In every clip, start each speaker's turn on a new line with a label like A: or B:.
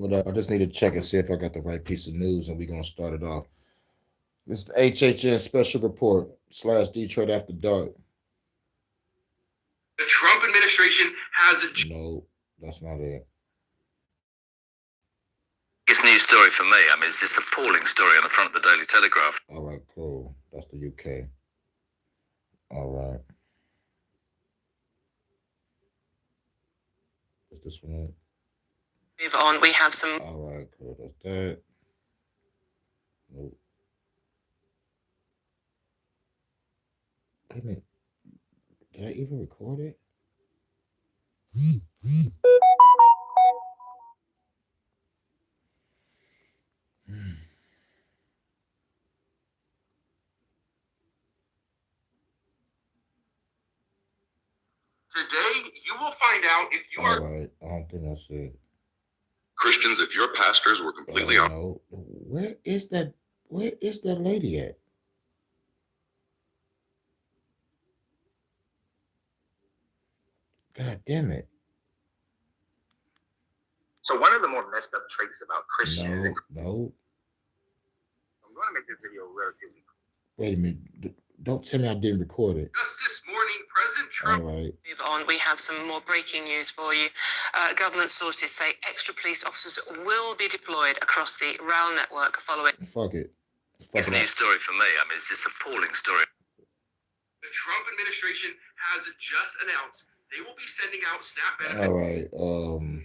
A: What up? I just need to check and see if I got the right piece of news, and we're gonna start it off. This is the HHN special report / Detroit After Dark.
B: The Trump administration has...
A: No, that's not it.
C: It's a news story for me. I mean, it's this appalling story on the front of the Daily Telegraph.
A: All right, cool. That's the UK. All right. Is this one?
D: Move on. We have some.
A: All right, cool. That's that. Nope. Wait a minute. Did I even record it?
B: Today, you will find out if you are...
A: All right. I don't think that's it.
E: Christians, if your pastors were completely on...
A: No. Where is that lady at? God damn it.
F: So one of the more messed up traits about Christians...
A: No.
F: I'm going to make this video relatively...
A: Wait a minute. Don't tell me I didn't record it.
B: Just this morning, President Trump...
A: All right.
D: Move on. We have some more breaking news for you. Government sources say extra police officers will be deployed across the rail network following...
A: Fuck it.
C: It's a news story for me. I mean, it's this appalling story.
B: The Trump administration has just announced they will be sending out SNAP benefits...
A: All right.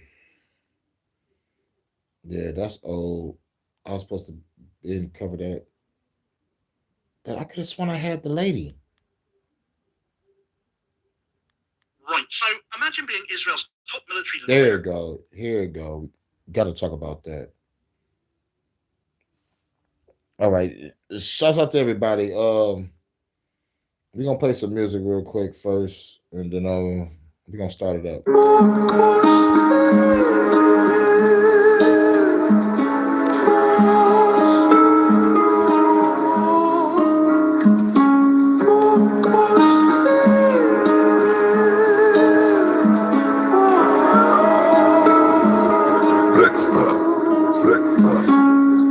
A: Yeah, that's old. I was supposed to didn't cover that. But I could have sworn I had the lady.
G: Right. So imagine being Israel's top military leader.
A: There you go. Here you go. Got to talk about that. All right. Shouts out to everybody. We're gonna play some music real quick first, and then we're gonna start it up.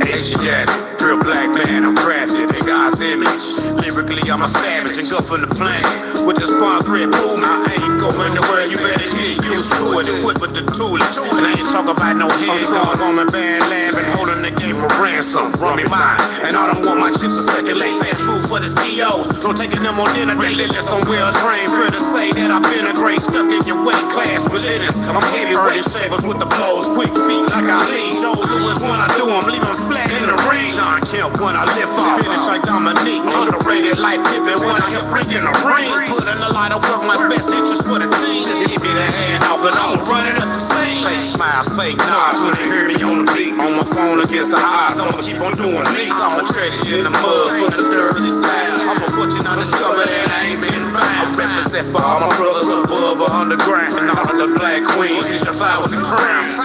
H: HHN, real black man, I'm crafted in God's image. Lyrically, I'm a savage, engulfing the planet. With the spawn red boom, I ain't going nowhere. You better get used to it. Equipped with the toolage. And I ain't talking about no handgun. On my band lab and holding the game for ransom. Run me mine. And I don't want my chips to circulate. Fast food for the CEOs. So taking them on dinner date. Let's on well trained. Critics say that I've been a great stuck in your weight class. But it is. I'm heavyweight savers with the blows. Quick feet like I lead. Joe Lewis when I do them. Leave them flat in the ring. John Kemp when I lift off. Finish like Dominique. Underrated like Pippen when I help bring in the ring. Putting a lot of work, my best interest for the team. Just give me the hand off and I'ma run it up the scene. Fake smiles, fake nods when they hear me on the beat. On my phone against the odds, I'ma keep on doing me. I'm a treasure in the mud for the dirty side. I'm a fortune undiscovered and I ain't been found. I represent for all my brothers above or underground. And all of the black queens, these your flowers and crowns.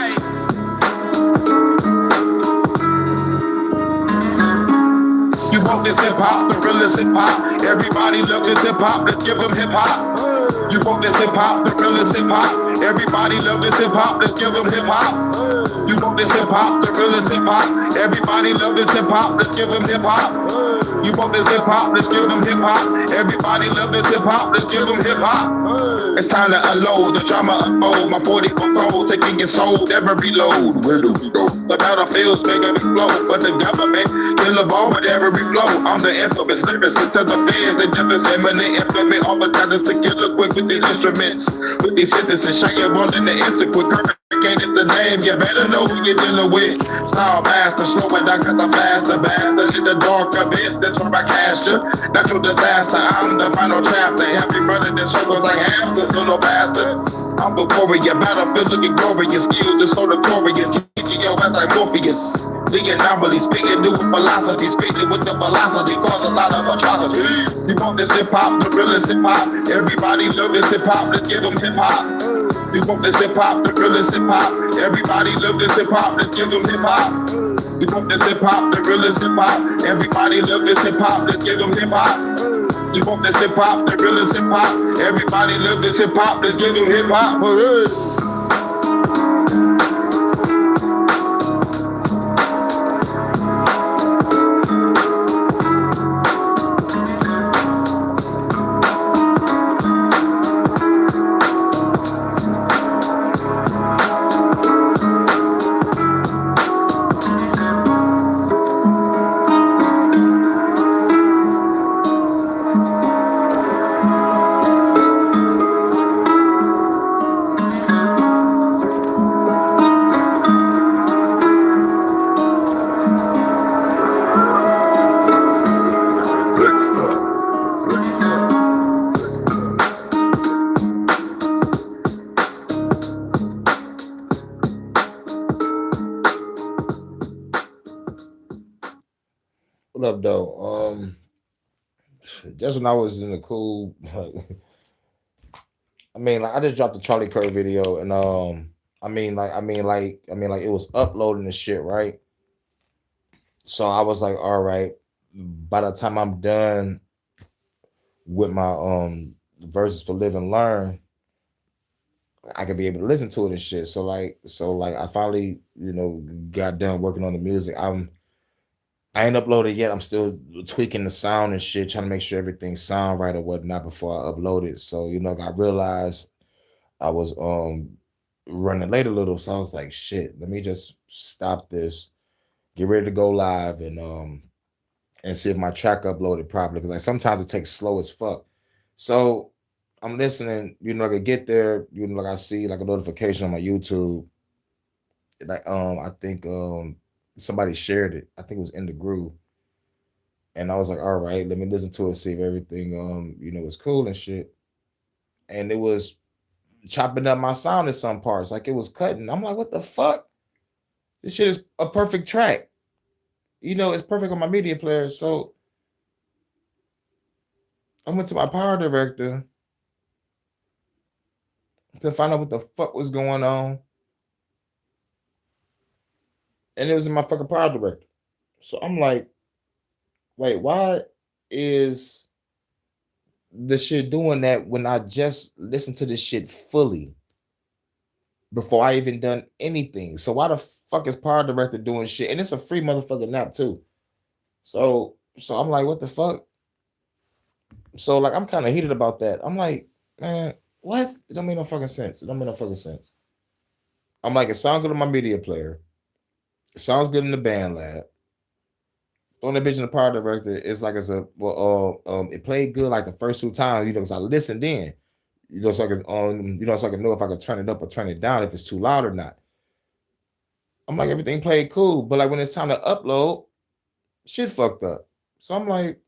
I: You want this hip hop, the realest hip hop. Everybody love this hip hop, let's give them hip hop. You want this hip hop, the realest hip hop. Everybody love this hip hop, let's give them hip hop. You want this hip hop, the realest hip hop. Everybody love this hip hop, let's give them hip hop. You want this hip hop, let's give them hip hop. Everybody love this hip hop, let's give them hip hop. It's time to unload, the drama unfold. My 44 cold, taking your soul, never reload. Where do we go? The battlefield's bigger explode, but the government kill a ball with every flow. I'm the infamous lyricist to the feds, they just as imminent. Implement all the talents to kill a quick with these instruments. With these sentences, shaking one in the instant quick. Hurricane is the name, you better know who you're dealing with. Style master, slow it down cause I'm faster. Bastard in the dark abyss, that's where I cast you. Natural disaster, I'm the final chapter. Happy brother that struggles like hamsters, little bastard. I'm the warrior, battlefield looking glorious. Skills is so notorious, kicking your ass like Morpheus. The anomaly, speaking new philosophy, speaking with the velocity, cause a lot of atrocity. You want this hip hop, the realest hip hop. Everybody love this hip hop, let's give them hip hop. You want this hip hop, the realest hip hop. Everybody love this hip hop, let's give them hip hop. You want this hip hop, the realest hip hop. Everybody love this hip hop, let's give them hip hop. You want this hip hop, the realest hip hop. Everybody love this hip hop, let's give them hip hop.
A: Hold up though. Just when I was in the cool, I mean, like I just dropped the Charlie Kirk video, and it was uploading the shit, right? So I was like, all right, by the time I'm done with my verses for Live and Learn, I could be able to listen to it and shit. So I finally, got done working on the music. I ain't uploaded yet. I'm still tweaking the sound and shit, trying to make sure everything sound right or whatnot before I upload it. So, I realized I was running late a little. So I was like, shit, let me just stop this, get ready to go live and see if my track uploaded properly. Because like sometimes it takes slow as fuck. So I'm listening, like I get there, like I see like a notification on my YouTube. Like I think somebody shared it. I think it was in the group. And I was like, all right, let me listen to it, see if everything was cool and shit. And it was chopping up my sound in some parts, like it was cutting. I'm like, what the fuck? This shit is a perfect track. It's perfect on my media player. So I went to my power director to find out what the fuck was going on. And it was in my fucking power director. So I'm like, wait, why is the shit doing that when I just listened to this shit fully before I even done anything? So why the fuck is power director doing shit? And it's a free motherfucking app too. So I'm like, what the fuck? So like I'm kind of heated about that. I'm like, man, what? It don't make no fucking sense. It don't make no fucking sense. I'm like, it sounds good on my media player. It sounds good in the band lab. On the bitch in the power director, it's like it played good like the first 2 times, because I listened in, so I can so I can know if I can turn it up or turn it down if it's too loud or not. I'm like, everything played cool, but like when it's time to upload, shit fucked up. So I'm like,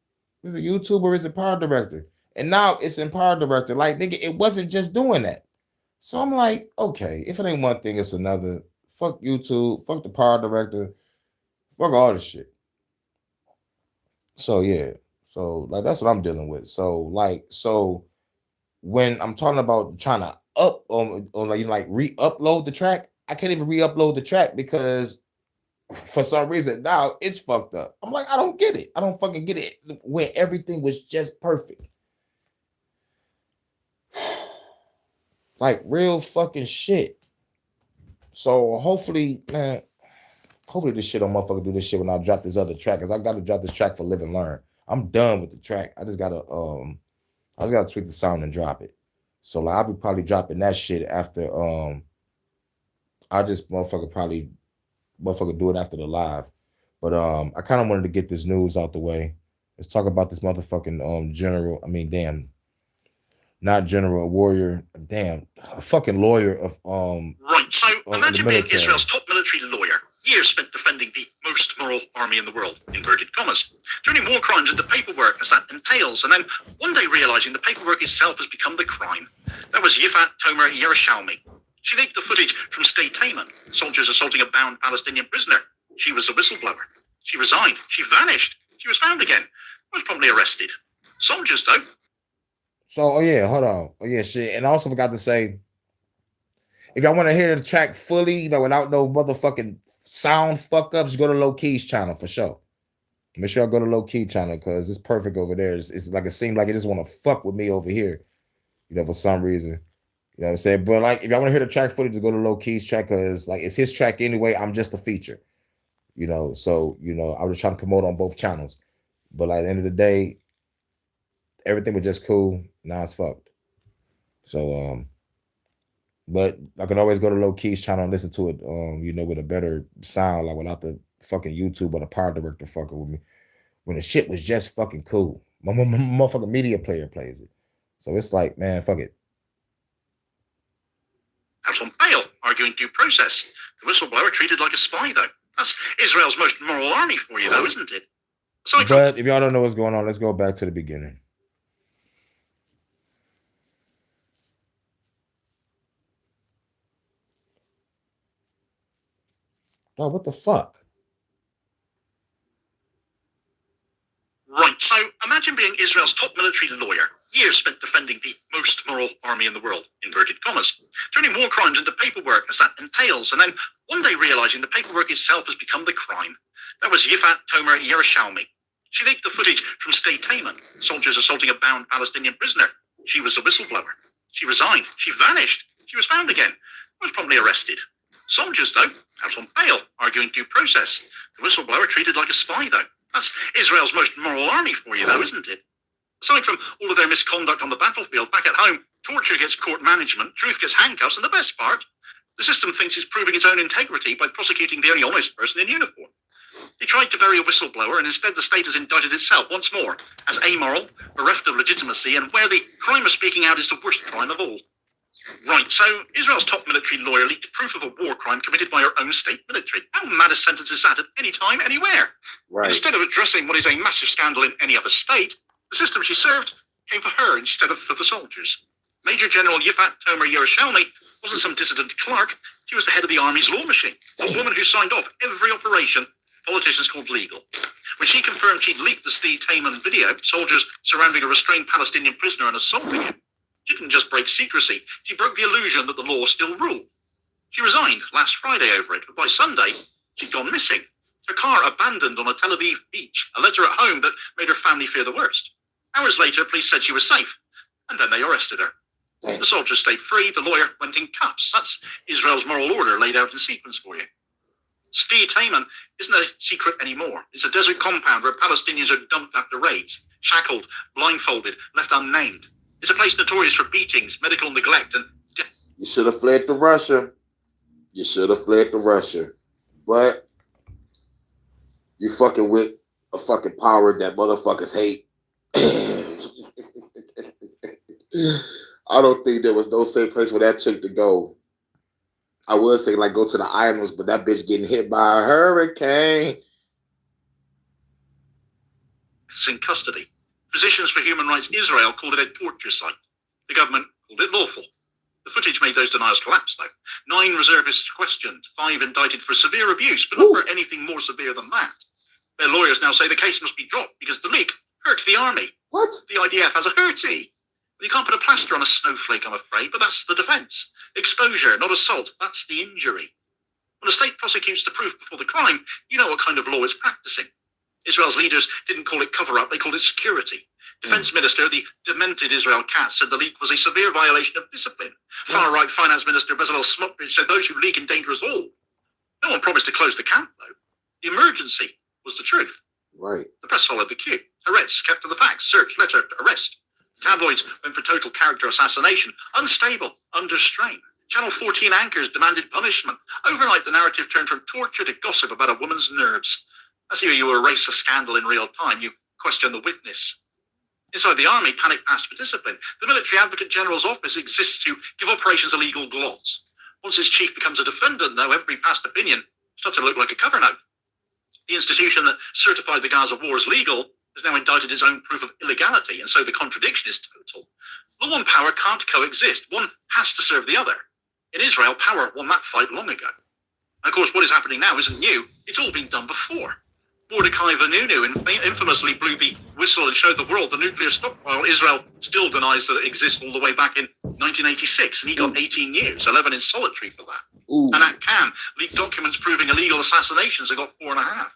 A: is it YouTube or is it power director? And now it's in power director. Like, nigga, it wasn't just doing that. So I'm like, okay, if it ain't one thing, it's another. Fuck YouTube, fuck the power director, fuck all this shit. So yeah, so like that's what I'm dealing with. So when I'm talking about trying to re-upload the track, I can't even re-upload the track because for some reason now it's fucked up. I'm like, I don't get it. I don't fucking get it when everything was just perfect. Like real fucking shit. So hopefully, man, this shit don't motherfucker do this shit when I drop this other track, because I gotta drop this track for Live and Learn. I'm done with the track. I just gotta tweak the sound and drop it. So like I'll be probably dropping that shit after I just motherfucker do it after the live. But I kind of wanted to get this news out the way. Let's talk about this motherfucking general. I mean, damn, not general, a warrior, damn, a fucking lawyer of
G: Right, so imagine being
A: military.
G: Israel's top military lawyer, years spent defending the most moral army in the world, inverted commas, doing war crimes and the paperwork as that entails, and then one day realizing the paperwork itself has become the crime. That was Yifat Tomer Yerushalmi. She leaked the footage from State Taman, soldiers assaulting a bound Palestinian prisoner. She was the whistleblower. She resigned. She vanished. She was found again. Was probably arrested. Soldiers, though.
A: So, hold on. Shit. And I also forgot to say, if y'all want to hear the track fully, without no motherfucking sound fuck ups, go to Low Key's channel for sure. Make sure I go to Low Key channel because it's perfect over there. It's like it seemed like it just want to fuck with me over here, for some reason. You know what I'm saying? But like, if y'all want to hear the track footage, just go to Low Key's track because like it's his track anyway. I'm just a feature. So I was trying to promote on both channels. But like at the end of the day, everything was just cool. Now it's fucked. So but I could always go to Low Key's channel and listen to it, with a better sound, like without the fucking YouTube or the power director fucking with me. When the shit was just fucking cool. My motherfucking media player plays it. So it's like, man, fuck it.
G: Out on bail, arguing due process. The whistleblower treated like a spy, though. That's Israel's most moral army for you, though, isn't it?
A: But if y'all don't know what's going on, let's go back to the beginning. Oh, what the fuck?
G: Imagine being Israel's top military lawyer, years spent defending the most moral army in the world, inverted commas, turning war crimes into paperwork as that entails, and then one day realizing the paperwork itself has become the crime. That was Yifat Tomer Yerushalmi. She leaked the footage from State Taman, soldiers assaulting a bound Palestinian prisoner. She was the whistleblower. She resigned. She vanished. She was found again. Was promptly arrested. Soldiers, though, out on bail, arguing due process. The whistleblower treated like a spy, though. That's Israel's most moral army for you, though, isn't it? Aside from all of their misconduct on the battlefield, back at home, torture gets court management, truth gets handcuffs, and the best part, the system thinks it's proving its own integrity by prosecuting the only honest person in uniform. They tried to bury a whistleblower, and instead the state has indicted itself once more as amoral, bereft of legitimacy, and where the crime of speaking out is the worst crime of all. Right, so Israel's top military lawyer leaked proof of a war crime committed by her own state military. How mad a sentence is that at any time, anywhere?
A: Right.
G: Instead of addressing what is a massive scandal in any other state, the system she served came for her instead of for the soldiers. Major General Yifat Tomer Yerushalmi wasn't some dissident clerk. She was the head of the army's law machine, the woman who signed off every operation politicians called legal. When she confirmed she'd leaked the Steve Taman video, soldiers surrounding a restrained Palestinian prisoner and assaulting him, she didn't just break secrecy, she broke the illusion that the law still ruled. She resigned last Friday over it, but by Sunday, she'd gone missing. Her car abandoned on a Tel Aviv beach, a letter at home that made her family fear the worst. Hours later, police said she was safe, and then they arrested her. The soldier stayed free, the lawyer went in cuffs. That's Israel's moral order laid out in sequence for you. Steve Taman isn't a secret anymore. It's a desert compound where Palestinians are dumped after raids, shackled, blindfolded, left unnamed. It's a place notorious for beatings, medical neglect, and death.
A: You should have fled to Russia. You should have fled to Russia. But you fucking with a fucking power that motherfuckers hate. I don't think there was no safe place for that chick to go. I would say like go to the islands, but that bitch getting hit by a hurricane.
G: It's in custody. Physicians for Human Rights Israel called it a torture site. The government called it lawful. The footage made those denials collapse, though. 9 reservists questioned, 5 indicted for severe abuse, but not for anything more severe than that. Their lawyers now say the case must be dropped because the leak hurt the army.
A: What?
G: The IDF has a hurty. You can't put a plaster on a snowflake, I'm afraid, but that's the defence. Exposure, not assault, that's the injury. When a state prosecutes the proof before the crime, you know what kind of law it's practicing. Israel's leaders didn't call it cover-up, they called it security. Defense Minister, the demented Israel Katz, said the leak was a severe violation of discipline. Far-right Finance Minister Bezalel Smotrich said those who leak endanger us all. No one promised to close the camp, though. The emergency was the truth.
A: Right.
G: The press followed the cue. Arrests, kept to the facts, search, letter, arrest. Tabloids went for total character assassination. Unstable, under strain. Channel 14 anchors demanded punishment. Overnight, the narrative turned from torture to gossip about a woman's nerves. That's how you erase a scandal in real time. You question the witness. Inside the army, panic passed for discipline. The Military Advocate General's office exists to give operations a legal gloss. Once its chief becomes a defendant, though, every past opinion starts to look like a cover note. The institution that certified the Gaza war as legal has now indicted its own proof of illegality, and so the contradiction is total. Law and power can't coexist. One has to serve the other. In Israel, power won that fight long ago. And of course, what is happening now isn't new. It's all been done before. Mordecai Vanunu infamously blew the whistle and showed the world the nuclear stockpile. Israel still denies that it exists all the way back in 1986, and he got 18 years, 11 in solitary for that.
A: Ooh.
G: And at Cam leaked documents proving illegal assassinations and got 4.5.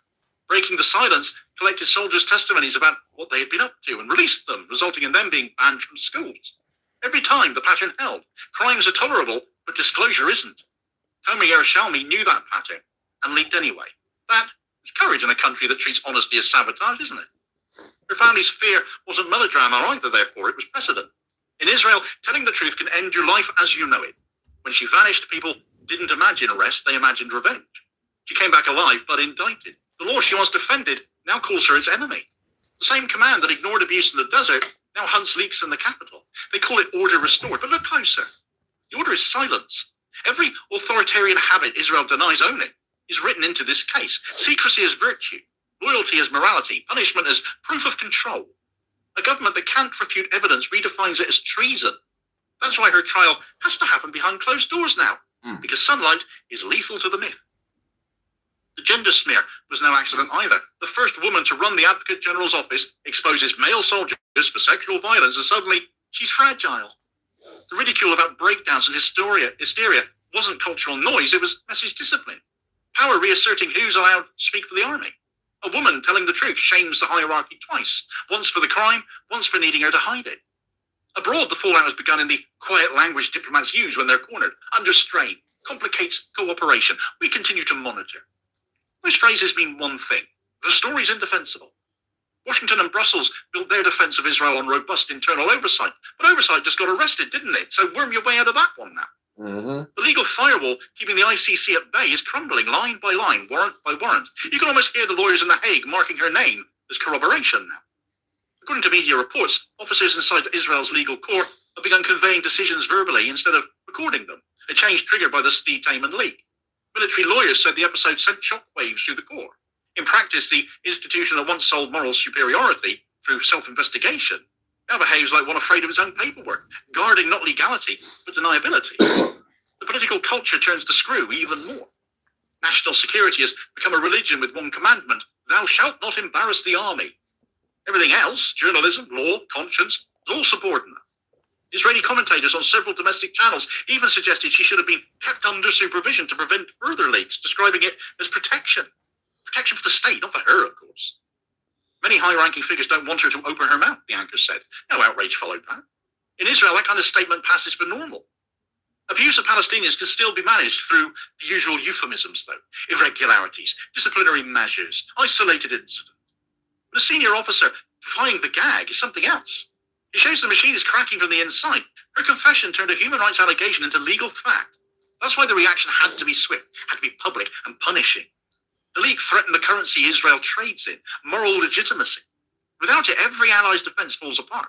G: Breaking the silence, collected soldiers' testimonies about what they had been up to and released them, resulting in them being banned from schools. Every time the pattern held. Crimes are tolerable, but disclosure isn't. Tomer Yerushalmi knew that pattern and leaked anyway. That is courage in a country that treats honesty as sabotage, isn't it? Her family's fear wasn't melodrama either, therefore it was precedent. In Israel, telling the truth can end your life as you know it. When she vanished, people didn't imagine arrest, they imagined revenge. She came back alive, but indicted. The law she once defended now calls her its enemy. The same command that ignored abuse in the desert now hunts leaks in the capital. They call it order restored, but look closer. The order is silence. Every authoritarian habit Israel denies owning is written into this case. Secrecy is virtue, loyalty is morality, punishment is proof of control. A government that can't refute evidence redefines it as treason. That's why her trial has to happen behind closed doors now, because sunlight is lethal to the myth. The gender smear was no accident either. The first woman to run the Advocate General's office exposes male soldiers for sexual violence, and suddenly she's fragile. The ridicule about breakdowns and hysteria wasn't cultural noise, it was message discipline. Power reasserting who's allowed to speak for the army. A woman telling the truth shames the hierarchy twice, once for the crime, once for needing her to hide it. Abroad, the fallout has begun in the quiet language diplomats use when they're cornered, under strain, complicates cooperation. We continue to monitor. Those phrases mean one thing. The story's indefensible. Washington and Brussels built their defense of Israel on robust internal oversight, but oversight just got arrested, didn't it? So worm your way out of that one now.
A: Mm-hmm.
G: The legal firewall keeping the ICC at bay is crumbling line by line, warrant by warrant. You can almost hear the lawyers in The Hague marking her name as corroboration now. According to media reports, officers inside Israel's legal court have begun conveying decisions verbally instead of recording them, a change triggered by the Steve Tayman leak. Military lawyers said the episode sent shockwaves through the Corps. In practice, the institution that once sold moral superiority through self-investigation now behaves like one afraid of its own paperwork, guarding not legality, but deniability. The political culture turns the screw even more. National security has become a religion with one commandment: thou shalt not embarrass the army. Everything else, journalism, law, conscience, is all subordinate. Israeli commentators on several domestic channels even suggested she should have been kept under supervision to prevent further leaks, describing it as protection. Protection for the state, not for her, of course. Many high-ranking figures don't want her to open her mouth, the anchor said. No outrage followed that. In Israel, that kind of statement passes for normal. Abuse of Palestinians can still be managed through the usual euphemisms, though. Irregularities, disciplinary measures, isolated incident. But a senior officer defying the gag is something else. It shows the machine is cracking from the inside. Her confession turned a human rights allegation into legal fact. That's why the reaction had to be swift, had to be public and punishing. The leak threatened the currency Israel trades in, moral legitimacy. Without it, every ally's defense falls apart.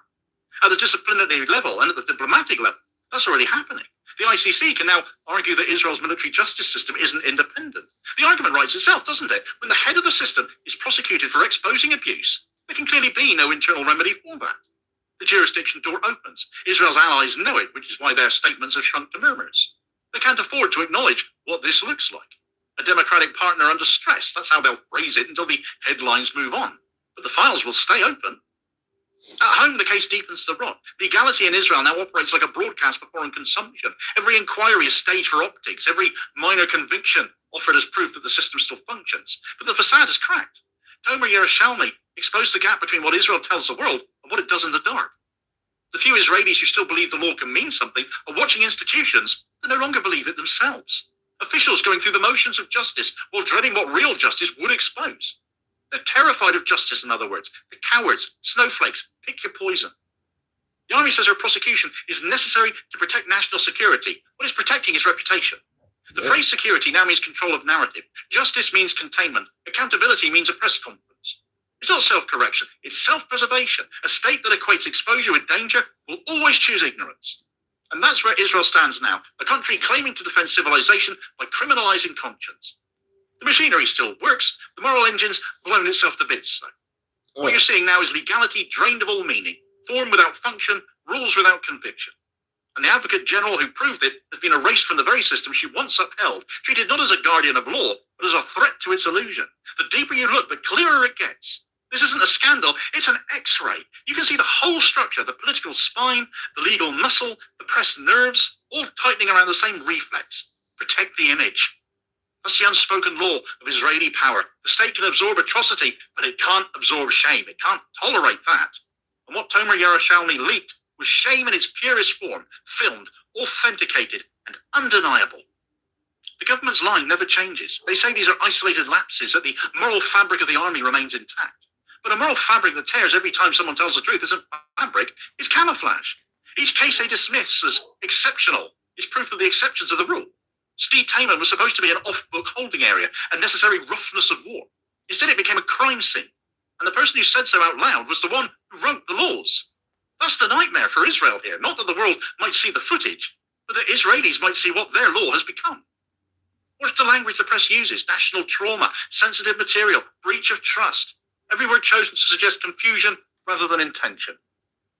G: At the disciplinary level and at the diplomatic level, that's already happening. The ICC can now argue that Israel's military justice system isn't independent. The argument writes itself, doesn't it? When the head of the system is prosecuted for exposing abuse, there can clearly be no internal remedy for that. The jurisdiction door opens. Israel's allies know it, which is why their statements have shrunk to murmurs. They can't afford to acknowledge what this looks like. A democratic partner under stress, that's how they'll phrase it until the headlines move on. But the files will stay open. At home, the case deepens the rot. Legality in Israel now operates like a broadcast for foreign consumption. Every inquiry is staged for optics. Every minor conviction offered as proof that the system still functions. But the facade is cracked. Tomer Yerushalmi exposed the gap between what Israel tells the world and what it does in the dark. The few Israelis who still believe the law can mean something are watching institutions that no longer believe it themselves. Officials going through the motions of justice while dreading what real justice would expose. They're terrified of justice, in other words. They're cowards, snowflakes, pick your poison. The army says her prosecution is necessary to protect national security. What it's protecting is reputation. The phrase security now means control of narrative. Justice means containment. Accountability means a press conference. It's not self-correction, it's self-preservation. A state that equates exposure with danger will always choose ignorance. And that's where Israel stands now, a country claiming to defend civilization by criminalizing conscience. The machinery still works, the moral engine's blown itself to bits, though. What you're seeing now is legality drained of all meaning, form without function, rules without conviction. And the Advocate General who proved it has been erased from the very system she once upheld, treated not as a guardian of law, but as a threat to its illusion. The deeper you look, the clearer it gets. This isn't a scandal, it's an X-ray. You can see the whole structure, the political spine, the legal muscle, the press nerves, all tightening around the same reflex. Protect the image. That's the unspoken law of Israeli power. The state can absorb atrocity, but it can't absorb shame. It can't tolerate that. And what Tomer Yerushalmi leaked was shame in its purest form, filmed, authenticated, and undeniable. The government's line never changes. They say these are isolated lapses, that the moral fabric of the army remains intact. But a moral fabric that tears every time someone tells the truth isn't fabric, it's camouflage. Each case they dismiss as exceptional is proof of the exceptions of the rule. Steve Tayman was supposed to be an off-book holding area, a necessary roughness of war. Instead, it became a crime scene. And the person who said so out loud was the one who wrote the laws. That's the nightmare for Israel here. Not that the world might see the footage, but that Israelis might see what their law has become. What's the language the press uses? National trauma, sensitive material, breach of trust. Every word chosen to suggest confusion rather than intention.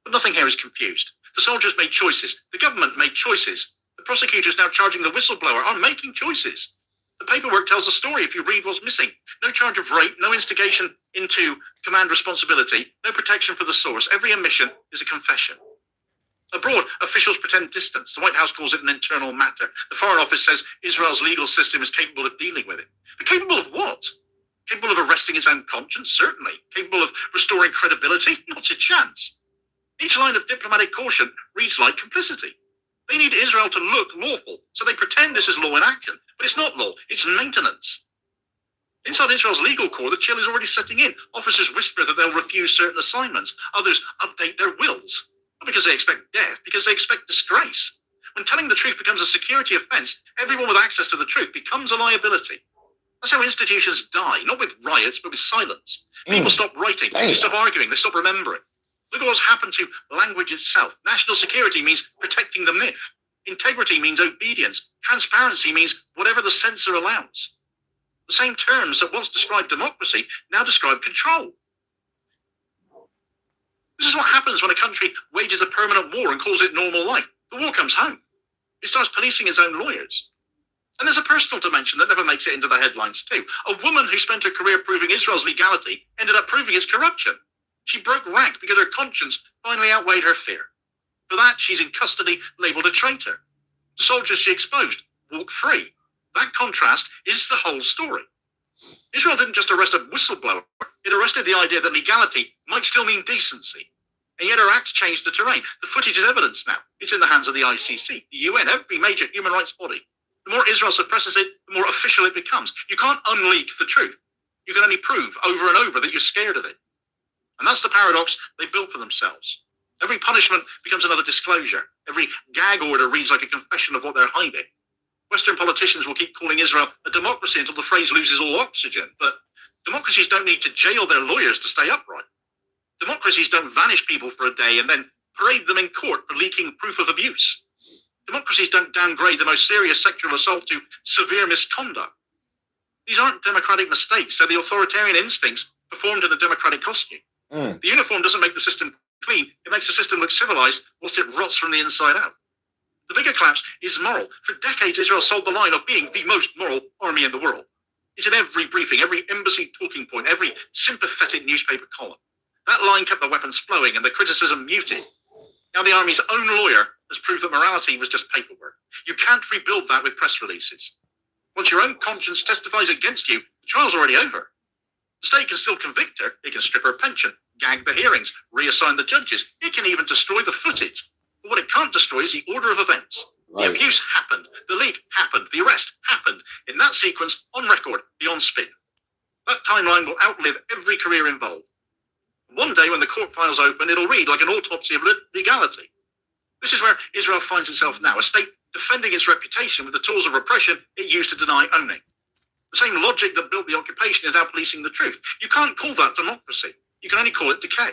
G: But nothing here is confused. The soldiers made choices. The government made choices. The prosecutors now charging the whistleblower are making choices. The paperwork tells the story if you read what's missing. No charge of rape, no instigation into command responsibility, no protection for the source. Every omission is a confession. Abroad, officials pretend distance. The White House calls it an internal matter. The Foreign Office says Israel's legal system is capable of dealing with it. But capable of what? Capable of arresting its own conscience? Certainly. Capable of restoring credibility? Not a chance. Each line of diplomatic caution reads like complicity. They need Israel to look lawful, so they pretend this is law in action. But it's not law, it's maintenance. Inside Israel's legal corps, the chill is already setting in. Officers whisper that they'll refuse certain assignments. Others update their wills. Not because they expect death, because they expect disgrace. When telling the truth becomes a security offense, everyone with access to the truth becomes a liability. That's how institutions die, not with riots, but with silence. People stop writing, they stop arguing, they stop remembering. Look at what's happened to language itself. National security means protecting the myth. Integrity means obedience. Transparency means whatever the censor allows. The same terms that once described democracy now describe control. This is what happens when a country wages a permanent war and calls it normal life. The war comes home. It starts policing its own lawyers. And there's a personal dimension that never makes it into the headlines too. A woman who spent her career proving Israel's legality ended up proving its corruption. She broke rank because her conscience finally outweighed her fear. For that, she's in custody, labeled a traitor. The soldiers she exposed walk free. That contrast is the whole story. Israel didn't just arrest a whistleblower, it arrested the idea that legality might still mean decency. And yet her act changed the terrain. The footage is evidence now. It's in the hands of the ICC, the UN, every major human rights body. The more Israel suppresses it, the more official it becomes. You can't unleak the truth. You can only prove over and over that you're scared of it. And that's the paradox they built for themselves. Every punishment becomes another disclosure. Every gag order reads like a confession of what they're hiding. Western politicians will keep calling Israel a democracy until the phrase loses all oxygen. But democracies don't need to jail their lawyers to stay upright. Democracies don't vanish people for a day and then parade them in court for leaking proof of abuse. Democracies don't downgrade the most serious sexual assault to severe misconduct. These aren't democratic mistakes. They're the authoritarian instincts performed in a democratic costume. The uniform doesn't make the system clean. It makes the system look civilized whilst it rots from the inside out. The bigger collapse is moral. For decades, Israel sold the line of being the most moral army in the world. It's in every briefing, every embassy talking point, every sympathetic newspaper column. That line kept the weapons flowing and the criticism muted. Now the army's own lawyer has proved that morality was just paperwork. You can't rebuild that with press releases. Once your own conscience testifies against you, the trial's already over. The state can still convict her. It can strip her pension, gag the hearings, reassign the judges. It can even destroy the footage. But what it can't destroy is the order of events. Right. The abuse happened. The leak happened. The arrest happened. In that sequence, on record, beyond spin. That timeline will outlive every career involved. One day when the court files open, it'll read like an autopsy of legality. This is where Israel finds itself now, a state defending its reputation with the tools of repression it used to deny owning. The same logic that built the occupation is now policing the truth. You can't call that democracy. You can only call it decay.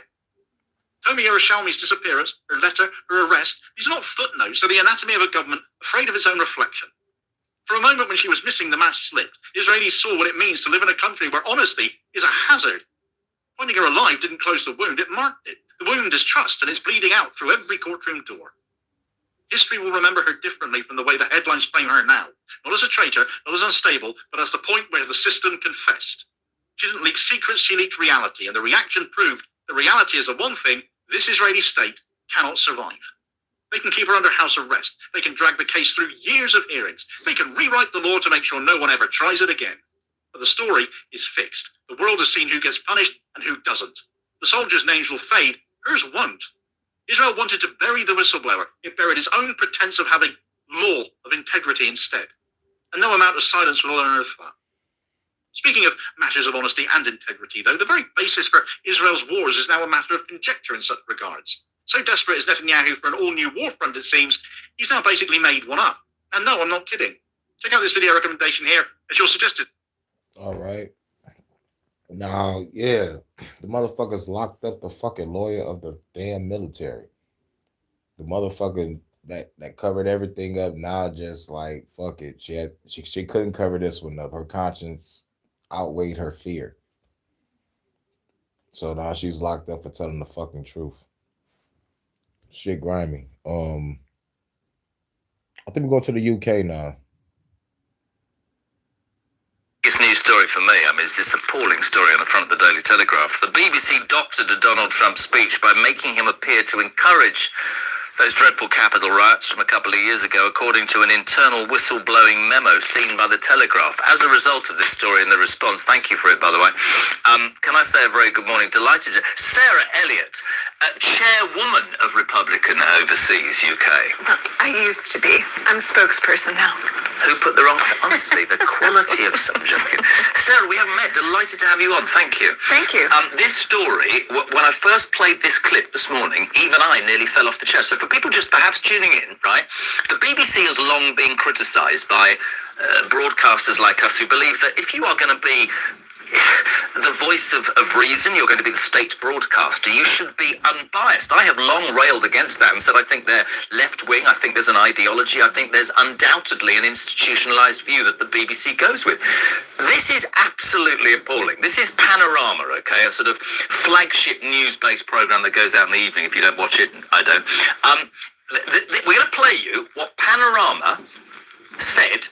G: Tomi Yerushalmi's disappearance, her letter, her arrest, these are not footnotes. They're the anatomy of a government afraid of its own reflection. For a moment when she was missing, the mask slipped. Israelis saw what it means to live in a country where honesty is a hazard. Finding her alive didn't close the wound, it marked it. The wound is trust, and it's bleeding out through every courtroom door. History will remember her differently from the way the headlines frame her now. Not as a traitor, not as unstable, but as the point where the system confessed. She didn't leak secrets, she leaked reality, and the reaction proved that reality is the one thing this Israeli state cannot survive. They can keep her under house arrest. They can drag the case through years of hearings. They can rewrite the law to make sure no one ever tries it again. But the story is fixed. The world has seen who gets punished and who doesn't. The soldiers' names will fade, hers won't. Israel wanted to bury the whistleblower. It buried its own pretense of having law of integrity instead. And no amount of silence will unearth that. Speaking of matters of honesty and integrity, though, the very basis for Israel's wars is now a matter of conjecture in such regards. So desperate is Netanyahu for an all-new war front, it seems, he's now basically made one up. And no, I'm not kidding. Check out this video recommendation here, as you're suggested.
A: All right. Now, yeah, the motherfuckers locked up the fucking lawyer of the damn military. The motherfucker that covered everything up now just like, fuck it. She couldn't cover this one up. Her conscience outweighed her fear. So now she's locked up for telling the fucking truth. Shit grimy. I think we go to the UK now.
C: for me. I mean, it's this appalling story on the front of the Daily Telegraph. The BBC doctored a Donald Trump speech by making him appear to encourage those dreadful Capitol riots from a couple of years ago, according to an internal whistleblowing memo seen by the Telegraph. As a result of this story and the response, thank you for it, by the way, can I say a very good morning? Delighted to... Sarah Elliott, chairwoman of Republican Overseas UK.
D: I used to be. I'm spokesperson now.
C: Who put the wrong... Honestly, the quality of subject. Sarah, we haven't met. Delighted to have you on. Thank you.
D: Thank you.
C: This story, when I first played this clip this morning, even I nearly fell off the chair. So for people just perhaps tuning in, right, the BBC has long been criticised by broadcasters like us who believe that if you are going to be the voice of reason, you're going to be the state broadcaster, you should be unbiased. I have long railed against that and said I think they're left-wing, I think there's an ideology, I think there's undoubtedly an institutionalised view that the BBC goes with. This is absolutely appalling. This is Panorama, okay, a sort of flagship news-based programme that goes out in the evening. If you don't watch it, I don't. We're going to play you what Panorama said.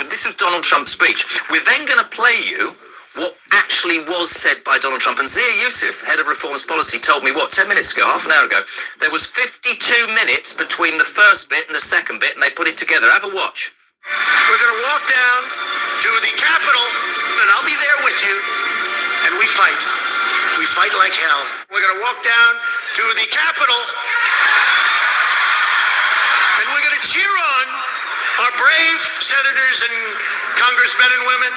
C: This was Donald Trump's speech. We're then going to play you what actually was said by Donald Trump. And Zia Yusuf, head of Reforms Policy, told me, 10 minutes ago, half an hour ago, there was 52 minutes between the first bit and the second bit, and they put it together. Have a watch.
H: We're going to walk down to the Capitol, and I'll be there with you, and we fight. We fight like hell. We're going to walk down to the Capitol, and we're going to cheer on our brave senators and congressmen and women.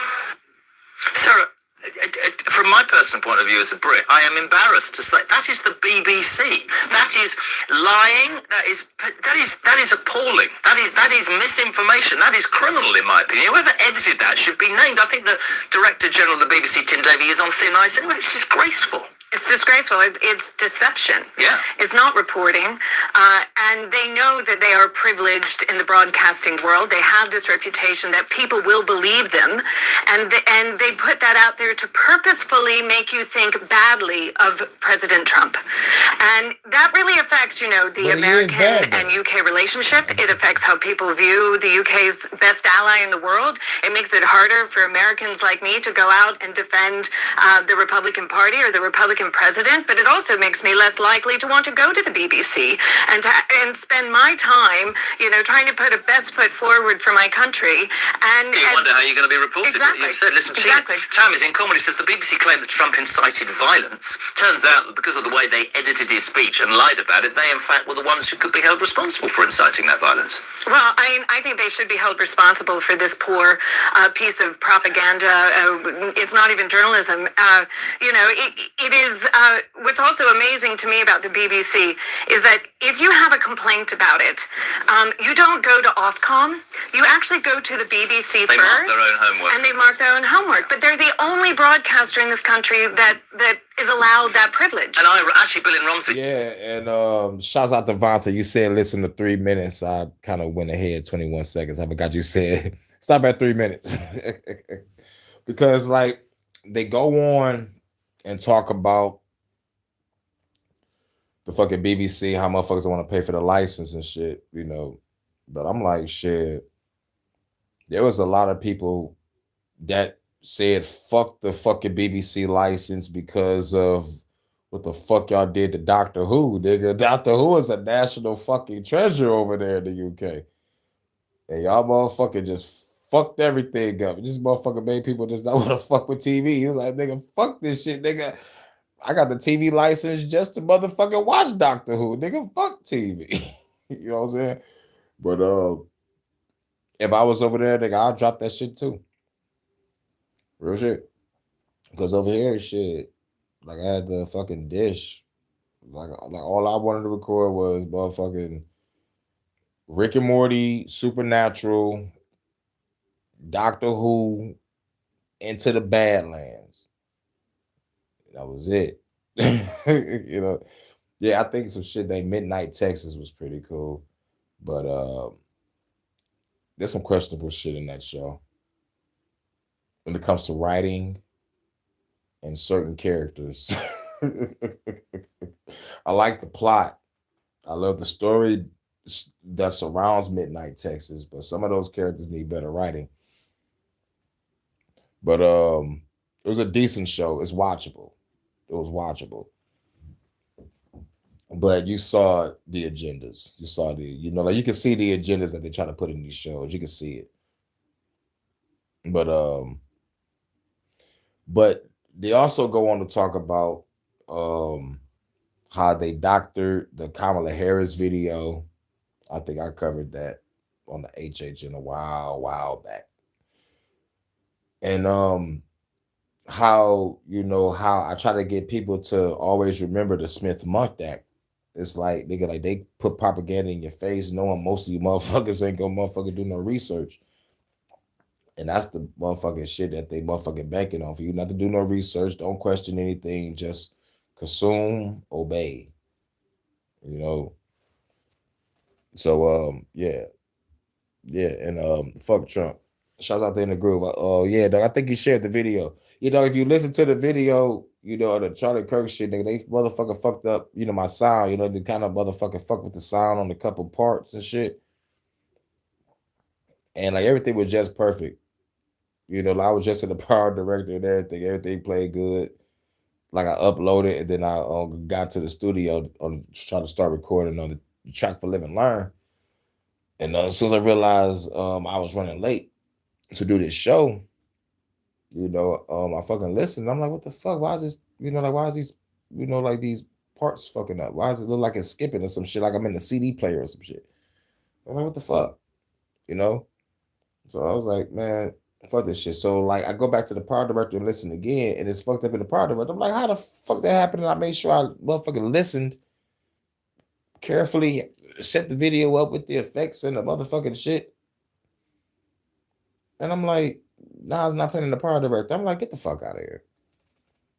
C: Sarah, from my personal point of view as a Brit, I am embarrassed to say that is the BBC. That is lying. That is appalling. That is misinformation. That is criminal, in my opinion. Whoever edited that should be named. I think the Director General of the BBC, Tim Davie, is on thin ice anyway. It's disgraceful.
D: It's disgraceful. It's deception.
C: Yeah.
D: It's not reporting. And they know that they are privileged in the broadcasting world. They have this reputation that people will believe them. And they put that out there to purposefully make you think badly of President Trump. And that really affects, the American and UK relationship. It affects how people view the UK's best ally in the world. It makes it harder for Americans like me to go out and defend the Republican Party or the Republican president, but it also makes me less likely to want to go to the BBC and spend my time, trying to put a best foot forward for my country. And
C: you wonder how you're going to be reported.
D: Exactly.
C: You said, listen,
D: exactly.
C: Tam is in Cornwall. He says the BBC claimed that Trump incited violence. Turns out that because of the way they edited his speech and lied about it, they in fact were the ones who could be held responsible for inciting that violence.
D: Well, I think they should be held responsible for this poor piece of propaganda. It's not even journalism. It is. What's also amazing to me about the BBC is that if you have a complaint about it, you don't go to Ofcom. You actually go to the BBC
C: they
D: first.
C: Mark their own homework.
D: And they mark their own homework. But they're the only broadcaster in this country that is allowed that privilege.
C: And actually, Bill in Romsey.
A: Yeah, and shouts out to Vonta. You said listen to 3 minutes. I kind of went ahead 21 seconds. I forgot you said stop at 3 minutes. Because they go on and talk about the fucking BBC, how motherfuckers don't want to pay for the license and shit, But I'm like, shit. There was a lot of people that said fuck the fucking BBC license because of what the fuck y'all did to Doctor Who, nigga. Doctor Who is a national fucking treasure over there in the UK. And y'all motherfucking just fucked everything up. This motherfucker made people just not want to fuck with TV. He was like, nigga, fuck this shit, nigga. I got the TV license just to motherfucking watch Doctor Who. Nigga, fuck TV. You know what I'm saying? But if I was over there, nigga, I'll drop that shit too. Real shit. Because over here, shit, I had the fucking dish. Like all I wanted to record was motherfucking Rick and Morty, Supernatural, Doctor Who, Into the Badlands. That was it. Yeah, I think some shit named Midnight Texas was pretty cool. But there's some questionable shit in that show. When it comes to writing and certain characters. I like the plot. I love the story that surrounds Midnight Texas, but some of those characters need better writing. But It was a decent show. It's watchable. It was watchable. But you saw the agendas. You saw like you can see the agendas that they try to put in these shows. You can see it. But they also go on to talk about how they doctored the Kamala Harris video. I think I covered that on the HHN a while back. And how I try to get people to always remember the Smith-Mundt Act. It's like they put propaganda in your face, knowing most of you motherfuckers ain't gonna motherfucking do no research. And that's the motherfucking shit that they motherfucking banking on, for you not to do no research, don't question anything, just consume, obey. So yeah, and fuck Trump. Shouts out there in the group. Yeah, dog, I think you shared the video. If you listen to the video, the Charlie Kirk shit, nigga, they motherfucker fucked up, my sound, they kind of motherfucking fuck with the sound on a couple parts and shit. And like everything was just perfect. I was just in the power director and everything played good. Like I uploaded and then I got to the studio on trying to start recording on the track for Live and Learn. And as soon as I realized I was running late to do this show, I fucking listened. I'm like, what the fuck? Why is this, why is these, like these parts fucking up? Why does it look like it's skipping or some shit? Like I'm in the CD player or some shit. I'm like, what the fuck? So I was like, man, fuck this shit. So like I go back to the power director and listen again, and it's fucked up in the power director. I'm like, how the fuck that happened? And I made sure I motherfucking listened carefully, set the video up with the effects and the motherfucking shit. And I'm like, nah, it's not playing in the power director. I'm like, get the fuck out of here.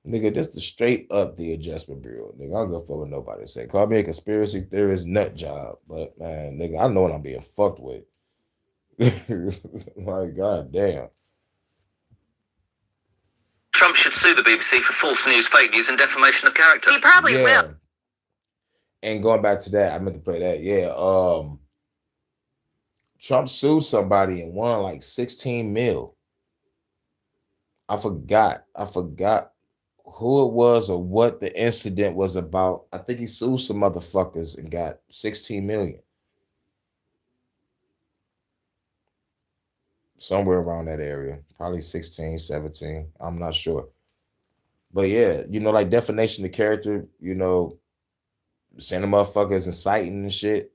A: Nigga, this is straight up the Adjustment Bureau. Nigga, I don't give a fuck what nobody say. Call me a conspiracy theorist nut job. But man, nigga, I know what I'm being fucked with. Like, god damn.
C: Trump should sue the BBC for false news, fake news, and defamation of character.
D: He probably will.
A: And going back to that, I meant to play that. Yeah. Trump sued somebody and won like 16 mil. I forgot who it was or what the incident was about. I think he sued some motherfuckers and got 16 million. Somewhere around that area. Probably 16, 17. I'm not sure. But yeah, like defamation of character, saying the motherfuckers inciting and shit.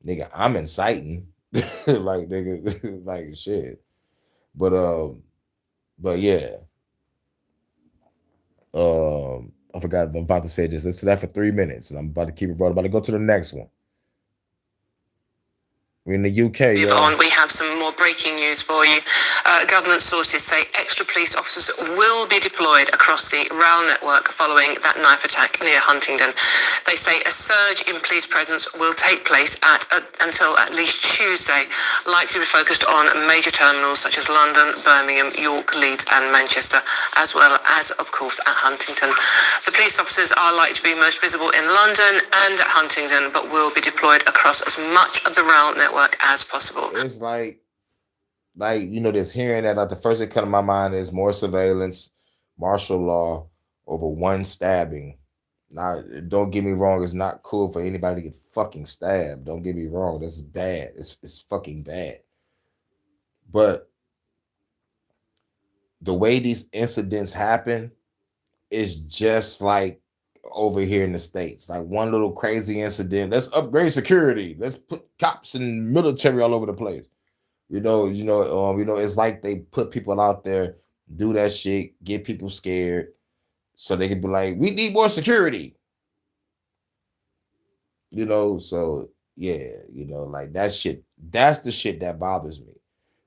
A: Nigga, I'm inciting. Like, nigga, like shit. But yeah. I forgot I'm about to say this. Listen to that for 3 minutes, and I'm about to keep it rolling. I'm about to go to the next one. We're in the UK.
J: Move on. We have some more breaking news for you. Government sources say extra police officers will be deployed across the rail network following that knife attack near Huntingdon. They say a surge in police presence will take place until at least Tuesday, likely to be focused on major terminals such as London, Birmingham, York, Leeds and Manchester, as well as, of course, at Huntingdon. The police officers are likely to be most visible in London and at Huntingdon, but will be deployed across as much of the rail network as possible.
A: It's like this hearing that, like, the first thing that comes to my mind is more surveillance, martial law over one stabbing. Now, don't get me wrong, it's not cool for anybody to get fucking stabbed. Don't get me wrong, this is bad. It's fucking bad. But the way these incidents happen is just like over here in the States. Like one little crazy incident, let's upgrade security. Let's put cops and military all over the place. It's like they put people out there, do that shit, get people scared, so they can be like, we need more security. So yeah, like that shit, that's the shit that bothers me.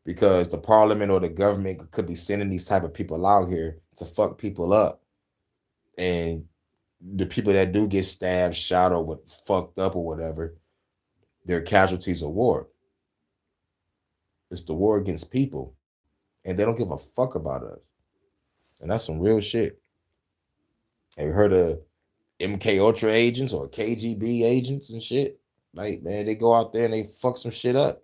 A: Because the parliament or the government could be sending these type of people out here to fuck people up. And the people that do get stabbed, shot, or fucked up or whatever, they're casualties of war. It's the war against people, and they don't give a fuck about us. And that's some real shit. Have you heard of MK Ultra agents or KGB agents and shit? Like, man, they go out there and they fuck some shit up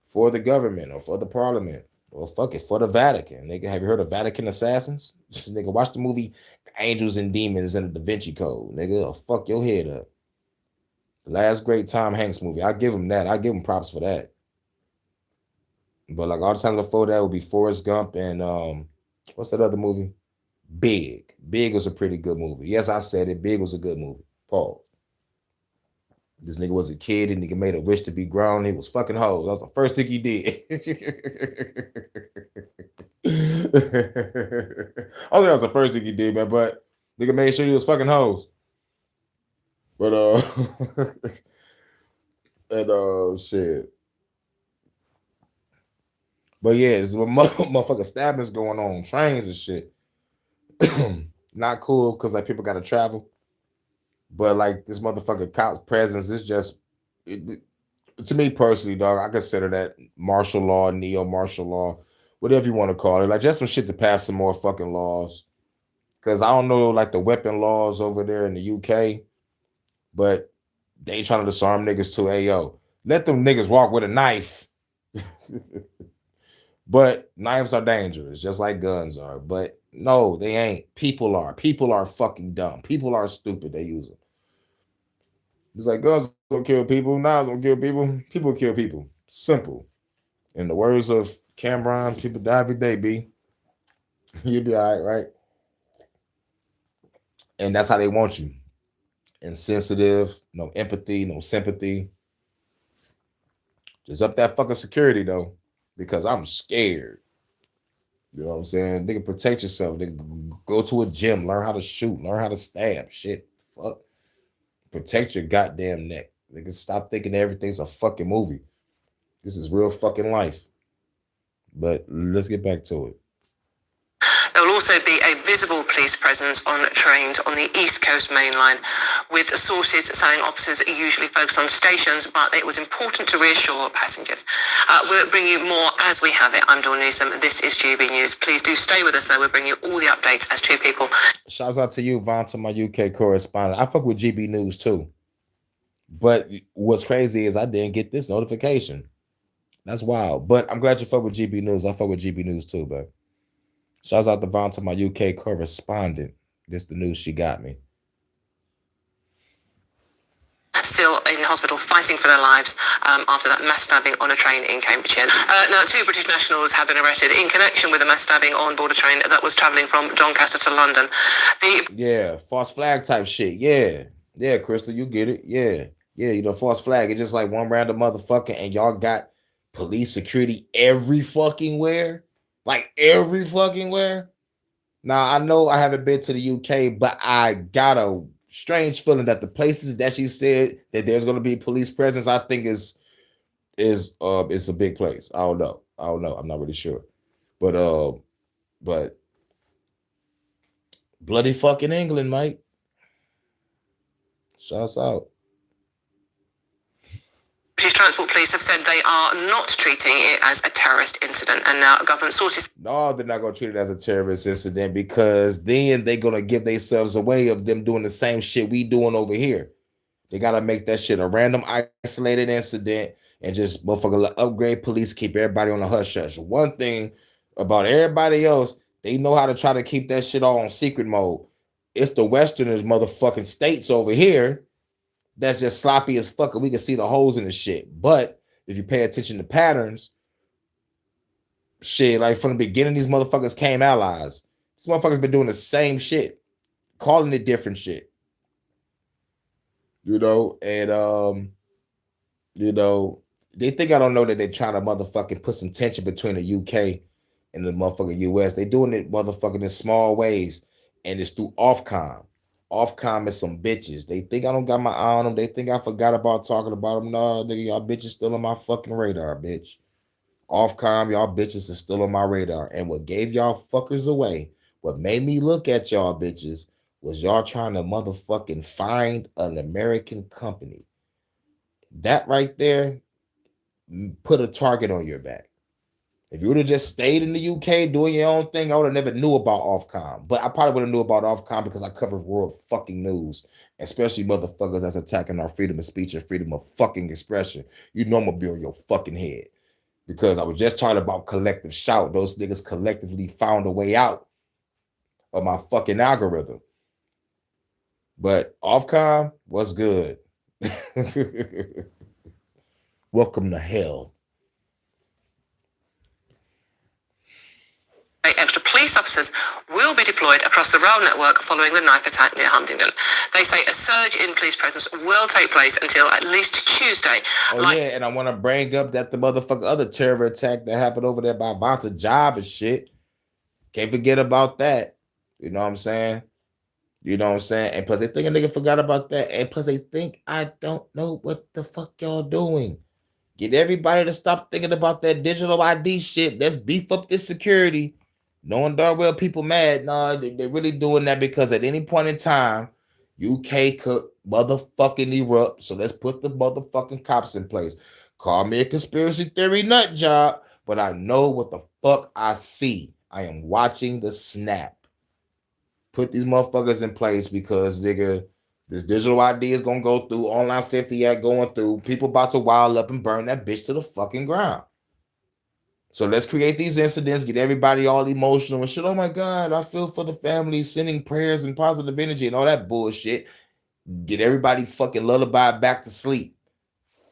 A: for the government or for the parliament. Well, fuck it, for the Vatican. Nigga, have you heard of Vatican Assassins? Nigga, watch the movie Angels and Demons and the Da Vinci Code. Nigga, it'll fuck your head up. The last great Tom Hanks movie. I give him that. I give him props for that. But like all the times before that would be Forrest Gump and what's that other movie? Big. Big was a pretty good movie. Yes, I said it. Big was a good movie. Paul. This nigga was a kid and nigga made a wish to be grown. He was fucking hoes. That was the first thing he did. I don't think that was the first thing he did, man, but nigga made sure he was fucking hoes. But and shit. But yeah, there's motherfucking stabbings going on trains and shit. Not cool because like people gotta travel. But like this motherfucking cop's presence is just to me personally, dog. I consider that martial law, neo martial law, whatever you want to call it. Like just some shit to pass some more fucking laws. Cause I don't know like the weapon laws over there in the UK, but they trying to disarm niggas too. Hey yo, let them niggas walk with a knife. But knives are dangerous, just like guns are. But no, they ain't. People are. People are fucking dumb. People are stupid. They use them. It's like guns don't kill people. Knives don't kill people. People kill people. Simple. In the words of Cameron, people die every day, B. You'll be all right, right? And that's how they want you. Insensitive, no empathy, no sympathy. Just up that fucking security, though. Because I'm scared. You know what I'm saying? Nigga, protect yourself. Nigga, go to a gym, learn how to shoot, learn how to stab. Shit. Fuck. Protect your goddamn neck. Nigga, stop thinking everything's a fucking movie. This is real fucking life. But let's get back to it.
J: There will also be a visible police presence on trains on the East Coast main line, with sources saying officers usually focus on stations, but it was important to reassure passengers. We'll bring you more as we have it. I'm Dawn Newsom. This is GB News. Please do stay with us, though. We'll bring you all the updates as two people.
A: Shouts out to you, Vonta, my UK correspondent. I fuck with GB News, too. But what's crazy is I didn't get this notification. That's wild. But I'm glad you fuck with GB News. I fuck with GB News, too, bro. Shouts out to Vonta, my UK correspondent. This the news she got me.
J: Still in hospital fighting for their lives after that mass stabbing on a train in Cambridgeshire. Now, two British nationals have been arrested in connection with a mass stabbing on board a train that was travelling from Doncaster to London.
A: Yeah, false flag type shit. Yeah, Crystal, you get it. Yeah, you know, false flag. It's just like one random motherfucker, and y'all got police security every fucking where. Like every fucking where. Now I know I haven't been to the UK, but I got a strange feeling that the places that she said that there's going to be police presence, I think is it's a big place. I don't know. I'm not really sure, but bloody fucking England, Mike. Shouts out.
J: British Transport Police have said they are not treating it as a terrorist incident, and now government sources.
A: No, they're not going to treat it as a terrorist incident because then they're going to give themselves away of them doing the same shit we doing over here. They got to make that shit a random isolated incident and just motherfucker upgrade police, keep everybody on the hush hush. One thing about everybody else, they know how to try to keep that shit all on secret mode. It's the Westerners motherfucking states over here that's just sloppy as fuck, and we can see the holes in the shit. But if you pay attention to patterns, shit, like from the beginning, these motherfuckers came allies. These motherfuckers been doing the same shit, calling it different shit. You know, and you know, they think I don't know that they're trying to motherfucking put some tension between the UK and the motherfucking US. They doing it motherfucking in small ways, and it's through Ofcom. Ofcom is some bitches. They think I don't got my eye on them. They think I forgot about talking about them. No, nigga, y'all bitches still on my fucking radar, bitch. Ofcom, y'all bitches are still on my radar. And what gave y'all fuckers away, what made me look at y'all bitches, was y'all trying to motherfucking find an American company. That right there put a target on your back. If you would have just stayed in the UK doing your own thing, I would have never knew about Ofcom. But I probably would have knew about Ofcom because I cover world fucking news, especially motherfuckers that's attacking our freedom of speech and freedom of fucking expression. You know I'm gonna be on your fucking head Because I was just talking about collective shout. Those niggas collectively found a way out of my fucking algorithm. But Ofcom, what's good? Welcome to hell.
J: Extra police officers will be deployed across the rail network following the knife attack near Huntingdon. They say a surge in police presence will take place until at least Tuesday.
A: Yeah, and I want to bring up that the motherfucker other terror attack that happened over there by Vonta Job and shit. Can't forget about that. You know what I'm saying? You know what I'm saying? And plus they think a nigga forgot about that. And plus they think I don't know what the fuck y'all doing. Get everybody to stop thinking about that digital ID shit. Let's beef up this security. Knowing darn well people mad. No, they're really doing that because at any point in time, UK could motherfucking erupt. So let's put the motherfucking cops in place. Call me a conspiracy theory nut job, but I know what the fuck I see. I am watching the snap. Put these motherfuckers in place because, nigga, this digital ID is going to go through. Online Safety Act going through. People about to wild up and burn that bitch to the fucking ground. So let's create these incidents, get everybody all emotional and shit. Oh my God, I feel for the family, sending prayers and positive energy and all that bullshit. Get everybody fucking lullaby back to sleep.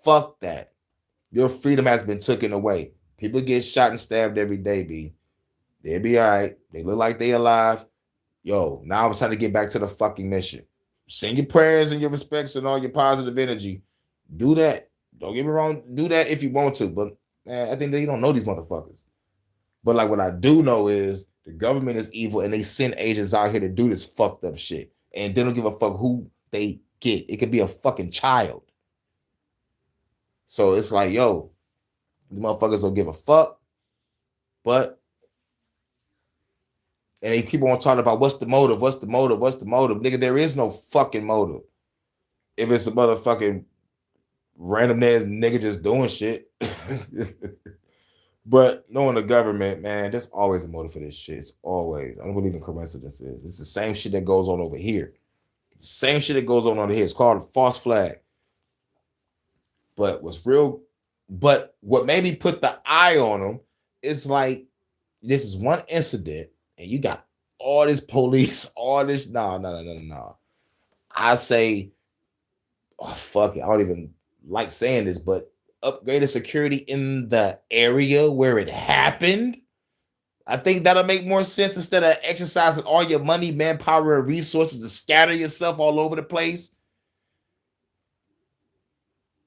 A: Fuck that. Your freedom has been taken away. People get shot and stabbed every day, B. They'll be all right. They look like they alive. Yo, now it's time to get back to the fucking mission. Send your prayers and your respects and all your positive energy. Do that. Don't get me wrong. Do that if you want to, but man, I think they don't know these motherfuckers. But like what I do know is the government is evil and they send agents out here to do this fucked up shit. And they don't give a fuck who they get. It could be a fucking child. So it's like, yo, the motherfuckers don't give a fuck. But, and they keep on talking about what's the motive, what's the motive, what's the motive. Nigga, there is no fucking motive. If it's a motherfucking random ass nigga just doing shit. But knowing the government, man, there's always a motive for this shit. It's always. I don't believe in coincidences. It's the same shit that goes on over here. The same shit that goes on over here. It's called a false flag. But what made me put the eye on them is like, this is one incident and you got all this police, all this. No. I say, oh, fuck it. I don't even like saying this, but upgraded security in the area where it happened. I think that'll make more sense instead of exercising all your money, manpower, and resources to scatter yourself all over the place.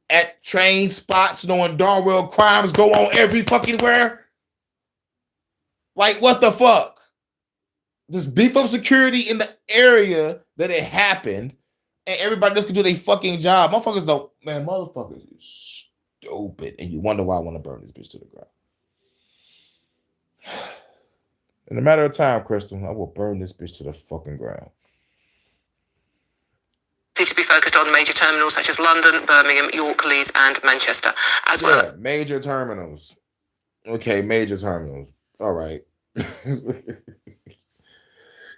A: At train spots, knowing darn well crimes go on every fucking where. Like, what the fuck? Just beef up security in the area that it happened, and everybody just can do their fucking job. Motherfuckers don't, man, motherfuckers is stupid. And you wonder why I want to burn this bitch to the ground. In a matter of time, Crystal, I will burn this bitch to the fucking ground.
J: To be focused on major terminals such as London, Birmingham, York, Leeds, and Manchester, as well.
A: Yeah, major terminals. Okay, major terminals. All right.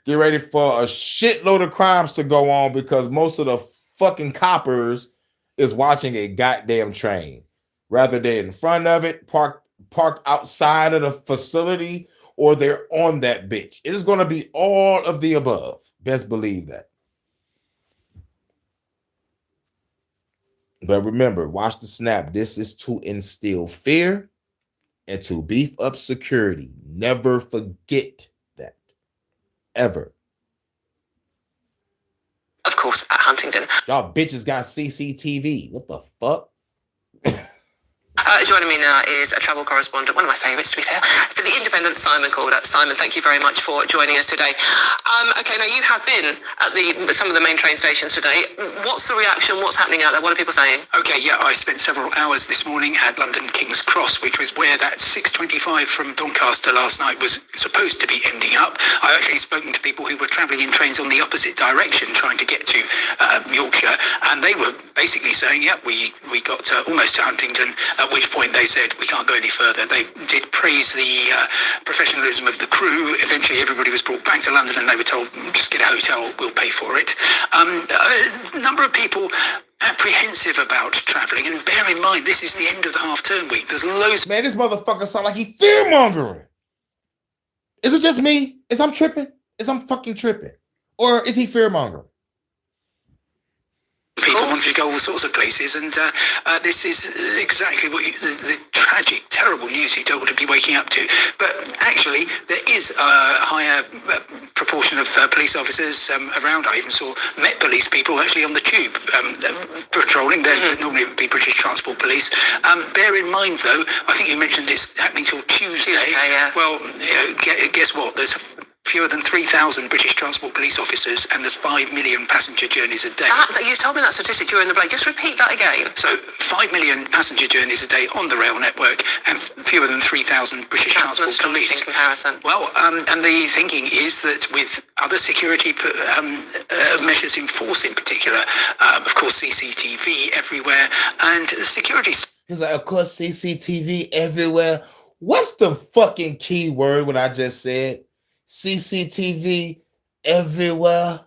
A: Get ready for a shitload of crimes to go on because most of the fucking coppers is watching a goddamn train. Rather they're in front of it, parked outside of the facility, or they're on that bitch. It is going to be all of the above. Best believe that. But remember, watch the snap. This is to instill fear and to beef up security. Never forget that. Ever.
J: Of course, at Huntingdon.
A: Y'all bitches got CCTV. What the fuck?
J: Joining me now is a travel correspondent, one of my favourites to be fair, for The Independent, Simon Calder. Simon, thank you very much for joining us today. Okay, now you have been at some of the main train stations today. What's the reaction? What's happening out there? What are people saying?
K: Okay, yeah, I spent several hours this morning at London King's Cross, which was where that 6:25 from Doncaster last night was supposed to be ending up. I've actually spoken to people who were travelling in trains on the opposite direction, trying to get to Yorkshire, and they were basically saying, yeah, we got almost to Huntingdon at which point they said, we can't go any further. They did praise the professionalism of the crew. Eventually, everybody was brought back to London and they were told, just get a hotel, we'll pay for it. A number of people apprehensive about travelling, and bear in mind, this is the end of the half-term week. There's loads.
A: Man, this motherfucker sound like he fear-mongering. Is it just me? Is I'm tripping? Is I'm fucking tripping? Or is he fear-mongering?
K: People want to go all sorts of places, and this is exactly what the tragic, terrible news you don't want to be waking up to. But actually, there is a higher proportion of police officers around. I even saw Met Police people actually on the tube patrolling. Normally it would be British Transport Police. Bear in mind, though, I think you mentioned it's happening till Tuesday.
J: Yes.
K: Well, guess what? There's fewer than 3,000 British Transport Police officers, and there's 5 million passenger journeys a day.
J: You told me that statistic during the break. Just repeat that again.
K: So 5 million passenger journeys a day on the rail network, and fewer than 3,000 British Transport Police.
J: In comparison.
K: Well, and the thinking is that with other security measures in force, in particular, of course, CCTV everywhere, and security.
A: He's like, of course, CCTV everywhere. What's the fucking key word what I just said? CCTV everywhere.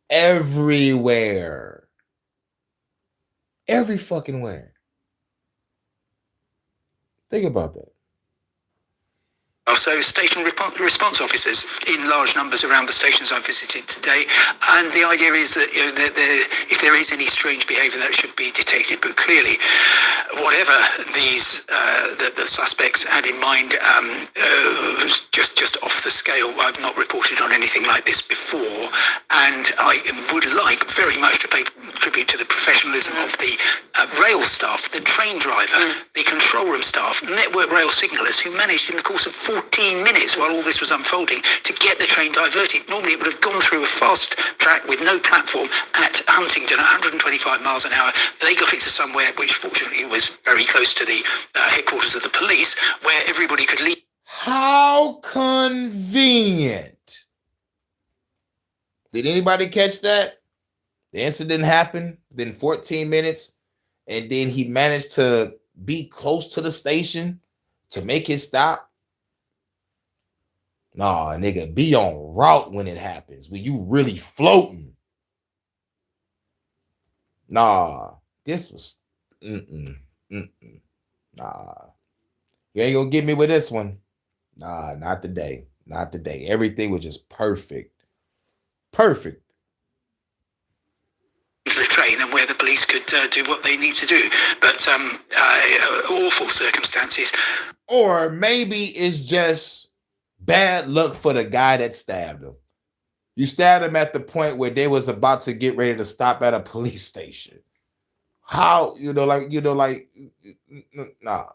A: Everywhere. Every fucking where. Think about that.
K: Also, station response officers in large numbers around the stations I visited today, and the idea is that if there is any strange behaviour, that should be detected. But clearly, whatever these the suspects had in mind, just off the scale. I've not reported on anything like this before, and I would like very much to pay tribute to the professionalism of the rail staff, the train driver, the control room staff, network rail signallers, who managed in the course of 14 minutes while all this was unfolding to get the train diverted. Normally it would have gone through a fast track with no platform at Huntingdon at 125 miles an hour. They got it to somewhere which fortunately was very close to the headquarters of the police, where everybody could leave.
A: How convenient. Did anybody catch that? The incident happened within 14 minutes, and then he managed to be close to the station to make his stop. Nah, nigga, be on route when it happens, when you really floating. Nah, this was, nah. You ain't gonna get me with this one. Nah, not today. Not today. Everything was just perfect. Perfect.
K: The train and where the police could do what they need to do. But awful circumstances.
A: Or maybe it's just bad luck for the guy that stabbed him. You stabbed him at the point where they was about to get ready to stop at a police station. How, nah.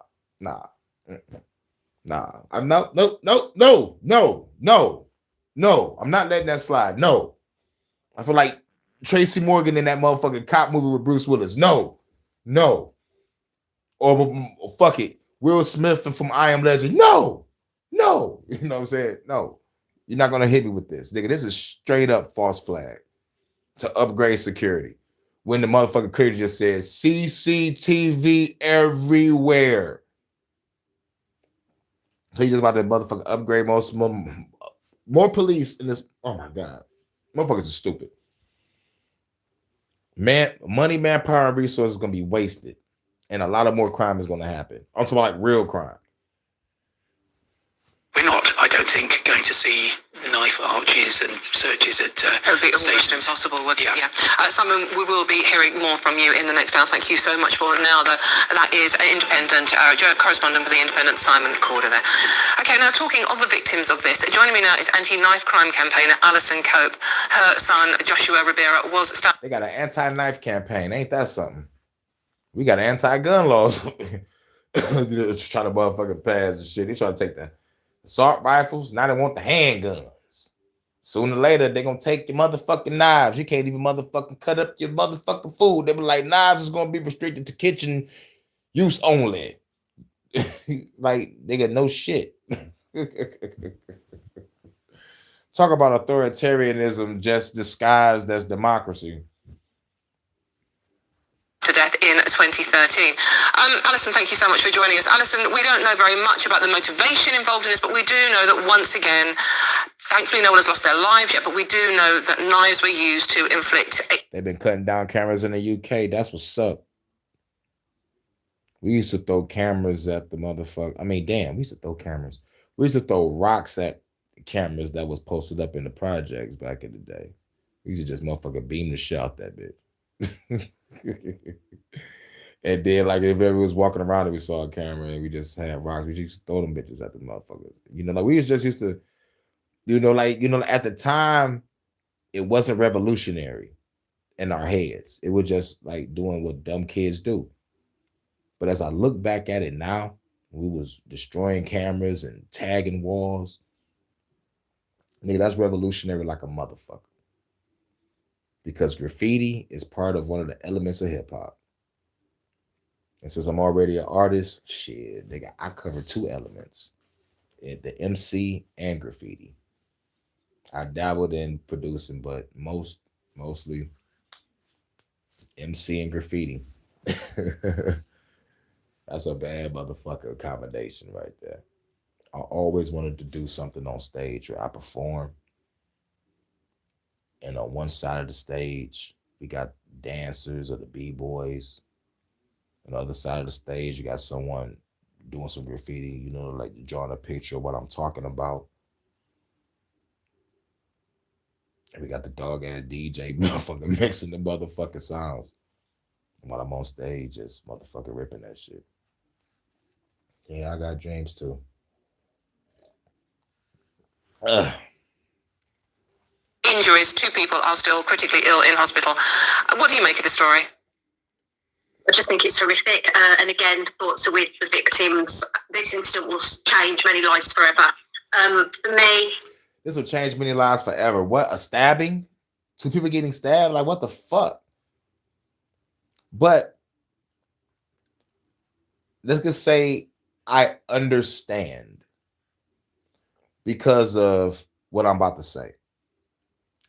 A: I'm not, no. I'm not letting that slide. No. I feel like Tracy Morgan in that motherfucking cop movie with Bruce Willis. No. Or fuck it. Will Smith from I Am Legend. No. You know what I'm saying? No. You're not going to hit me with this. Nigga, this is straight up false flag to upgrade security. When the motherfucker clearly just says CCTV everywhere. So you just about to motherfucker upgrade more police in this. Oh my God. Motherfuckers are stupid. Money, manpower, and resources is going to be wasted. And a lot of more crime is going to happen. I'm talking about like real crime.
K: We're not, I don't think, going to see knife arches and searches at
J: it would be almost impossible, wouldn't it? Yeah. Simon, we will be hearing more from you in the next hour. Thank you so much for now. That is independent correspondent for the Independent, Simon Corder there. Okay, now talking of the victims of this, joining me now is anti-knife crime campaigner Alison Cope. Her son, Joshua Rivera, was stabbed.
A: They got an anti-knife campaign. Ain't that something? We got anti-gun laws. Trying to motherfucking pass and shit. They trying to take the assault rifles. Now they want the handguns. Sooner or later, they're going to take your motherfucking knives. You can't even motherfucking cut up your motherfucking food. They be like, knives is going to be restricted to kitchen use only. Like, nigga, no shit. Talk about authoritarianism just disguised as democracy.
J: to death in 2013. Alison, thank you so much for joining us. Alison, we don't know very much about the motivation involved in this, but we do know that once again, thankfully no one has lost their lives yet, but we do know that knives were used to inflict...
A: They've been cutting down cameras in the UK. That's what's up. We used to throw cameras at the motherfucker. I mean, damn, we used to throw cameras. We used to throw rocks at cameras that was posted up in the projects back in the day. We used to just motherfucker beam the shit out that bitch. And then, like, if everyone was walking around and we saw a camera and we just had rocks, we used to throw them bitches at the motherfuckers. You know, like, we just used to, at the time, it wasn't revolutionary in our heads. It was just, like, doing what dumb kids do. But as I look back at it now, we was destroying cameras and tagging walls. Nigga, that's revolutionary like a motherfucker. Because graffiti is part of one of the elements of hip hop. And since I'm already an artist, shit, nigga, I cover two elements. The MC and graffiti. I dabbled in producing, but mostly MC and graffiti. That's a bad motherfucker combination right there. I always wanted to do something on stage where I perform. And on one side of the stage, we got dancers or the B-boys. On the other side of the stage, you got someone doing some graffiti, you know, like drawing a picture of what I'm talking about. And we got the dog-ass DJ motherfucker mixing the motherfucking sounds. And while I'm on stage, just motherfucker ripping that shit. Yeah, I got dreams too.
J: Injuries. 2 people are still critically ill in hospital. What do you make of the story?
L: I just think it's horrific. And again, thoughts are with the victims. This incident will change many lives forever. For me...
A: This will change many lives forever. What? A stabbing? 2 people getting stabbed? Like, what the fuck? But let's just say I understand because of what I'm about to say.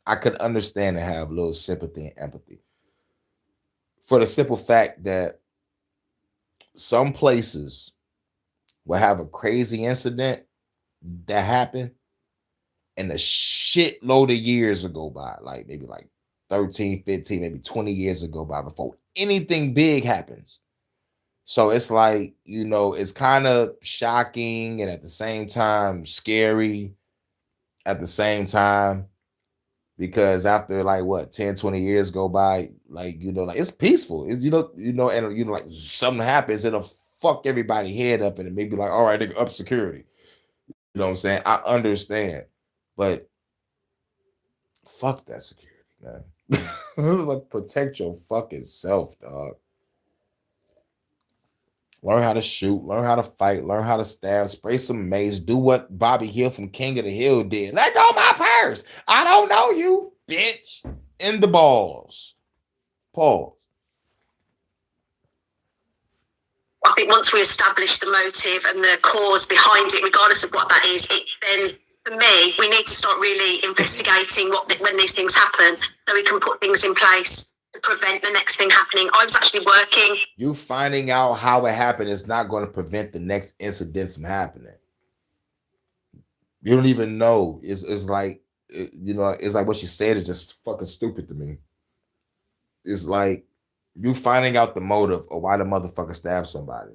A: I could understand and have a little sympathy and empathy for the simple fact that some places will have a crazy incident that happened and a shitload of years ago by, like maybe like 13, 15, maybe 20 years ago by before anything big happens. So it's like, you know, it's kind of shocking and at the same time scary at the same time, because after like what 10, 20 years go by, like, you know, like it's peaceful. It's, and like something happens, it'll fuck everybody head up and it may be like, all right, they up security. You know what I'm saying? I understand, but fuck that security, man. Like, protect your fucking self, dog. Learn how to shoot, learn how to fight, learn how to stab, spray some mace, do what Bobby Hill from King of the Hill did. Let go of my purse. I don't know you, bitch. In the balls. Pause.
L: I think once we establish the motive and the cause behind it, regardless of what that is, then for me, we need to start really investigating when these things happen so we can put things in place to prevent the next thing happening. I was actually working.
A: You finding out how it happened is not going to prevent the next incident from happening. You don't even know. It's like, you know, it's like what you said is just fucking stupid to me. It's like you finding out the motive or why the motherfucker stabbed somebody.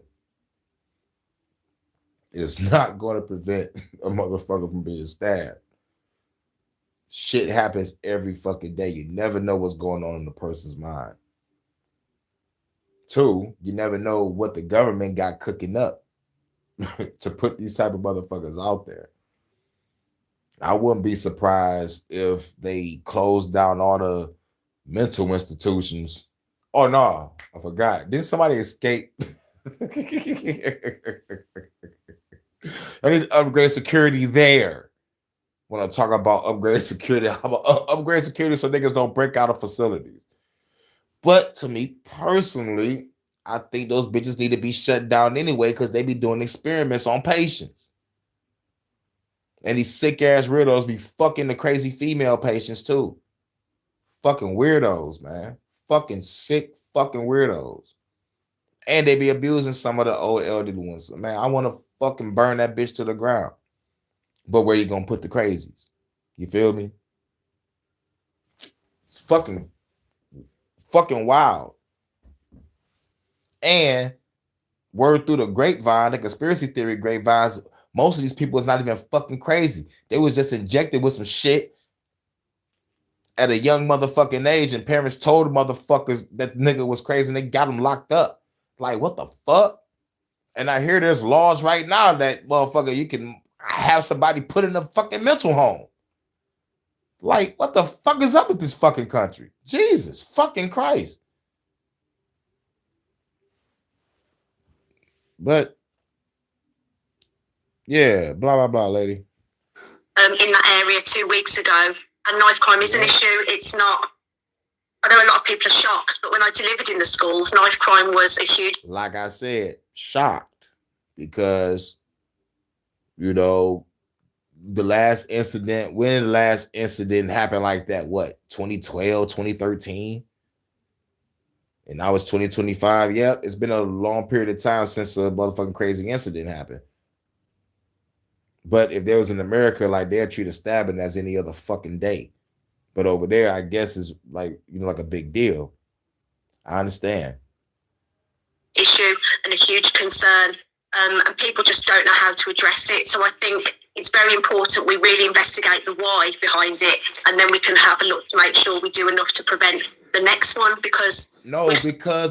A: It's not going to prevent a motherfucker from being stabbed. Shit happens every fucking day. You never know what's going on in the person's mind. 2, you never know what the government got cooking up to put these type of motherfuckers out there. I wouldn't be surprised if they closed down all the mental institutions. Oh no, I forgot. Didn't somebody escape? I need to upgrade security there. When I talk about upgrade security, how about upgrade security so niggas don't break out of facilities. But to me personally, I think those bitches need to be shut down anyway because they be doing experiments on patients. And these sick ass weirdos be fucking the crazy female patients too. Fucking weirdos, man. Fucking sick fucking weirdos. And they be abusing some of the old elderly ones. Man, I want to fucking burn that bitch to the ground. But where you gonna put the crazies? You feel me? It's fucking wild. And word through the grapevine, the conspiracy theory grapevines, most of these people is not even fucking crazy. They was just injected with some shit at a young motherfucking age, and parents told motherfuckers that nigga was crazy and they got him locked up. Like, what the fuck? And I hear there's laws right now that motherfucker, you can have somebody put in a fucking mental home. Like, what the fuck is up with this fucking country? Jesus fucking Christ. But yeah, blah blah blah, lady.
L: In that area 2 weeks ago, and knife crime is an issue. It's not. I know a lot of people are shocked, but when I delivered in the schools, knife crime was a huge.
A: Like I said, shocked because, you know, the last incident, when the last incident happened like that, what, 2012, 2013? And now it's 2025. Yep, it's been a long period of time since a motherfucking crazy incident happened. But if there was in America, like, they'll treat a stabbing as any other fucking day. But over there, I guess is like, you know, like a big deal. I understand.
L: Issue and a huge concern, and people just don't know how to address it. So I think it's very important we really investigate the why behind it, and then we can have a look to make sure we do enough to prevent the next one. Because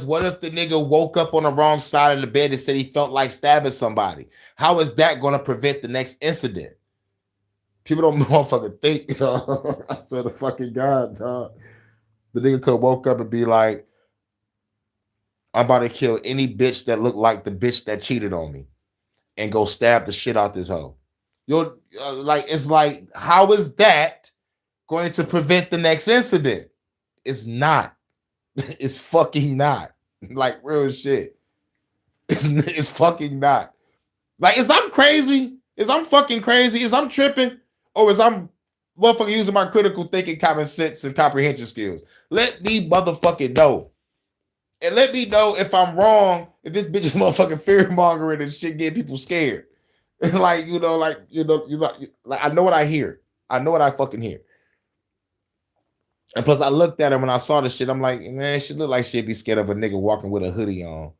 A: what if the nigga woke up on the wrong side of the bed and said he felt like stabbing somebody? How is that going to prevent the next incident? People don't motherfucking think, dog. I swear to fucking God, dog. The nigga could woke up and be like, I'm about to kill any bitch that looked like the bitch that cheated on me and go stab the shit out this hoe. You're like, it's like, how is that going to prevent the next incident? It's not. It's fucking not. Like, real shit. It's fucking not. Like, is I'm crazy? Is I'm fucking crazy? Is I'm tripping? Or is I'm motherfucking using my critical thinking, common sense, and comprehension skills? Let me motherfucking know. And let me know if I'm wrong, if this bitch is motherfucking fear-mongering and shit getting people scared. Like, like I know what I hear. I know what I fucking hear. And plus, I looked at her when I saw the shit. I'm like, man, she look like she'd be scared of a nigga walking with a hoodie on.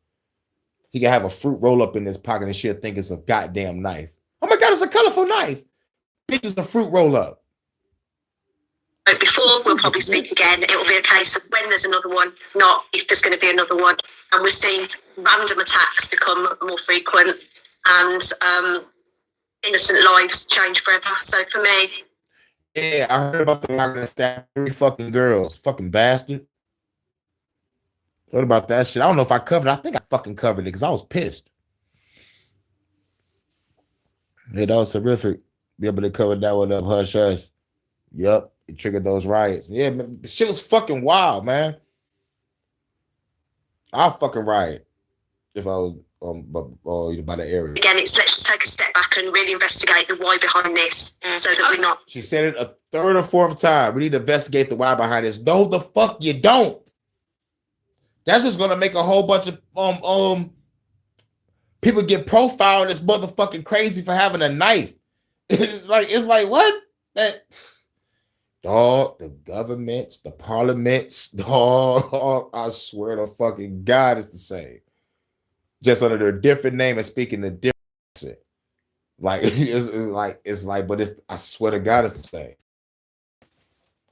A: He can have a fruit roll up in his pocket and she'll think it's a goddamn knife. Oh my God, it's a colorful knife. Bitch, it's a fruit roll up.
L: Before, we'll probably speak again. It will be a case of when there's another one, not if there's going to be another one. And we're seeing random attacks become more frequent, and innocent lives change forever. So for me,
A: yeah, I heard about the guy that stabbed 3 fucking girls. Fucking bastard. What about that shit? I don't know if I covered it. I think I fucking covered it because I was pissed. Yeah, that was horrific. Be able to cover that one up, hush hush. Yep, it triggered those riots. Yeah, man, shit was fucking wild, man. I'll fucking riot if I was by the area.
L: Again, let's just take a step back and really investigate the why behind this, so that we're not.
A: She said it a third or fourth time. We need to investigate the why behind this. No, the fuck you don't. That's just gonna make a whole bunch of people get profiled as motherfucking crazy for having a knife. It's like what? That dog, the governments, the parliaments, dog. I swear to fucking God, it's the same. Just under their different name and speaking a different accent. Like it's like, but it's, I swear to God, it's the same.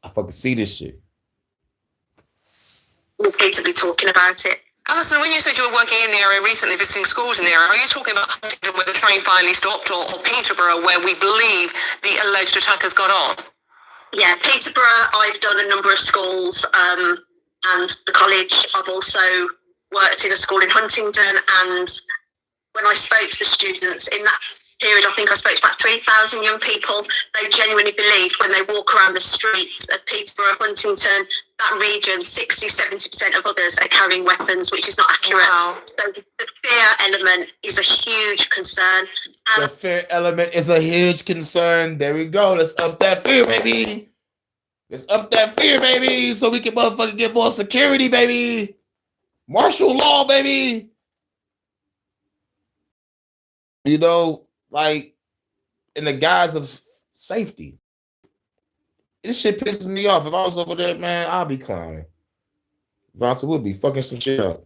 A: I fucking see this shit.
L: We'll need to be talking about it.
J: Alison, when you said you were working in the area recently, visiting schools in the area, are you talking about Huntingdon where the train finally stopped, or Peterborough where we believe the alleged attack has gone on?
L: Yeah, Peterborough, I've done a number of schools, and the college. I've also worked in a school in Huntingdon, and when I spoke to the students in that period, I think I spoke to about 3,000 young people. They genuinely believe when they walk around the streets of Peterborough, Huntingdon, that region, 60-70% of others are carrying weapons, which is not accurate. Wow. So the fear element is a huge concern.
A: The fear element is a huge concern. There we go. Let's up that fear, baby. Let's up that fear, baby, so we can motherfucking get more security, baby. Martial law, baby. You know, like in the guise of safety. This shit pisses me off. If I was over there, man, I'd be clowning. Vonta would be fucking some shit up.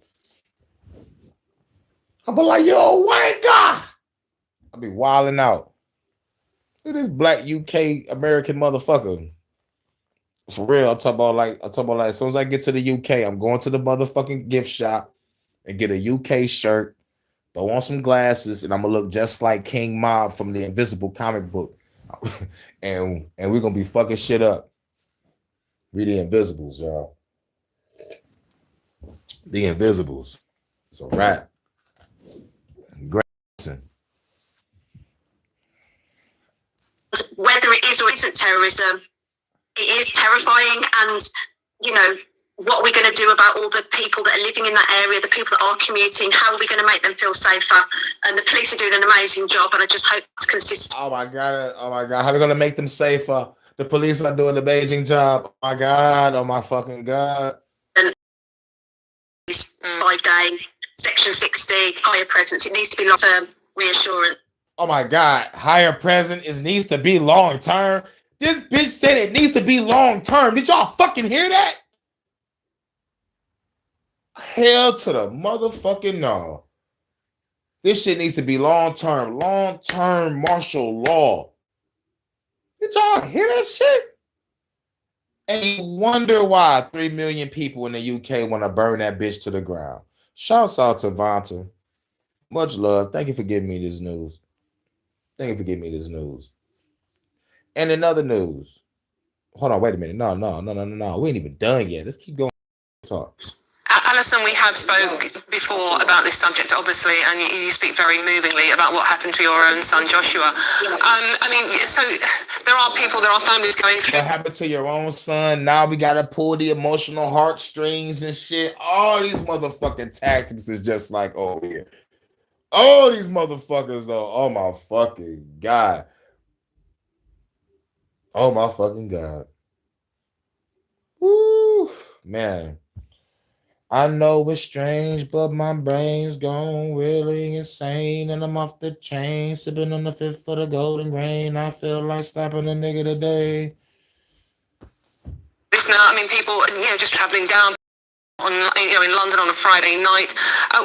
A: I'd be like, yo, white guy. I'd be wilding out. Look at this black UK American motherfucker. For real, I'm talking about like as soon as I get to the UK, I'm going to the motherfucking gift shop and get a UK shirt, throw on some glasses, and I'm gonna look just like King Mob from the Invisible comic book. and we're gonna be fucking shit up. We the Invisibles, y'all. The Invisibles. It's a wrap.
L: Whether it is or isn't terrorism, it is terrifying. And, you know, what are we going to do about all the people that are living in that area, the people that are commuting? How are we going to make them feel safer? And the police are doing an amazing job, and I just hope it's consistent.
A: Oh my God. How are we going to make them safer? The police are doing an amazing job. Oh my God. Oh my fucking God.
L: And 5 days, Section 60, higher presence. It needs to be long-term reassurance.
A: Oh my God. Higher present needs to be long term. This bitch said it needs to be long term. Did y'all fucking hear that? Hell to the motherfucking no. This shit needs to be long term martial law. Did y'all hear that shit? And you wonder why 3 million people in the UK want to burn that bitch to the ground. Shouts out to Vonta. Much love. Thank you for giving me this news. And in other news, hold on, wait a minute. No. We ain't even done yet. Let's keep going. Talk.
J: Alison, we have spoke before about this subject, obviously, and you speak very movingly about what happened to your own son, Joshua. I mean, so there are families going through.
A: What happened to your own son? Now we got to pull the emotional heartstrings and shit. All these motherfucking tactics is just like, oh, yeah. Oh, these motherfuckers, though. Oh, my fucking God. Oh, my fucking God. Woo, man. I know it's strange, but my brain's gone really insane, and I'm off the chain, sipping on the fifth for the golden grain. I feel like slapping a nigga today.
J: This now, I mean, people, just travelling down in London on a Friday night.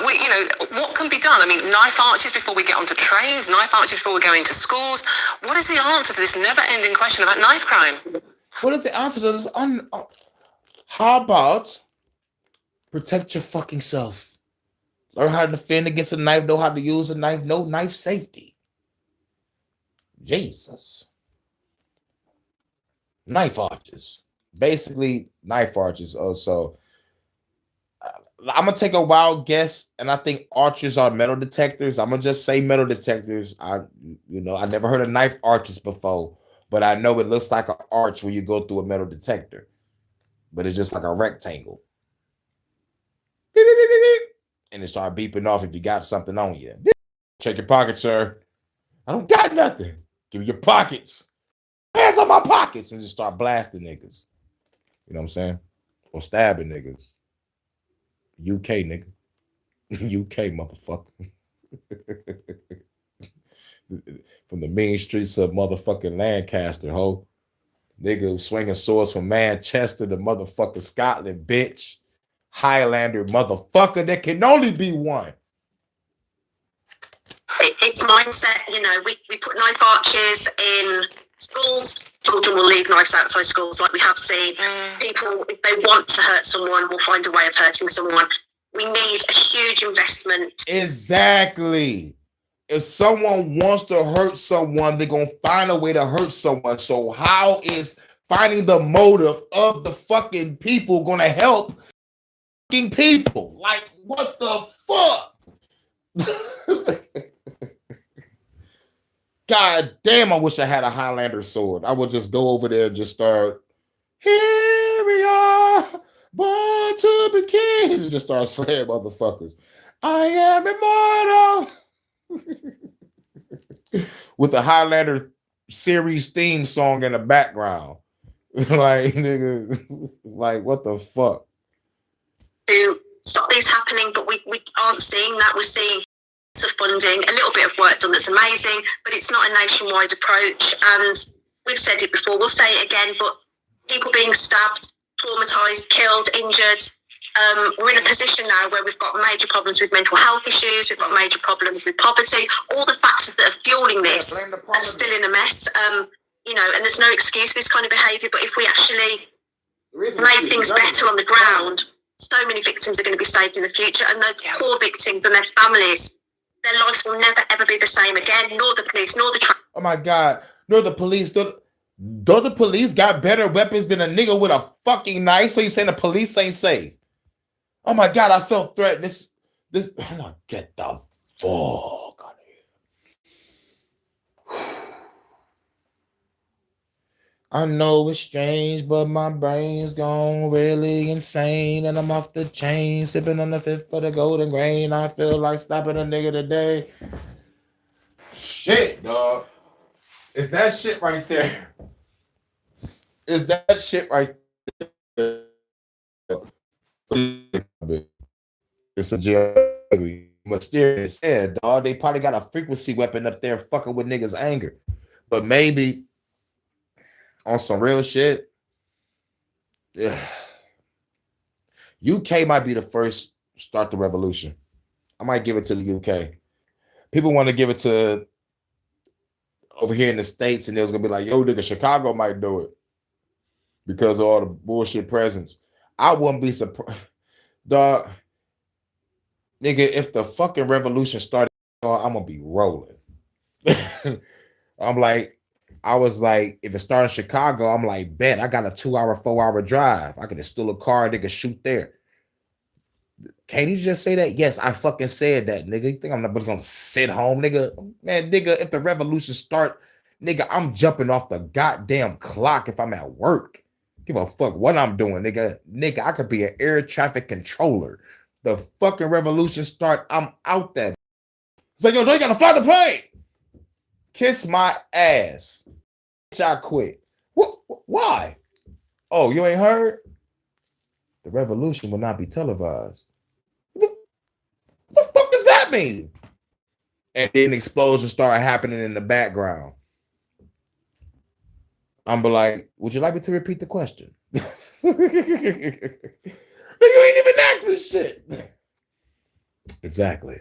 J: What can be done? I mean, knife arches before we get onto trains, knife arches before we go into schools. What is the answer to this never-ending question about knife crime?
A: What is the answer to this? How about protect your fucking self? Learn how to defend against a knife, know how to use a knife, know knife safety. Jesus. Knife arches. Basically, knife arches. So I'm gonna take a wild guess, and I think archers are metal detectors. I'm gonna just say metal detectors. I never heard of knife arches before, but I know it looks like an arch when you go through a metal detector, but it's just like a rectangle. And it start beeping off if you got something on you. Check your pockets, sir. I don't got nothing. Give me your pockets. Hands on my pockets, and just start blasting niggas. You know what I'm saying? Or stabbing niggas. UK nigga. UK motherfucker. From the mean streets of motherfucking Lancaster, ho. Nigga swinging swords from Manchester to motherfucking Scotland, bitch. Highlander motherfucker. There can only be one.
L: It's mindset, we put knife arches in schools. Children will leave knives outside schools, like we have seen. People, if they want to hurt someone, will find a way of hurting someone. We need a huge investment.
A: Exactly. If someone wants to hurt someone, they're going to find a way to hurt someone. So how is finding the motive of the fucking people going to help fucking people? Like, what the fuck? God damn, I wish I had a Highlander sword. I would just go over there and just start, here we are, born to be kings, and just start slaying motherfuckers. I am immortal. With the Highlander series theme song in the background. Like, nigga, like, what the fuck?
L: To stop these happening, but we aren't seeing that. We're seeing of funding, a little bit of work done that's amazing, but it's not a nationwide approach. And we've said it before, we'll say it again, but people being stabbed, traumatized, killed, injured. We're in a position now where we've got major problems with mental health issues, we've got major problems with poverty, all the factors that are fueling this are still in a mess. You know, and there's no excuse for this kind of behaviour, but if we actually make things better on the ground, so many victims are going to be saved in the future, and the poor victims and their families, their lives will never ever be the same again. Nor the police, nor the
A: oh my God, nor the police. Don't the police got better weapons than a nigga with a fucking knife? So you saying the police ain't safe? Oh my God, I felt threatened. This. I'm gonna get the fuck out of here. I know it's strange, but my brain's gone really insane, and I'm off the chain, sipping on the fifth for the golden grain. I feel like stopping a nigga today. Shit, dog. It's that shit right there. It's that shit right there. It's a jail. Mysterious said, dog. They probably got a frequency weapon up there fucking with niggas' anger. But maybe on some real shit, UK might be the first start the revolution. I might give it to the UK. People want to give it to over here in the States, and there's gonna be like, yo, nigga, Chicago might do it because of all the bullshit presence. I wouldn't be surprised, dog. Nigga, if the fucking revolution started, I'm gonna be rolling. I was like, if it started in Chicago, I'm like, bet I got a 2-hour, 4-hour drive. I could just steal a car, nigga, shoot there. Can't you just say that? Yes, I fucking said that, nigga. You think I'm not gonna sit home, nigga? Man, nigga, if the revolution start, nigga, I'm jumping off the goddamn clock if I'm at work. Give a fuck what I'm doing, nigga. Nigga, I could be an air traffic controller. The fucking revolution start, I'm out there. It's like, yo, you gotta fly the plane. Kiss my ass. I quit. Why? Oh, you ain't heard? The revolution will not be televised. What the fuck does that mean? And then explosions start happening in the background. I'm be like, would you like me to repeat the question? You ain't even asked for this shit. Exactly.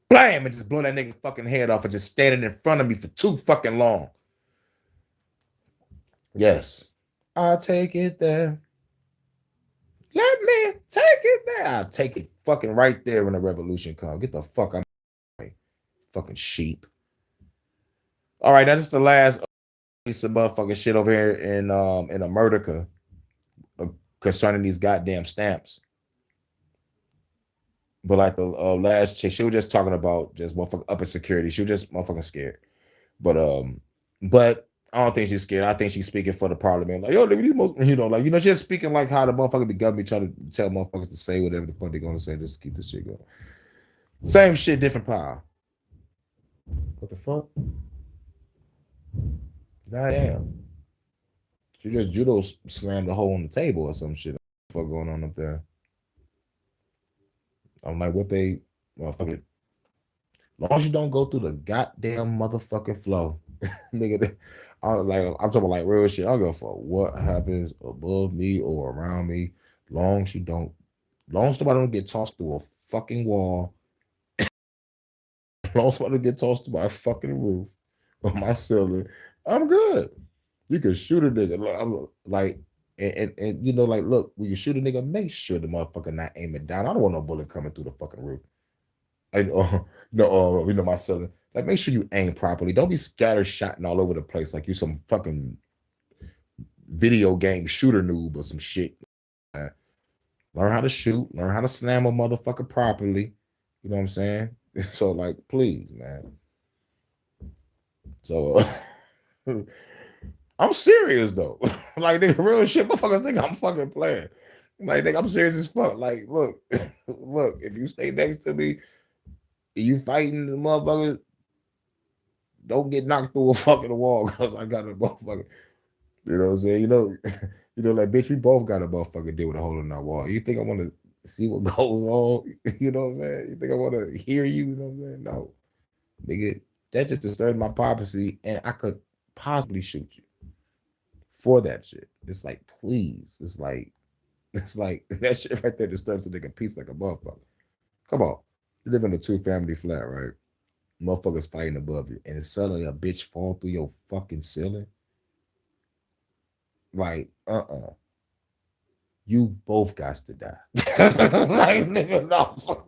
A: Blam, and just blow that nigga fucking head off and just standing in front of me for too fucking long. Yes. I'll take it there. Let me take it there. I'll take it fucking right there when the revolution comes. Get the fuck out of my fucking sheep. All right, that's the last piece of motherfucking shit over here in America concerning these goddamn stamps. But like the last chick, she was just talking about just motherfucking up in security. She was just motherfucking scared. But I don't think she's scared. I think she's speaking for the parliament. Like, yo, she's speaking like how the motherfucker the government trying to tell motherfuckers to say whatever the fuck they're gonna say just to keep this shit going. Same shit, different power. What the fuck? Goddamn. She just judo slammed the hole on the table or some shit. What the fuck going on up there? I'm like, what they motherfucker. As long as you don't go through the goddamn motherfucking flow, nigga. I'm talking about like real shit. I don't give a fuck what happens above me or around me. Long as somebody don't get tossed through a fucking wall. Long as somebody don't get tossed through my fucking roof or my ceiling, I'm good. You can shoot a nigga. Like, and you know, like, look, when you shoot a nigga, make sure the motherfucker not aiming down. I don't want no bullet coming through the fucking roof. My ceiling. Like, make sure you aim properly. Don't be scattershotting all over the place like you some fucking video game shooter noob or some shit. Learn how to shoot. Learn how to slam a motherfucker properly. You know what I'm saying? So, like, please, man. So, I'm serious, though. Like, nigga, real shit. Motherfuckers think I'm fucking playing. Like, nigga, I'm serious as fuck. Like, look, if you stay next to me, you fighting the motherfuckers, don't get knocked through a fucking wall because I got a motherfucker. You know what I'm saying? You know, like, bitch, we both got a motherfucker deal with a hole in our wall. You think I want to see what goes on. You know what I'm saying? You think I want to hear you? You know what I'm saying? No, nigga, that just disturbed my privacy, and I could possibly shoot you for that shit. It's like, please. It's like that shit right there disturbs a nigga peace like a motherfucker. Come on, you live in a 2-family flat, right? Motherfuckers fighting above you, and suddenly a bitch fall through your fucking ceiling. Like, you both got to die. Like, nigga, no,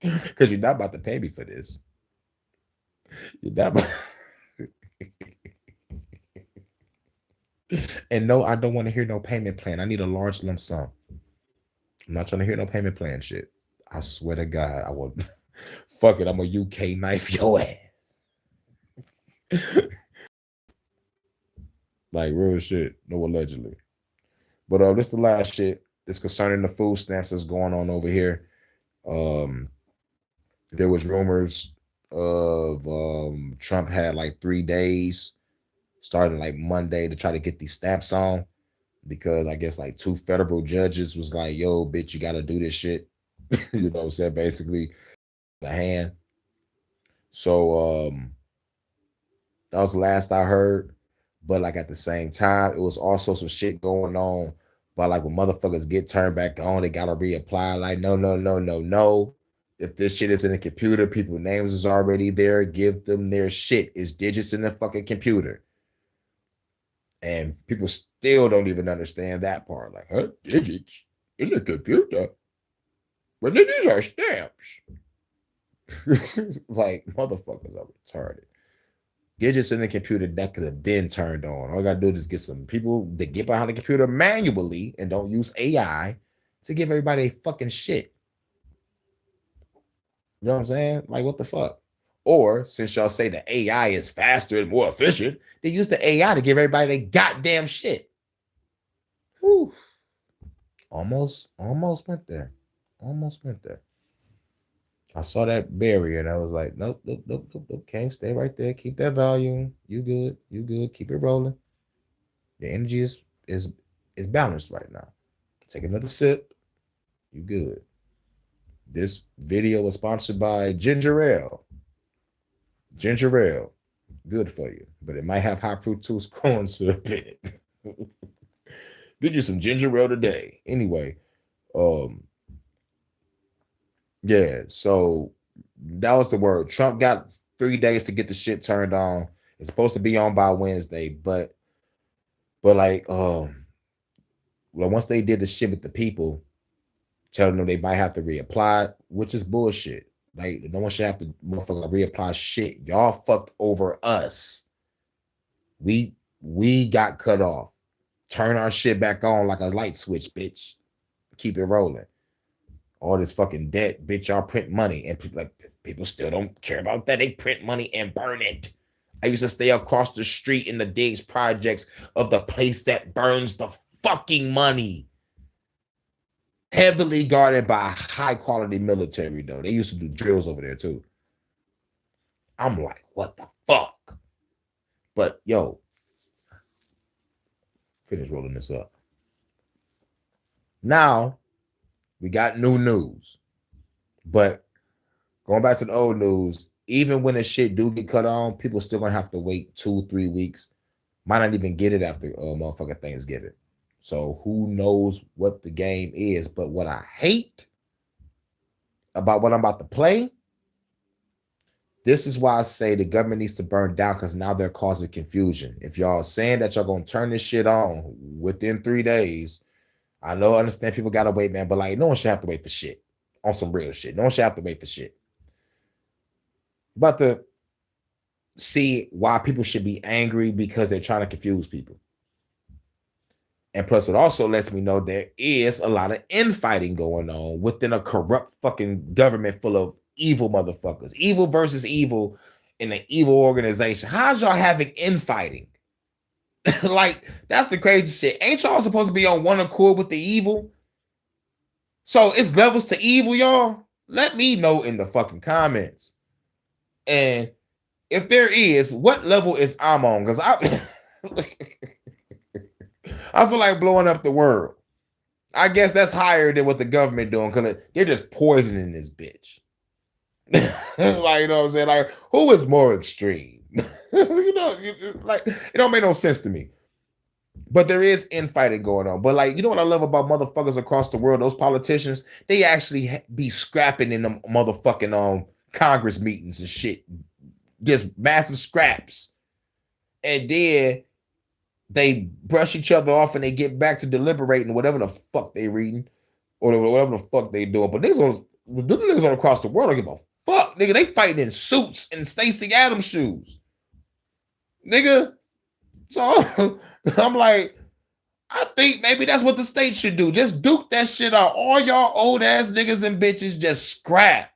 A: because you're not about to pay me for this. You're not about... And no, I don't want to hear no payment plan. I need a large lump sum. I'm not trying to hear no payment plan shit. I swear to God, I will. Fuck it, I'm a UK knife your ass. Like, real shit. No, allegedly. But this the last shit. It's concerning the food stamps that's going on over here. There was rumors of Trump had like 3 days starting like Monday to try to get these stamps on, because I guess like 2 federal judges was like, yo, bitch, you got to do this shit. You know what I'm saying? Basically, the hand. So that was the last I heard. But like at the same time, it was also some shit going on. But like when motherfuckers get turned back on, they gotta reapply. Like, no. If this shit is in the computer, people's names is already there. Give them their shit. It's digits in the fucking computer. And people still don't even understand that part. Like, huh? Digits in the computer? But these are stamps. Like, motherfuckers are retarded. Digits in the computer that could have been turned on. All you gotta do is get some people that get behind the computer manually and don't use AI to give everybody a fucking shit. You know what I'm saying? Like, what the fuck? Or since y'all say the AI is faster and more efficient, they use the AI to give everybody their goddamn shit. Whew. Almost went there. Almost went there. I saw that barrier and I was like, nope. Can't stay right there. Keep that volume. You good. Keep it rolling. Your energy is balanced right now. Take another sip. You good. This video was sponsored by Ginger Ale. Ginger Ale, good for you, but it might have high fructose corn syrup in it. Get you some ginger ale today. Anyway, yeah, so that was the word. Trump got 3 days to get the shit turned on. It's supposed to be on by Wednesday, but like, well, once they did the shit with the people, telling them they might have to reapply, which is bullshit. Like, no one should have to motherfucker reapply shit. Y'all fucked over us. We got cut off. Turn our shit back on like a light switch, bitch. Keep it rolling. All this fucking debt, bitch. Y'all print money, and people still don't care about that. They print money and burn it. I used to stay across the street in the Diggs projects of the place that burns the fucking money. Heavily guarded by high quality military, though. They used to do drills over there too. I'm like, what the fuck? But yo, finish rolling this up. Now we got new news, but going back to the old news, even when the shit do get cut on, people still gonna have to wait 2-3 weeks. Might not even get it after motherfucking Thanksgiving. So who knows what the game is? But what I hate about what I'm about to play, this is why I say the government needs to burn down, because now they're causing confusion. If y'all saying that y'all gonna turn this shit on within 3 days, I know, I understand people gotta wait, man, but like, no one should have to wait for shit. On some real shit. No one should have to wait for shit. About to see why people should be angry, because they're trying to confuse people. And plus, it also lets me know there is a lot of infighting going on within a corrupt fucking government full of evil motherfuckers. Evil versus evil in an evil organization. How's y'all having infighting? Like, that's the crazy shit. Ain't y'all supposed to be on one accord with the evil? So it's levels to evil, y'all. Let me know in the fucking comments. And if there is, what level is I'm on? Because I feel like blowing up the world. I guess that's higher than what the government doing because they're just poisoning this bitch. Like, you know what I'm saying? Like, who is more extreme? You know, like, it don't make no sense to me. But there is infighting going on. But like, you know what I love about motherfuckers across the world? Those politicians, they actually be scrapping in them motherfucking Congress meetings and shit. Just massive scraps. And then they brush each other off and they get back to deliberating whatever the fuck they reading or whatever the fuck they doing. But niggas on across the world don't give a fuck, nigga. They fighting in suits and Stacey Adams shoes, nigga. So I'm like, I think maybe that's what the state should do. Just duke that shit out. All y'all old ass niggas and bitches just scrap.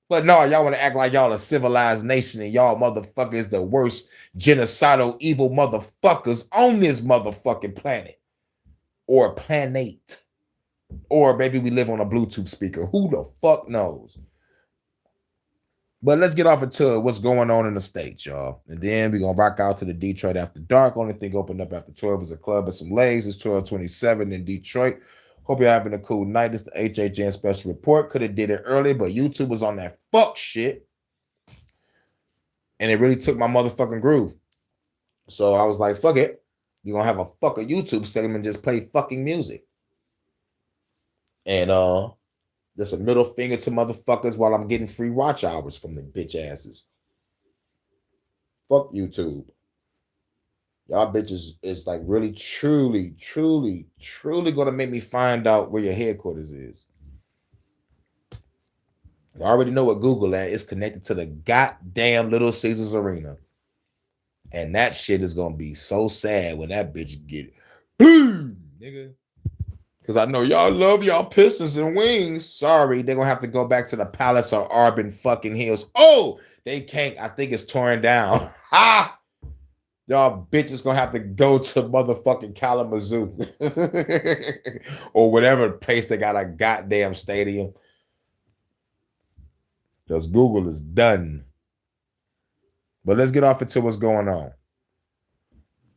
A: But no, y'all want to act like y'all a civilized nation and y'all motherfuckers the worst genocidal evil motherfuckers on this motherfucking planet. Or planet. Or maybe we live on a Bluetooth speaker. Who the fuck knows? But let's get off into what's going on in the States, y'all. And then we're going to rock out to the Detroit After Dark. Only thing opened up after 12 is a club and some legs. It's 12:27 in Detroit. Hope you're having a cool night. It's the HHN special report. Could have did it early, but YouTube was on that fuck shit. And it really took my motherfucking groove. So I was like, fuck it. You're going to have a fucking YouTube segment and just play fucking music. And just a middle finger to motherfuckers while I'm getting free watch hours from the bitch asses. Fuck YouTube. Y'all bitches is like really, truly gonna make me find out where your headquarters is. You already know what Google at. It's connected to the goddamn Little Caesars Arena. And that shit is gonna be so sad when that bitch get it. Boom, nigga. Because I know y'all love y'all Pistons and Wings. Sorry, they're gonna have to go back to the Palace or Auburn fucking Hills. Oh, they can't. I think it's torn down. Ha! Y'all bitches gonna have to go to motherfucking Kalamazoo or whatever place they got a goddamn stadium. Because Google is done. But let's get off into what's going on.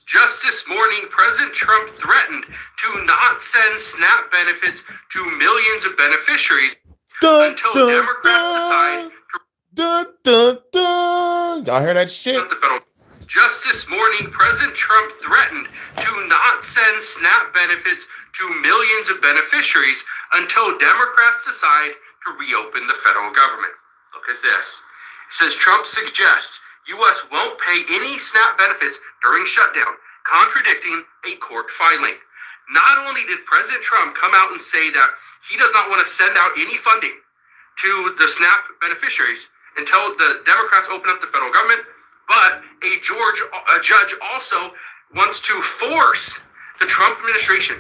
B: Just this morning, President Trump threatened to not send SNAP benefits to millions of beneficiaries until Democrats decide to
A: Y'all hear that shit?
B: the federal. Just this morning, President Trump threatened to not send SNAP benefits to millions of beneficiaries until Democrats decide to reopen the federal government. Look at this. It says Trump suggests U.S. won't pay any SNAP benefits during shutdown, contradicting a court filing. Not only did President Trump come out and say that he does not want to send out any funding to the SNAP beneficiaries until the Democrats open up the federal government, but a judge also wants to force the Trump administration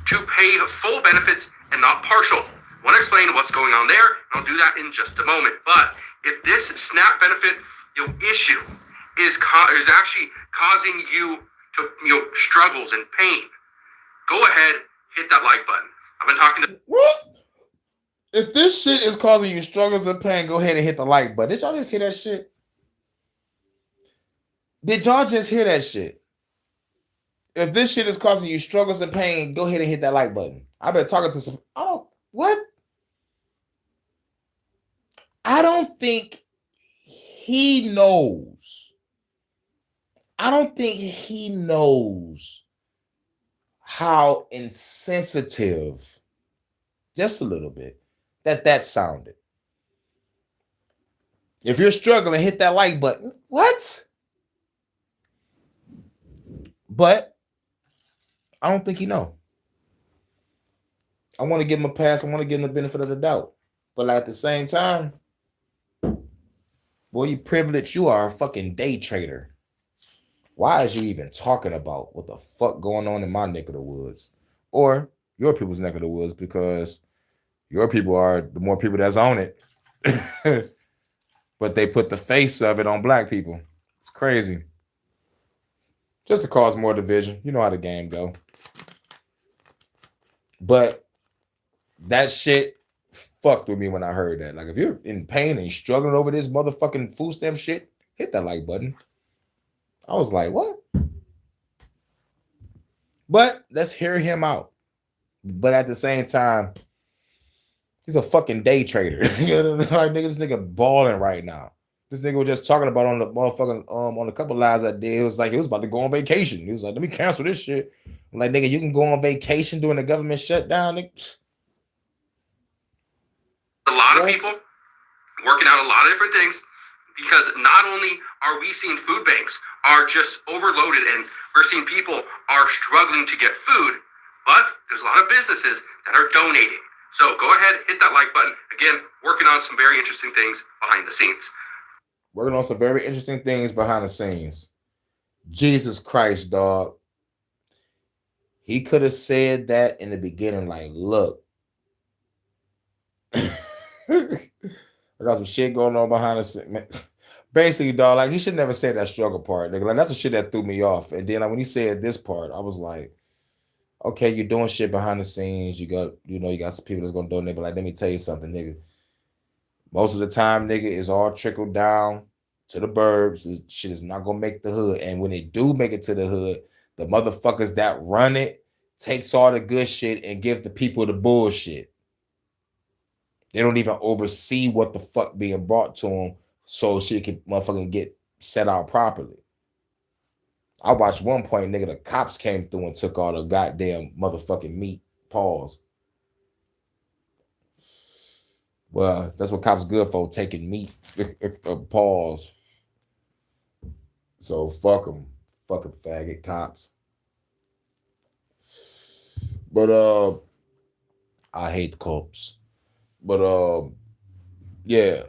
B: to pay full benefits and not partial. I want to explain what's going on there, and I'll do that in just a moment. But if this SNAP benefit issue is actually causing you to struggles and pain, go ahead, hit that like button. I've been talking to
A: what? If this shit is causing you struggles and pain, go ahead and hit the like button. Did y'all just hear that shit? Did y'all just hear that shit? If this shit is causing you struggles and pain, go ahead and hit that like button. I've been talking to some. What? I don't think he knows. I don't think he knows how insensitive, just a little bit, that sounded. If you're struggling, hit that like button. What? But I don't think he know. I want to give him a pass. I want to give him the benefit of the doubt. But at the same time, boy, you privileged. You are a fucking day trader. Why is you even talking about what the fuck going on in my neck of the woods? Or your people's neck of the woods, because your people are the more people that's on it. But they put the face of it on black people. It's crazy. Just to cause more division. You know how the game go. But that shit fucked with me when I heard that. Like, if you're in pain and you're struggling over this motherfucking food stamp shit, hit that like button. I was like, what? But let's hear him out. But at the same time, he's a fucking day trader. You know, like nigga, this nigga balling right now. This nigga was just talking about on the motherfucking on a couple lives I did. It was like he was about to go on vacation. He was like, let me cancel this shit. I'm like, nigga, you can go on vacation during the government shutdown. Nigga.
B: A lot of people working out a lot of different things because not only are we seeing food banks are just overloaded and we're seeing people are struggling to get food, but there's a lot of businesses that are donating. So go ahead, hit that like button. Again, working on some very interesting things behind the scenes.
A: Working on some very interesting things behind the scenes. Jesus Christ, dog. He could have said that in the beginning, like, look, I got some shit going on behind the scenes. Basically, dog, like he should never say that struggle part. Nigga. Like that's the shit that threw me off. And then like, when he said this part, I was like, okay, you're doing shit behind the scenes. You got some people that's gonna donate, but like, let me tell you something, nigga. Most of the time, nigga, it's all trickled down to the burbs. This shit is not gonna make the hood. And when they do make it to the hood, the motherfuckers that run it takes all the good shit and give the people the bullshit. They don't even oversee what the fuck being brought to them so shit can motherfucking get set out properly. I watched one point, nigga, the cops came through and took all the goddamn motherfucking meat. Pause. Well, that's what cops good for, taking meat. Pause. So fuck them. Fucking faggot cops. But I hate cops. But yeah.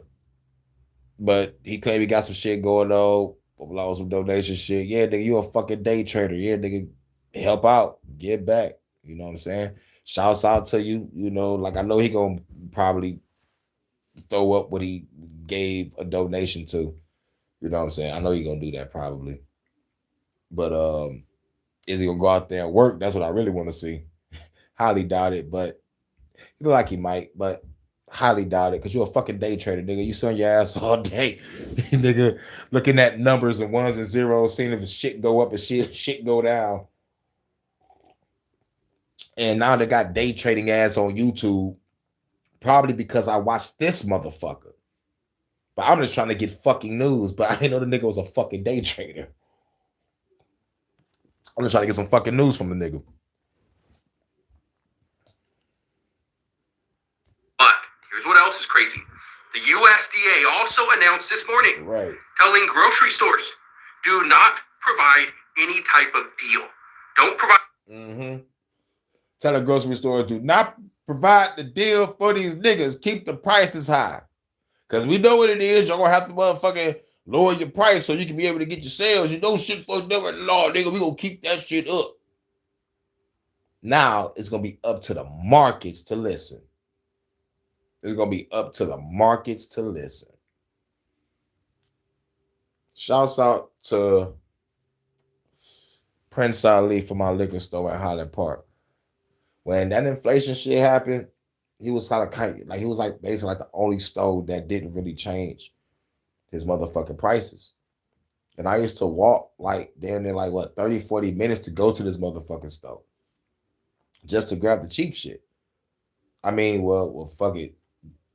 A: But he claimed he got some shit going on. Along some donation shit. Yeah, nigga, you a fucking day trader. Yeah, nigga, help out. Get back. You know what I'm saying? Shouts out to you. You know, like I know he gonna probably throw up what he gave a donation to. You know what I'm saying? I know he gonna do that probably. But is he gonna go out there and work? That's what I really want to see. Highly doubt it, but you look like he might, but highly doubt it, because you're a fucking day trader, nigga. You sit on your ass all day, nigga, looking at numbers and ones and zeros, seeing if shit go up and shit go down. And now they got day trading ads on YouTube, probably because I watched this motherfucker. But I'm just trying to get fucking news, but I didn't know the nigga was a fucking day trader. I'm just trying to get some fucking news from the nigga.
B: But here's what else is crazy. The USDA also announced this morning, telling grocery stores, do not provide any type of deal. Don't provide.
A: Tell the grocery stores, do not provide the deal for these niggas. Keep the prices high. Because we know what it is. Y'all going to have to motherfucking lower your price so you can be able to get your sales. You know shit fucked up at the law, nigga. We going to keep that shit up. Now, it's going to be up to the markets to listen. It's going to be up to the markets to listen. Shouts out to Prince Ali for my liquor store at Highland Park. When that inflation shit happened, he was kind of like, he was like basically like the only store that didn't really change his motherfucking prices. And I used to walk like damn near like what 30, 40 minutes to go to this motherfucking store just to grab the cheap shit. I mean, well, fuck it.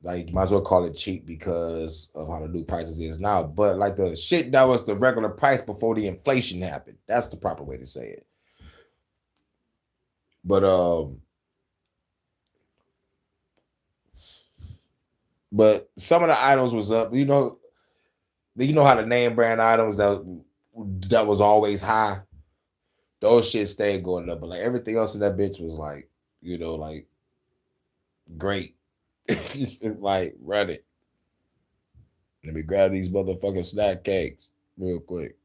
A: Like, you might as well call it cheap because of how the new prices is now. But like the shit that was the regular price before the inflation happened. That's the proper way to say it. But some of the items was up. You know how the name brand items that was always high. Those shit stayed going up, but like everything else in that bitch was like, you know, like great. Like, run it. Let me grab these motherfucking snack cakes real quick.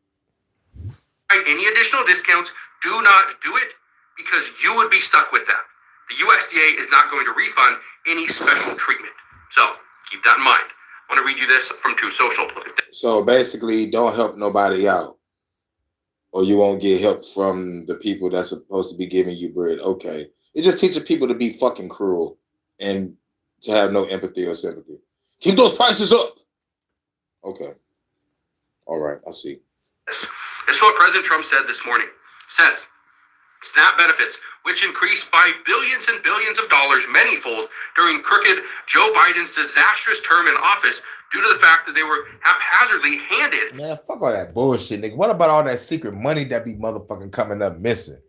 B: Any additional discounts, do not do it because you would be stuck with that. The USDA is not going to refund any special treatment. So keep that in mind. I want to read you this from True Social.
A: So basically, don't help nobody out, or you won't get help from the people that's supposed to be giving you bread. Okay. It just teaches people to be fucking cruel and to have no empathy or sympathy. Keep those prices up. Okay. All right, I see.
B: This is what President Trump said this morning. Says, SNAP benefits, which increased by billions and billions of dollars manyfold during crooked Joe Biden's disastrous term in office due to the fact that they were haphazardly handed.
A: Man, fuck all that bullshit, nigga. What about all that secret money that be motherfucking coming up missing?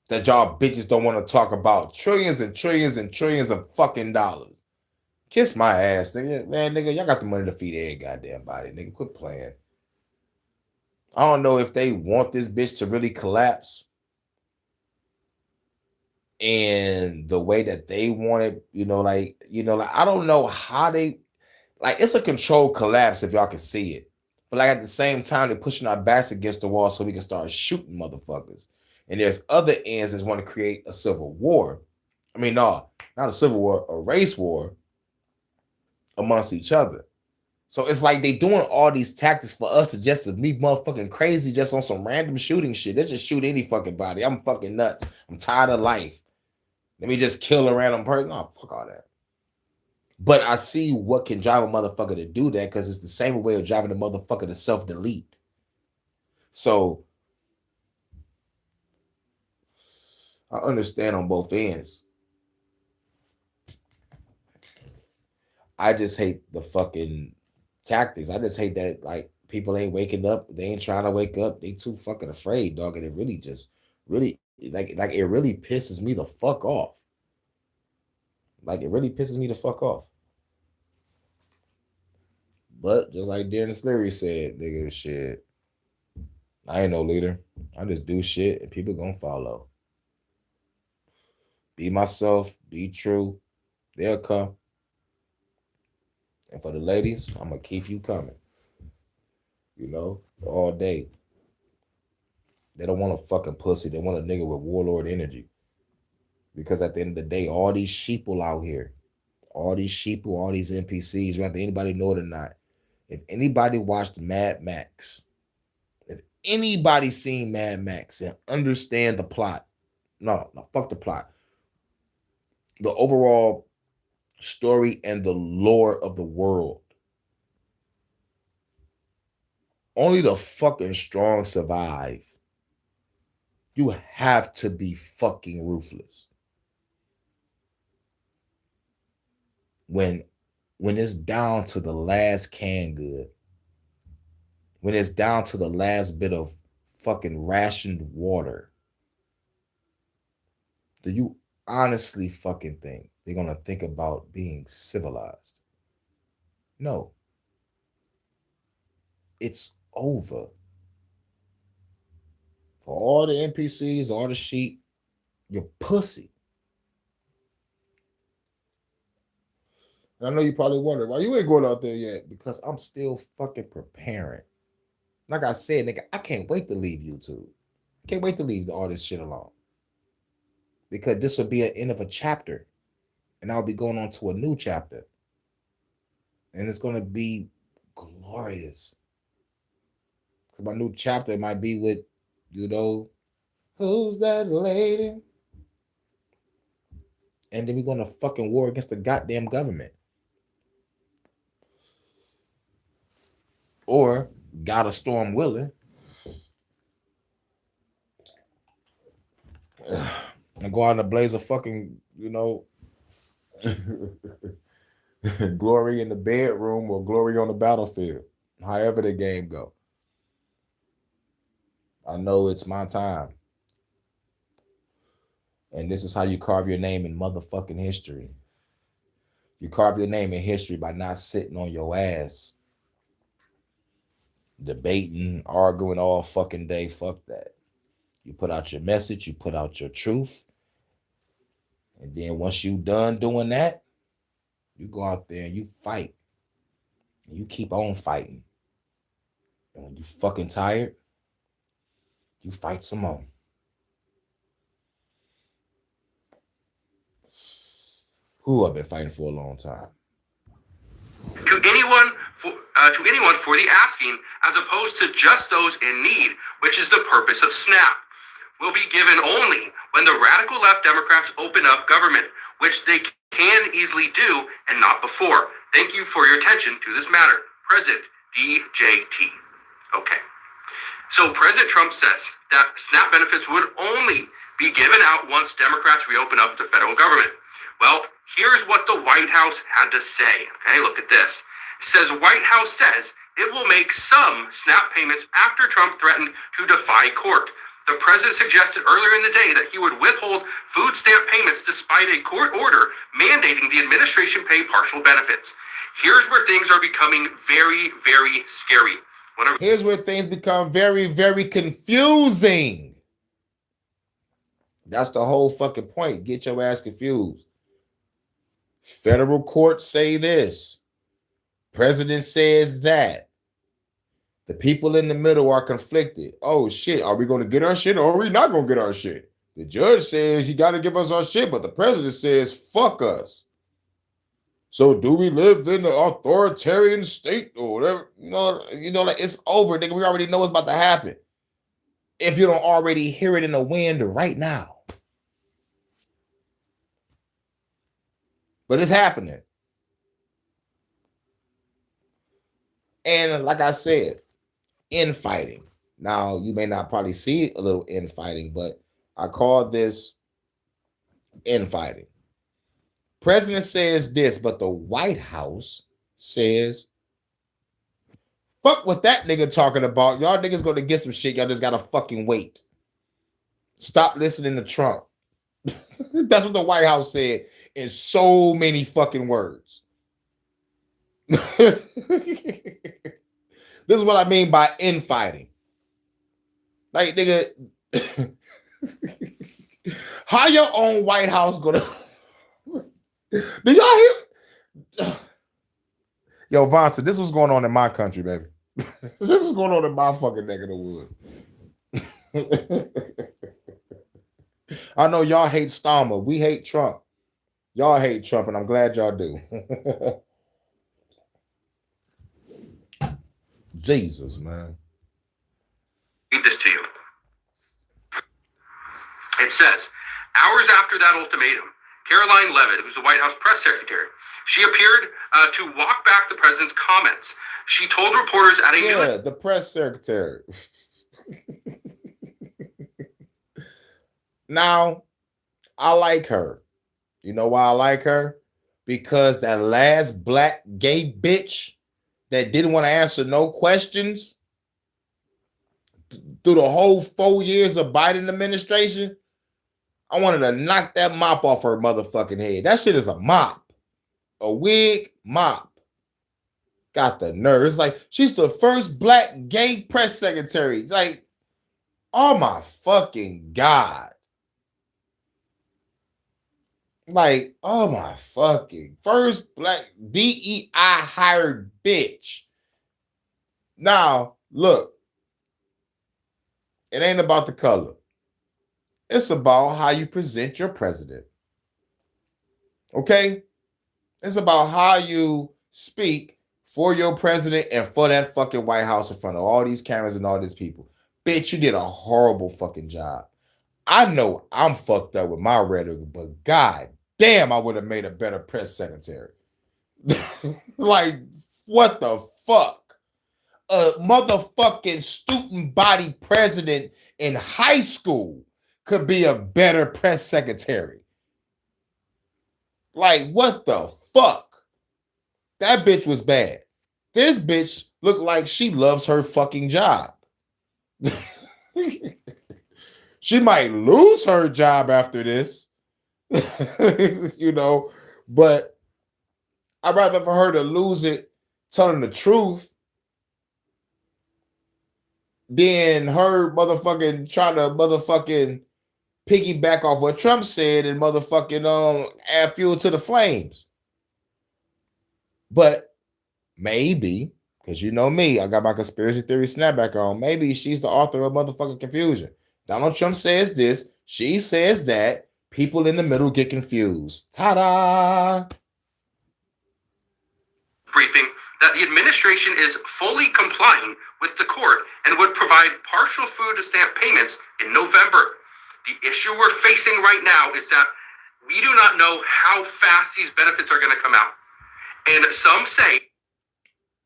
A: That y'all bitches don't want to talk about. Trillions and trillions and trillions of fucking dollars. Kiss my ass, nigga. Man, nigga, y'all got the money to feed every goddamn body, nigga. Quit playing. I don't know if they want this bitch to really collapse in the way that they want it, like I don't know how they, like, it's a controlled collapse if y'all can see it. But like at the same time, they're pushing our backs against the wall so we can start shooting motherfuckers. And there's other ends that want to create a civil war. I mean, no, not a civil war, a race war amongst each other. So it's like they doing all these tactics for us to just to be motherfucking crazy just on some random shooting shit. They just shoot any fucking body. I'm fucking nuts. I'm tired of life. Let me just kill a random person. Oh, fuck all that. But I see what can drive a motherfucker to do that, because it's the same way of driving a motherfucker to self-delete. So I understand on both ends. I just hate the fucking tactics. I just hate that, like, people ain't waking up. They ain't trying to wake up. They too fucking afraid, dog. And it really just like it really pisses me the fuck off. Like, it really pisses me the fuck off. But just like Darren Sleary said, nigga, shit, I ain't no leader. I just do shit and people gonna follow. Be myself, be true. They'll come. And for the ladies, I'm gonna keep you coming. All day. They don't want a fucking pussy. They want a nigga with warlord energy. Because at the end of the day, all these sheeple out here, all these NPCs, whether anybody know it or not, if anybody watched Mad Max, if anybody seen Mad Max and understand the plot, no, fuck the plot, the overall story and the lore of the world, only the fucking strong survive. You have to be fucking ruthless. When it's down to the last canned good, when it's down to the last bit of fucking rationed water, do you honestly fucking think they're gonna think about being civilized? No. It's over. For all the NPCs, all the sheep, you're pussy. And I know you probably wonder why you ain't going out there yet, because I'm still fucking preparing. Like I said, nigga, I can't wait to leave YouTube. I can't wait to leave all this shit alone. Because this will be an end of a chapter. And I'll be going on to a new chapter. And it's going to be glorious. Because my new chapter might be with, who's that lady? And then we're going to fucking war against the goddamn government. Or, God a storm willing, and go out in a blaze of fucking, glory in the bedroom or glory on the battlefield. However the game go. I know it's my time. And this is how you carve your name in motherfucking history. You carve your name in history by not sitting on your ass, debating, arguing all fucking day. Fuck that. You put out your message, you put out your truth. And then once you done doing that, you go out there and you fight. And you keep on fighting. And when you fucking tired, you fight some more. Who I've been fighting for a long time.
B: To anyone for the asking, as opposed to just those in need, which is the purpose of SNAP, will be given only when the radical left Democrats open up government, which they can easily do and not before. Thank you for your attention to this matter. President DJT. Okay. So President Trump says that SNAP benefits would only be given out once Democrats reopen up the federal government. Well, here's what the White House had to say. Okay, look at this. It says White House says it will make some SNAP payments after Trump threatened to defy court. The president suggested earlier in the day that he would withhold food stamp payments despite a court order mandating the administration pay partial benefits. Here's where things are becoming very, very scary.
A: Here's where things become very, very confusing. That's the whole fucking point. Get your ass confused. Federal courts say this. President says that. The people in the middle are conflicted. Oh, shit. Are we going to get our shit or are we not going to get our shit? The judge says you got to give us our shit, but the president says, fuck us. So do we live in an authoritarian state or whatever? You know, like it's over, nigga. We already know what's about to happen. If you don't already hear it in the wind right now. But it's happening. And like I said, infighting. Now, you may not probably see a little infighting, but I call this infighting. President says this, but the White House says, fuck what that nigga talking about. Y'all niggas going to get some shit. Y'all just got to fucking wait. Stop listening to Trump. That's what the White House said in so many fucking words. This is what I mean by infighting. Like, nigga, how your own White House gonna... Do y'all hear? Yo, Vonta, this was going on in my country, baby. This is going on in my fucking neck of the woods. I know y'all hate Starmer. We hate Trump. Y'all hate Trump, and I'm glad y'all do. Jesus, man.
B: Read this to you. It says, hours after that ultimatum, Caroline Leavitt, who's the White House press secretary, she appeared to walk back the president's comments. She told reporters at a
A: the press secretary. Now, I like her. You know why I like her? Because that last black gay bitch that didn't want to answer no questions through the whole 4 years of Biden administration, I wanted to knock that mop off her motherfucking head. That shit is a mop. A wig mop. Got the nerve. It's like, she's the first black gay press secretary. Like, oh my fucking God. Like, oh my fucking first black DEI hired bitch. Now, look, it ain't about the color. It's about how you present your president. Okay? It's about how you speak for your president and for that fucking White House in front of all these cameras and all these people. Bitch, you did a horrible fucking job. I know I'm fucked up with my rhetoric, but God damn, I would have made a better press secretary. Like, what the fuck? A motherfucking student body president in high school could be a better press secretary. Like, what the fuck? That bitch was bad. This bitch looked like she loves her fucking job. She might lose her job after this. You know, but I'd rather for her to lose it telling the truth than her motherfucking trying to motherfucking piggyback off what Trump said and motherfucking add fuel to the flames. But maybe, because you know me, I got my conspiracy theory snapback on, maybe she's the author of motherfucking confusion. Donald Trump says this, she says that, people in the middle get confused. Ta-da!
B: Briefing that the administration is fully complying with the court and would provide partial food stamp payments in November. The issue we're facing right now is that we do not know how fast these benefits are going to come out. And some say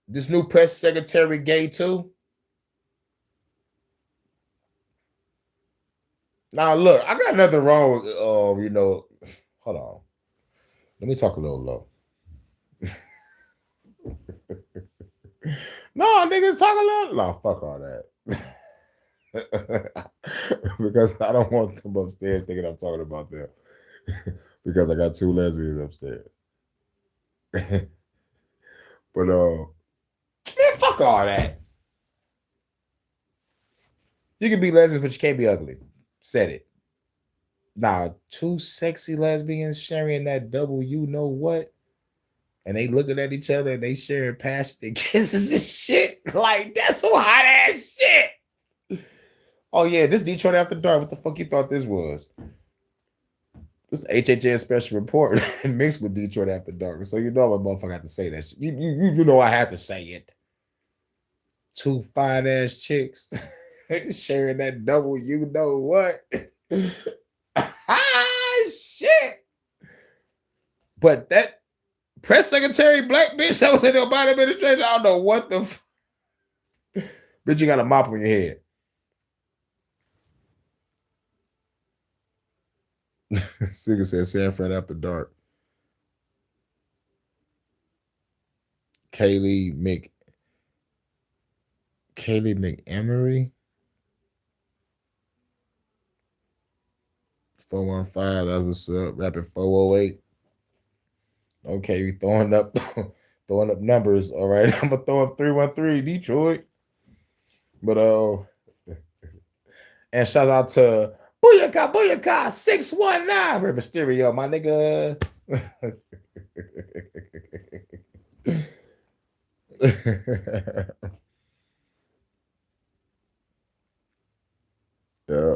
A: this new press secretary gay too. Now look, I got nothing wrong with hold on. Let me talk a little low. No, niggas talk a little. No, fuck all that. Because I don't want them upstairs thinking I'm talking about them. Because I got 2 lesbians upstairs. But man, fuck all that. You can be lesbian, but you can't be ugly. Said it. Nah, 2 sexy lesbians sharing that double you know what? And they looking at each other and they sharing passionate kisses and shit. Like, that's some hot ass shit. Oh yeah, this Detroit After Dark. What the fuck you thought this was? This the HHN special report mixed with Detroit After Dark. So you know my motherfucker had to say that shit. You know I had to say it. 2 fine ass chicks sharing that double you know what? Shit. But that press secretary black bitch that was in the Obama administration, I don't know what the bitch, you got a mop on your head. Sigga said San Fran After Dark. Kaylee McEmery. 415, that's what's up. Rapping 408. Okay, we throwing up numbers. All right. I'm gonna throw up 313 Detroit. But and shout out to Booyaka 619 Rey Mysterio, my nigga. Yeah.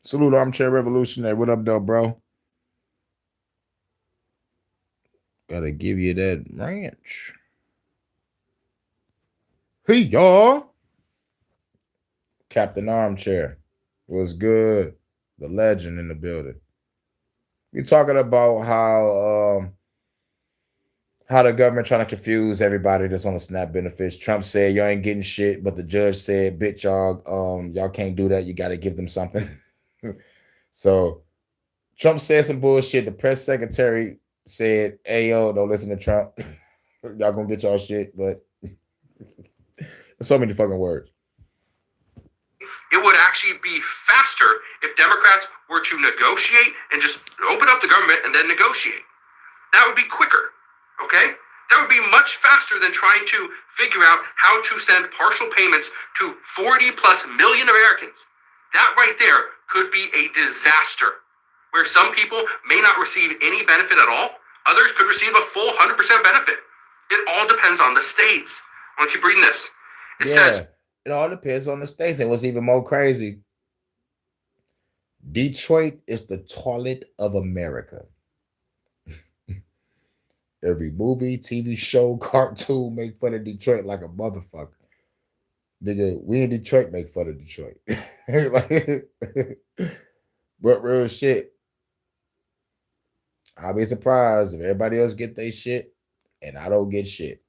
A: Salute Armchair Revolutionary. What up, though, bro? Gotta give you that ranch. Hey, y'all. Captain Armchair. Was good. The legend in the building. We talking about how the government trying to confuse everybody that's on the SNAP benefits. Trump said y'all ain't getting shit, but the judge said, bitch, y'all can't do that. You got to give them something. So Trump said some bullshit. The press secretary said, hey, yo, don't listen to Trump. Y'all gonna get y'all shit, but so many fucking words.
B: It would actually be faster if Democrats were to negotiate and just open up the government and then negotiate. That would be quicker, okay? That would be much faster than trying to figure out how to send partial payments to 40 plus million Americans. That right there could be a disaster, where some people may not receive any benefit at all. Others could receive a full 100% benefit. It all depends on the states. I want to keep reading this. It says,
A: it all depends on the states. And what's even more crazy, Detroit is the toilet of America. Every movie, TV show, cartoon make fun of Detroit like a motherfucker. Nigga, we in Detroit make fun of Detroit. But real shit, I'll be surprised if everybody else get their shit and I don't get shit.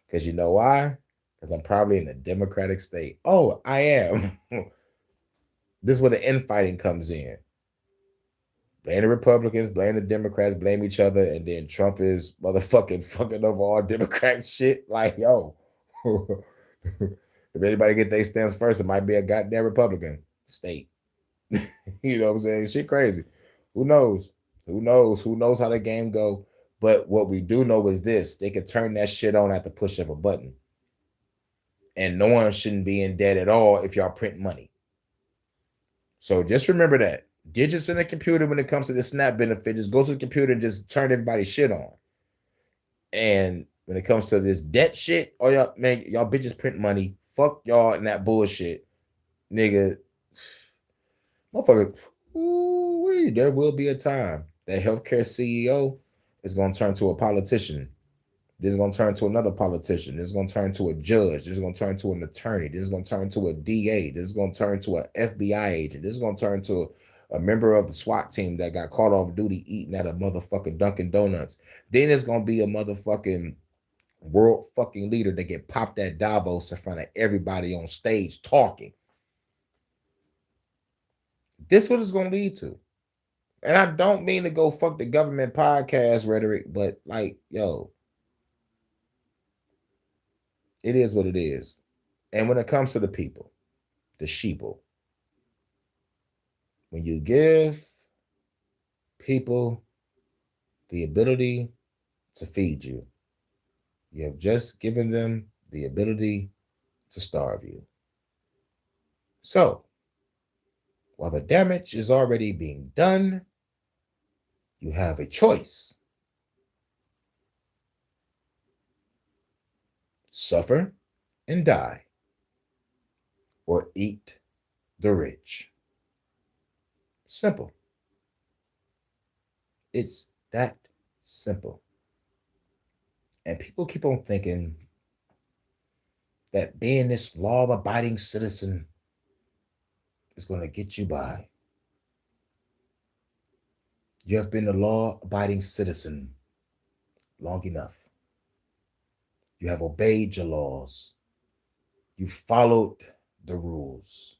A: Because you know why? Because I'm probably in a Democratic state. Oh, I am. This is where the infighting comes in. Blame the Republicans, blame the Democrats, blame each other, and then Trump is motherfucking fucking over all Democrat shit. Like, yo, if anybody get their stance first, it might be a goddamn Republican state. You know what I'm saying? Shit crazy. Who knows? Who knows how the game go? But what we do know is this: they can turn that shit on at the push of a button. And no one shouldn't be in debt at all if y'all print money. So just remember that. Digits in the computer when it comes to the SNAP benefit, just go to the computer and just turn everybody's shit on. And when it comes to this debt shit, oh y'all, man, y'all bitches print money. Fuck y'all and that bullshit. Nigga. Motherfucker. Ooh, there will be a time that healthcare CEO is gonna turn to a politician. This is going to turn to another politician. This is going to turn to a judge. This is going to turn to an attorney. This is going to turn to a DA. This is going to turn to an FBI agent. This is going to turn to a member of the SWAT team that got caught off duty eating at a motherfucking Dunkin' Donuts. Then it's going to be a motherfucking world fucking leader that get popped at Davos in front of everybody on stage talking. This what it's gonna lead to. And I don't mean to go fuck the government podcast rhetoric, but like, yo, it is what it is. And when it comes to the people, the sheeple, when you give people the ability to feed you, you have just given them the ability to starve you. So, while the damage is already being done, you have a choice. Suffer and die, or eat the rich. Simple. It's that simple. And people keep on thinking that being this law-abiding citizen is going to get you by. You have been a law-abiding citizen long enough. You have obeyed your laws. You followed the rules.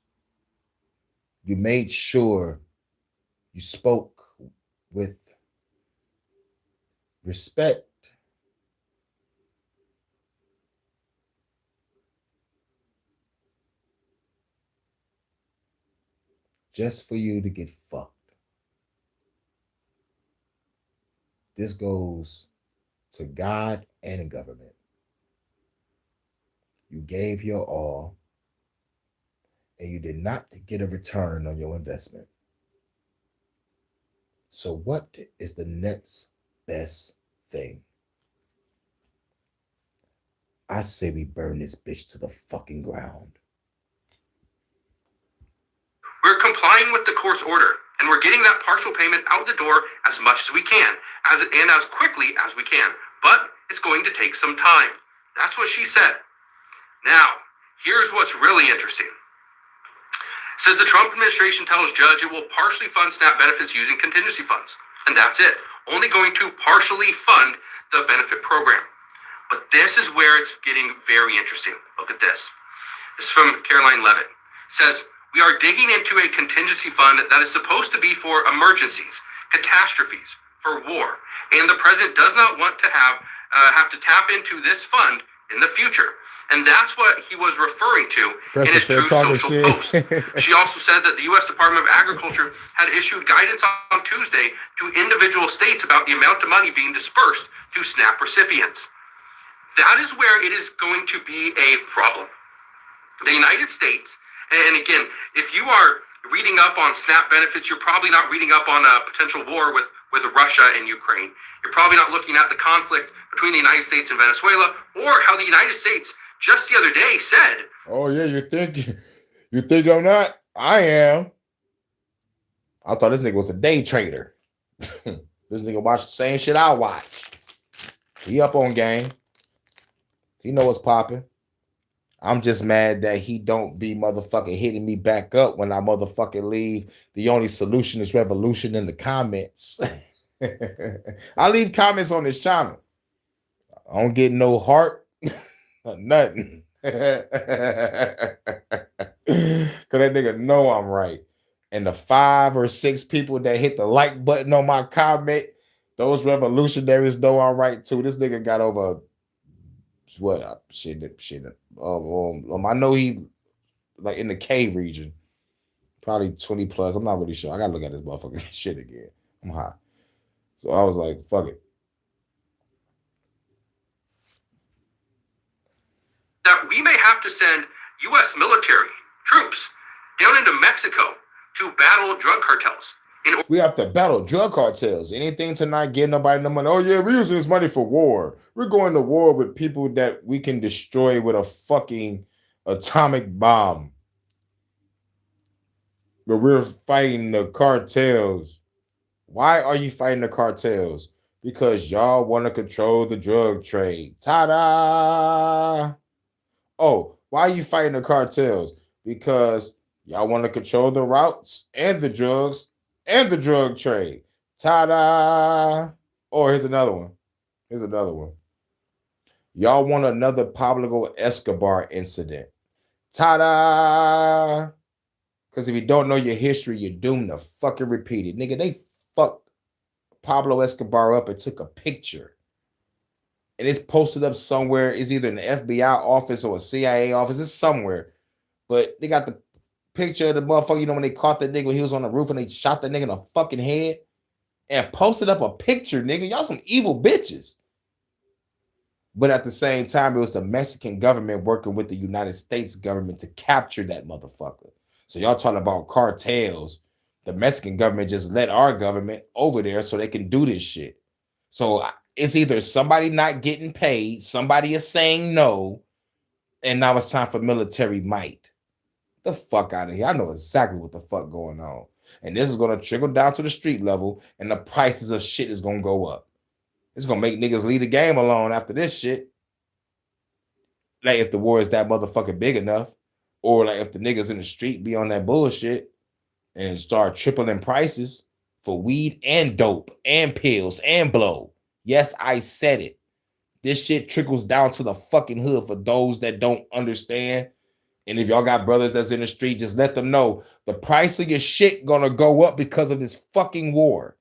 A: You made sure you spoke with respect. Just for you to get fucked. This goes to God and government. You gave your all, and you did not get a return on your investment. So what is the next best thing? I say we burn this bitch to the fucking ground.
B: We're complying with the court's order, and we're getting that partial payment out the door as much as we can, and as quickly as we can. But it's going to take some time. That's what she said. Now, here's what's really interesting. It says the Trump administration tells judge it will partially fund SNAP benefits using contingency funds. And that's it. Only going to partially fund the benefit program. But this is where it's getting very interesting. Look at this. This is from Caroline Levitt. It says, we are digging into a contingency fund that is supposed to be for emergencies, catastrophes, for war. And the president does not want to have to tap into this fund in the future. And that's what he was referring to in his Truth Social post. She also said that the U.S. Department of Agriculture had issued guidance on Tuesday to individual states about the amount of money being dispersed to SNAP recipients. That is where it is going to be a problem. The United States, and again, if you are reading up on SNAP benefits, you're probably not reading up on a potential war with Russia and Ukraine. You're probably not looking at the conflict between the United States and Venezuela, or how the United States just the other day said,
A: oh yeah, you think I'm not? I am. I thought this nigga was a day trader. This nigga watched the same shit I watch. He up on game. He know what's popping. I'm just mad that he don't be motherfucking hitting me back up when I motherfucking leave. The only solution is revolution in the comments. I leave comments on this channel. I don't get no heart. Nothing. Cause that nigga know I'm right. And the 5 or 6 people that hit the like button on my comment, those revolutionaries know I'm right too. This nigga got over what shit. I know he like in the K region, probably 20 plus. I'm not really sure. I gotta look at this motherfucking shit again. I'm high. So I was like, fuck it.
B: that we may have to send U.S. military troops down into Mexico to battle drug cartels.
A: We have to battle drug cartels. Anything to not give nobody no money. Oh yeah, we're using this money for war. We're going to war with people that we can destroy with a fucking atomic bomb. But we're fighting the cartels. Why are you fighting the cartels? Because y'all want to control the drug trade. Ta-da! Oh, why are you fighting the cartels? Because y'all want to control the routes and the drugs and the drug trade. Ta-da! Or here's another one. Y'all want another Pablo Escobar incident. Ta-da! Because if you don't know your history, you're doomed to fucking repeat it. Nigga, they fucked Pablo Escobar up and took a picture. And it's posted up somewhere. It's either in the FBI office or a CIA office. It's somewhere. But they got the picture of the motherfucker, you know, when they caught the nigga when he was on the roof and they shot the nigga in the fucking head and posted up a picture, nigga. Y'all some evil bitches. But at the same time, it was the Mexican government working with the United States government to capture that motherfucker. So y'all talking about cartels. The Mexican government just let our government over there so they can do this shit. So it's either somebody not getting paid, somebody is saying no, and now it's time for military might. The fuck out of here. I know exactly what the fuck going on. And this is going to trickle down to the street level, and the prices of shit is going to go up. It's going to make niggas leave the game alone after this shit. Like if the war is that motherfucking big enough, or like if the niggas in the street be on that bullshit and start tripling prices for weed and dope and pills and blow. Yes, I said it. This shit trickles down to the fucking hood for those that don't understand. And if y'all got brothers that's in the street, just let them know the price of your shit gonna go up because of this fucking war.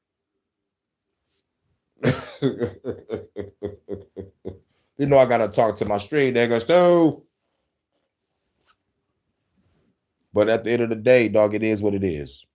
A: You know I gotta talk to my street niggas too. But at the end of the day, dog, it is what it is.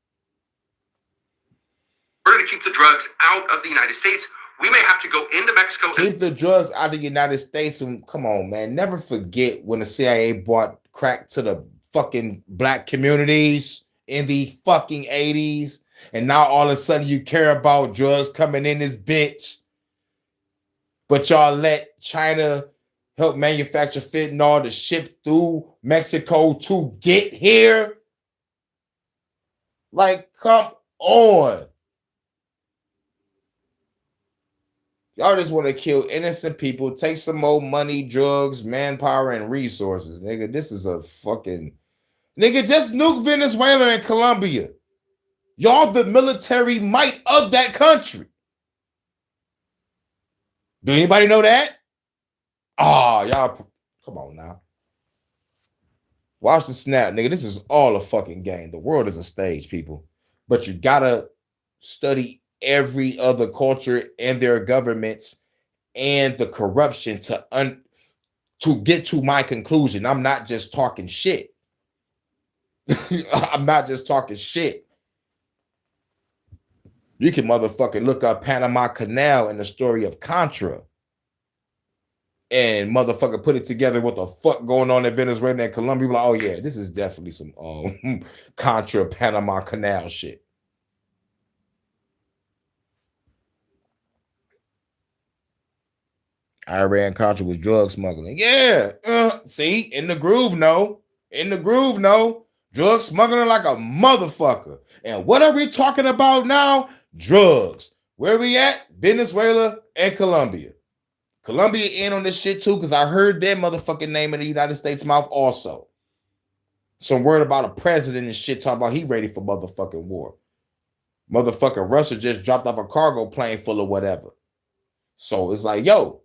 B: In order to keep the drugs out of the United States, we may have to go into Mexico.
A: Keep the drugs out of the United States. And come on, man. Never forget when the CIA brought crack to the fucking black communities in the fucking 80s. And now all of a sudden you care about drugs coming in this bitch. But y'all let China help manufacture fentanyl to ship through Mexico to get here. Like, come on. Y'all just want to kill innocent people, take some more money, drugs, manpower, and resources. Nigga, this is a fucking... Nigga, just nuke Venezuela and Colombia. Y'all the military might of that country. Do anybody know that? Oh, y'all... Come on now. Watch the snap, nigga. This is all a fucking game. The world is a stage, people. But you gotta study every other culture and their governments and the corruption to get to my conclusion. I'm not just talking shit. I'm not just talking shit. You can motherfucking look up Panama Canal and the story of Contra and motherfucker put it together what the fuck going on in Venezuela and Colombia. Like, oh yeah, this is definitely some Contra Panama Canal shit. Iran Contra was drug smuggling. Yeah. See, in the groove, no. In the groove, no. Drug smuggling like a motherfucker. And what are we talking about now? Drugs. Where we at? Venezuela and Colombia. Colombia in on this shit too, because I heard that motherfucking name in the United States mouth also. Some word about a president and shit talking about he ready for motherfucking war. Motherfucking Russia just dropped off a cargo plane full of whatever. So it's like, yo.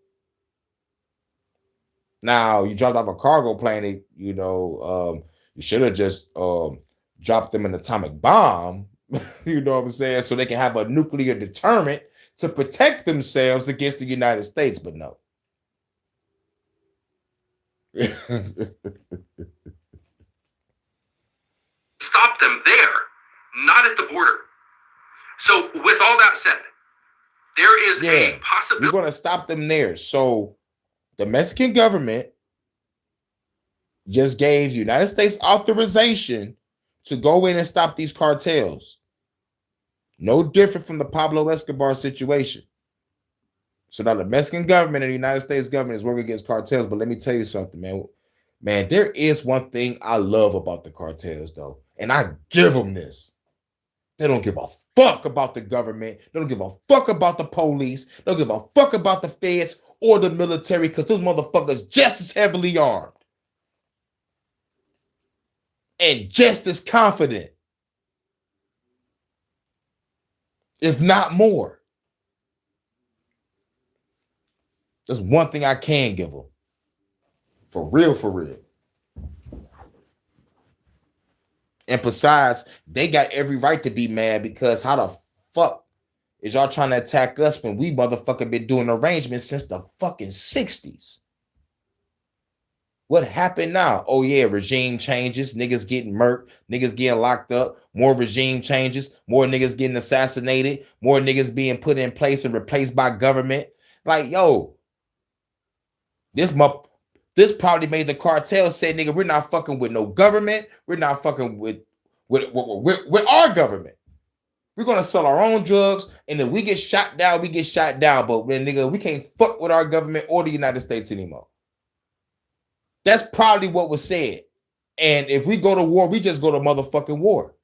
A: Now, you dropped off a cargo plane, you should have just dropped them an atomic bomb, you know what I'm saying, so they can have a nuclear deterrent to protect themselves against the United States, but no.
B: Stop them there, not at the border. So, with all that said, there is a possibility.
A: We're going to stop them there. So, the Mexican government just gave United States authorization to go in and stop these cartels. No different from the Pablo Escobar situation. So now the Mexican government and the United States government is working against cartels. But let me tell you something, man. Man, there is one thing I love about the cartels, though. And I give them this. They don't give a fuck about the government. They don't give a fuck about the police. They don't give a fuck about the feds or the military, because those motherfuckers just as heavily armed. And just as confident. If not more. There's one thing I can give them. For real, for real. And besides, they got every right to be mad because how the fuck is y'all trying to attack us when we motherfucking been doing arrangements since the fucking 60s? What happened now? Oh yeah, regime changes, niggas getting murked, niggas getting locked up, more regime changes, more niggas getting assassinated, more niggas being put in place and replaced by government. Like, yo, this probably made the cartel say, nigga, we're not fucking with no government. We're not fucking with our government. We're gonna sell our own drugs, and if we get shot down, we get shot down. But when nigga, we can't fuck with our government or the United States anymore. That's probably what was said. And if we go to war, we just go to motherfucking war.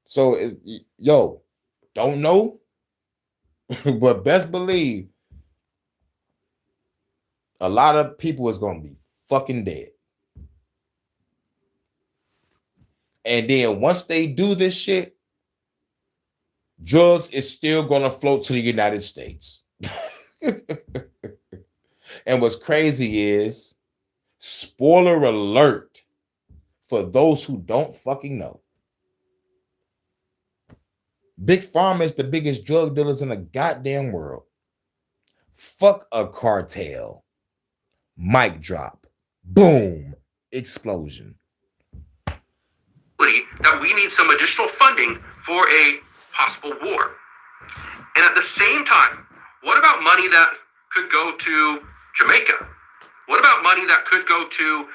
A: So, yo, don't know, but best believe a lot of people is going to be fucking dead. And then once they do this shit, drugs is still going to float to the United States. And what's crazy is, spoiler alert for those who don't fucking know, Big Pharma is the biggest drug dealers in the goddamn world. Fuck a cartel. Mic drop. Boom. Explosion.
B: That we need some additional funding for a possible war. And at the same time, what about money that could go to Jamaica? What about money that could go to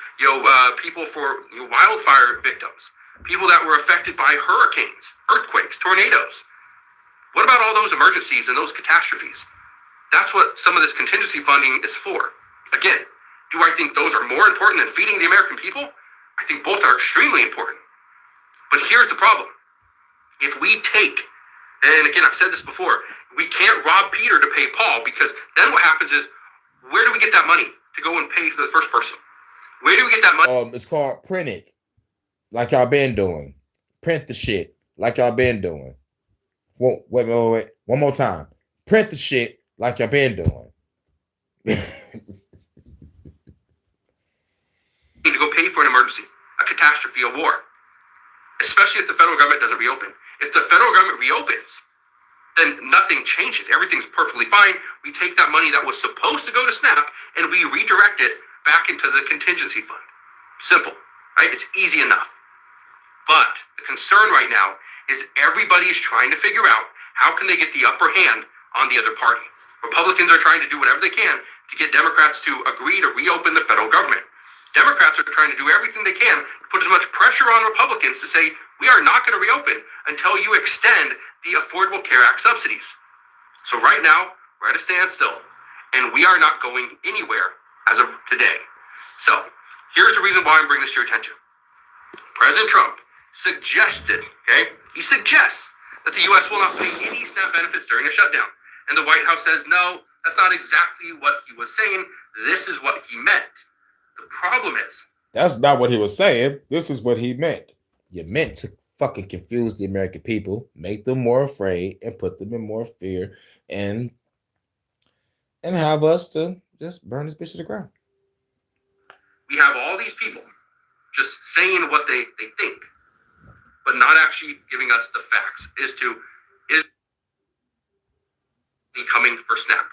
B: people for wildfire victims, people that were affected by hurricanes, earthquakes, tornadoes? What about all those emergencies and those catastrophes? That's what some of this contingency funding is for. Again, do I think those are more important than feeding the American people? I think both are extremely important. But here's the problem. If we take, and again, I've said this before, we can't rob Peter to pay Paul, because then what happens is, where do we get that money to go and pay for the first person? Where do we get that money?
A: It's called print it, like y'all been doing. Print the shit, like y'all been doing. Wait. One more time. Print the shit, like y'all been doing.
B: Need to go pay for an emergency, a catastrophe, a war. Especially if the federal government doesn't reopen. If the federal government reopens, then nothing changes. Everything's perfectly fine. We take that money that was supposed to go to SNAP and we redirect it back into the contingency fund. Simple, right? It's easy enough. But the concern right now is everybody is trying to figure out how can they get the upper hand on the other party. Republicans are trying to do whatever they can to get Democrats to agree to reopen the federal government. Democrats are trying to do everything they can to put as much pressure on Republicans to say, we are not going to reopen until you extend the Affordable Care Act subsidies. So right now, we're at a standstill, and we are not going anywhere as of today. So here's the reason why I'm bringing this to your attention. President Trump suggested, he suggests that the U.S. will not pay any SNAP benefits during a shutdown. And the White House says, no, that's not exactly what he was saying. This is what he meant. The problem is,
A: that's not what he was saying. This is what he meant. You meant to fucking confuse the American people, make them more afraid, and put them in more fear, and have us to just burn this bitch to the ground.
B: We have all these people just saying what they think, but not actually giving us the facts. Is coming for SNAP?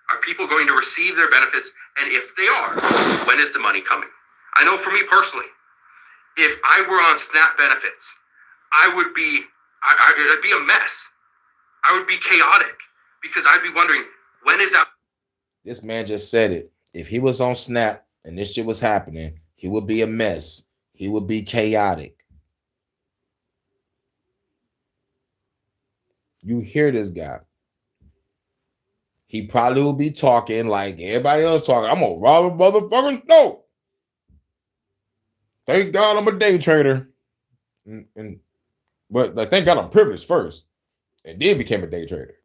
B: Are people going to receive their benefits? And if they are, when is the money coming? I know for me personally, if I were on SNAP benefits, I'd be a mess. I would be chaotic because I'd be wondering, when is that?
A: This man just said it. If he was on SNAP and this shit was happening, he would be a mess. He would be chaotic. You hear this guy. He probably will be talking like everybody else talking. I'm gonna rob a motherfuckers. No. Thank God I'm a day trader. But like, thank God I'm privileged first. And then became a day trader.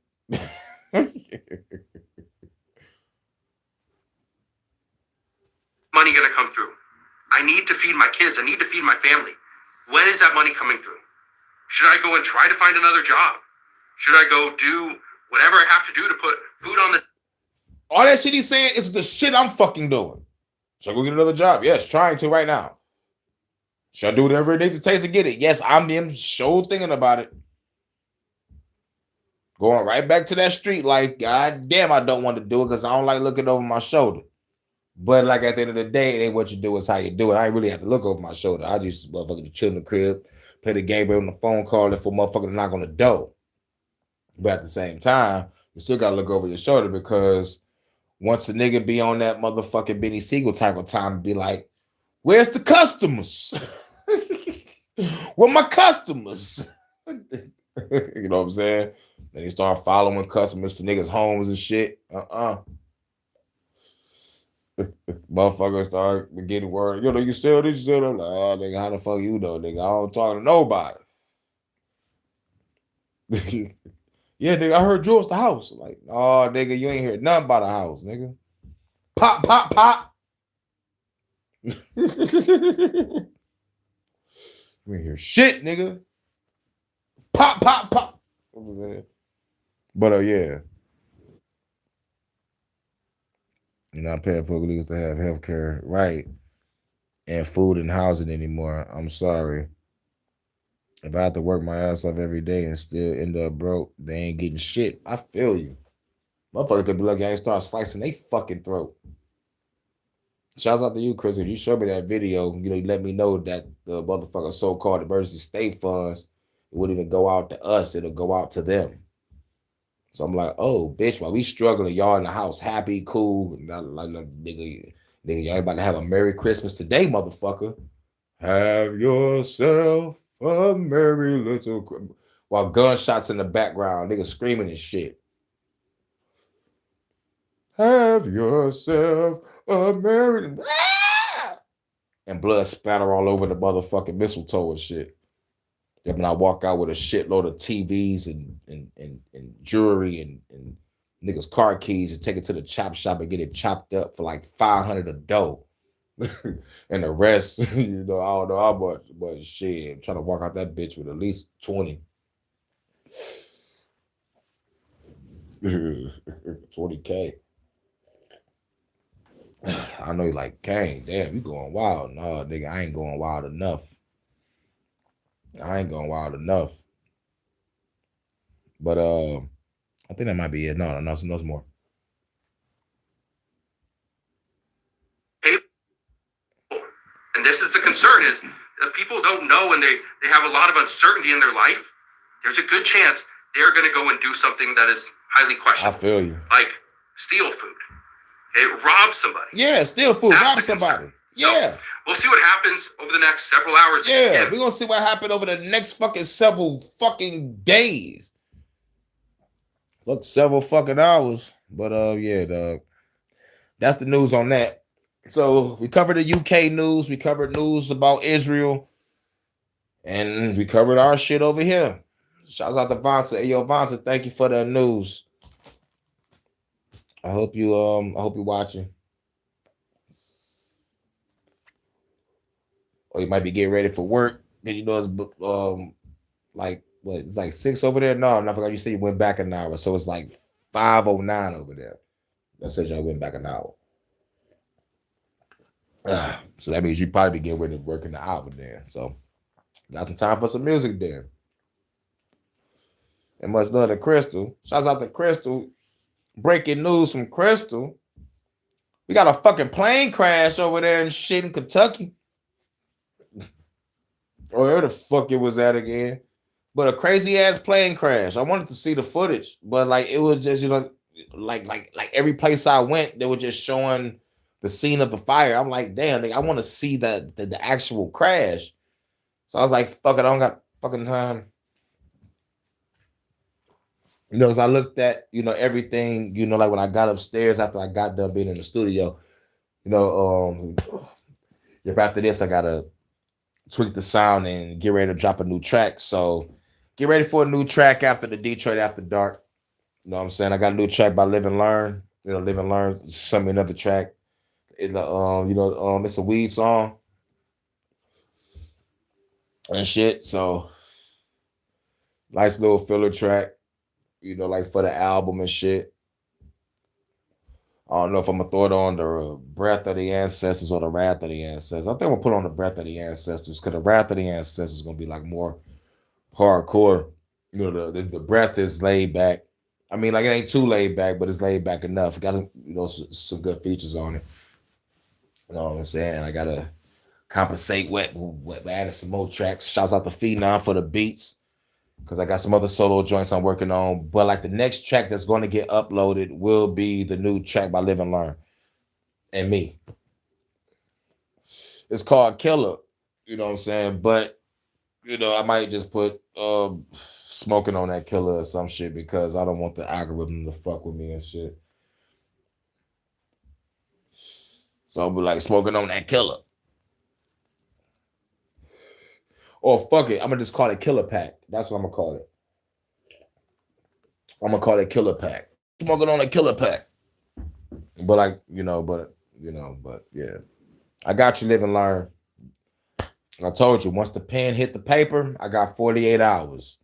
B: Money gonna come through? I need to feed my kids. I need to feed my family. When is that money coming through? Should I go and try to find another job? Should I go do whatever I have to do to put food on the...
A: All that shit he's saying is the shit I'm fucking doing. Should I go get another job? Yes, trying to right now. Should I do whatever it takes to get it? Yes, I'm them sure thinking about it. Going right back to that street, like, God damn, I don't want to do it because I don't like looking over my shoulder. But like at the end of the day, it ain't what you do, it's how you do it. I ain't really have to look over my shoulder. I just motherfucking chill in the crib, play the game, on the phone call, if a motherfucker to knock on the door. But at the same time, you still gotta look over your shoulder because once a nigga be on that motherfucking Benny Siegel type of time, be like, where's the customers? Where my customers? You know what I'm saying? Then he start following customers to niggas' homes and shit. Motherfuckers start getting word. Yo, you sell this, you sell that. I'm like, oh, nigga, how the fuck you know, nigga? I don't talk to nobody. Yeah, nigga, I heard George the house. Like, oh, nigga, you ain't heard nothing about the house, nigga. Pop, pop, pop. We ain't hear shit, nigga. Pop, pop, pop. But yeah. You're not paying for legal to have health care, right? And food and housing anymore. I'm sorry. If I have to work my ass off every day and still end up broke, they ain't getting shit. I feel you. Motherfuckers could be lucky I ain't start slicing they fucking throat. Shouts out to you, Chris. If you show me that video, you let me know that the motherfucker so-called emergency state funds, it wouldn't even go out to us. It'll go out to them. So I'm like, oh, bitch, while we struggling, y'all in the house happy, cool. Like, nigga, y'all about to have a Merry Christmas today, motherfucker. Have yourself a merry little Christmas. While gunshots in the background, niggas screaming and shit. Have yourself a merry... And blood spatter all over the motherfucking mistletoe and shit. Then I walk out with a shitload of TVs and jewelry and niggas' car keys and take it to the chop shop and get it chopped up for like $500 a dough. And the rest, I don't know how much, but shit, I'm trying to walk out that bitch with at least 20. 20K. I know you're like, Kane, damn, you going wild. No, nigga, I ain't going wild enough. But I think that might be it. No, there's more.
B: And this is the concern, is that people don't know, and they have a lot of uncertainty in their life. There's a good chance they're going to go and do something that is highly questionable.
A: I feel you.
B: Like steal food. Okay, rob somebody.
A: Yeah, steal food. Rob somebody. Yeah.
B: So we'll see what happens over the next several hours.
A: Yeah, we're going to see what happened over the next fucking several fucking days. Look, several fucking hours. But yeah, dog. That's the news on that. So we covered the UK news. We covered news about Israel. And we covered our shit over here. Shouts out to Vonta. Hey, yo, Vonta, thank you for the news. I hope you're watching. Or you might be getting ready for work. Then it's like what? It's like 6 over there. No, I forgot you said you went back an hour, so it's like 5:09 over there. That says y'all went back an hour. So that means you probably be getting ready to work in the hour then. So got some time for some music then. And much love to Crystal. Shouts out to Crystal. Breaking news from Crystal. We got a fucking plane crash over there and shit in Kentucky. Or where the fuck it was at again. But a crazy ass plane crash. I wanted to see the footage, but like it was just, like every place I went, they were just showing the scene of the fire. I'm like, damn, I want to see the actual crash. So I was like, fuck it, I don't got fucking time. As I looked at, everything, like when I got upstairs after I got done being in the studio, after this, I got to tweak the sound and get ready to drop a new track. So get ready for a new track after the Detroit After Dark. You know what I'm saying? I got a new track by Live and Learn. Live and Learn sent me another track. It's a weed song and shit. So nice little filler track, like for the album and shit. don't know if I'm gonna throw it on the breath of the ancestors or the wrath of the ancestors. I think I'm gonna put on the breath of the ancestors because the wrath of the ancestors is gonna be like more hardcore. You know, the breath is laid back. I mean, like it ain't too laid back, but it's laid back enough. It got some good features on it. You know what I'm saying? I gotta compensate with adding some more tracks. Shouts out to Phenom for the beats because I got some other solo joints I'm working on. But like the next track that's going to get uploaded will be the new track by Live and Learn and me. It's called Killer. You know what I'm saying? But I might just put smoking on that Killer or some shit because I don't want the algorithm to fuck with me and shit. So I'll be like smoking on that Killer. Or fuck it, I'm gonna just call it Killer Pack. That's what I'm gonna call it. I'm gonna call it Killer Pack. Smoking on a Killer Pack. But yeah. I got you, Live and Learn. I told you, once the pen hit the paper, I got 48 hours.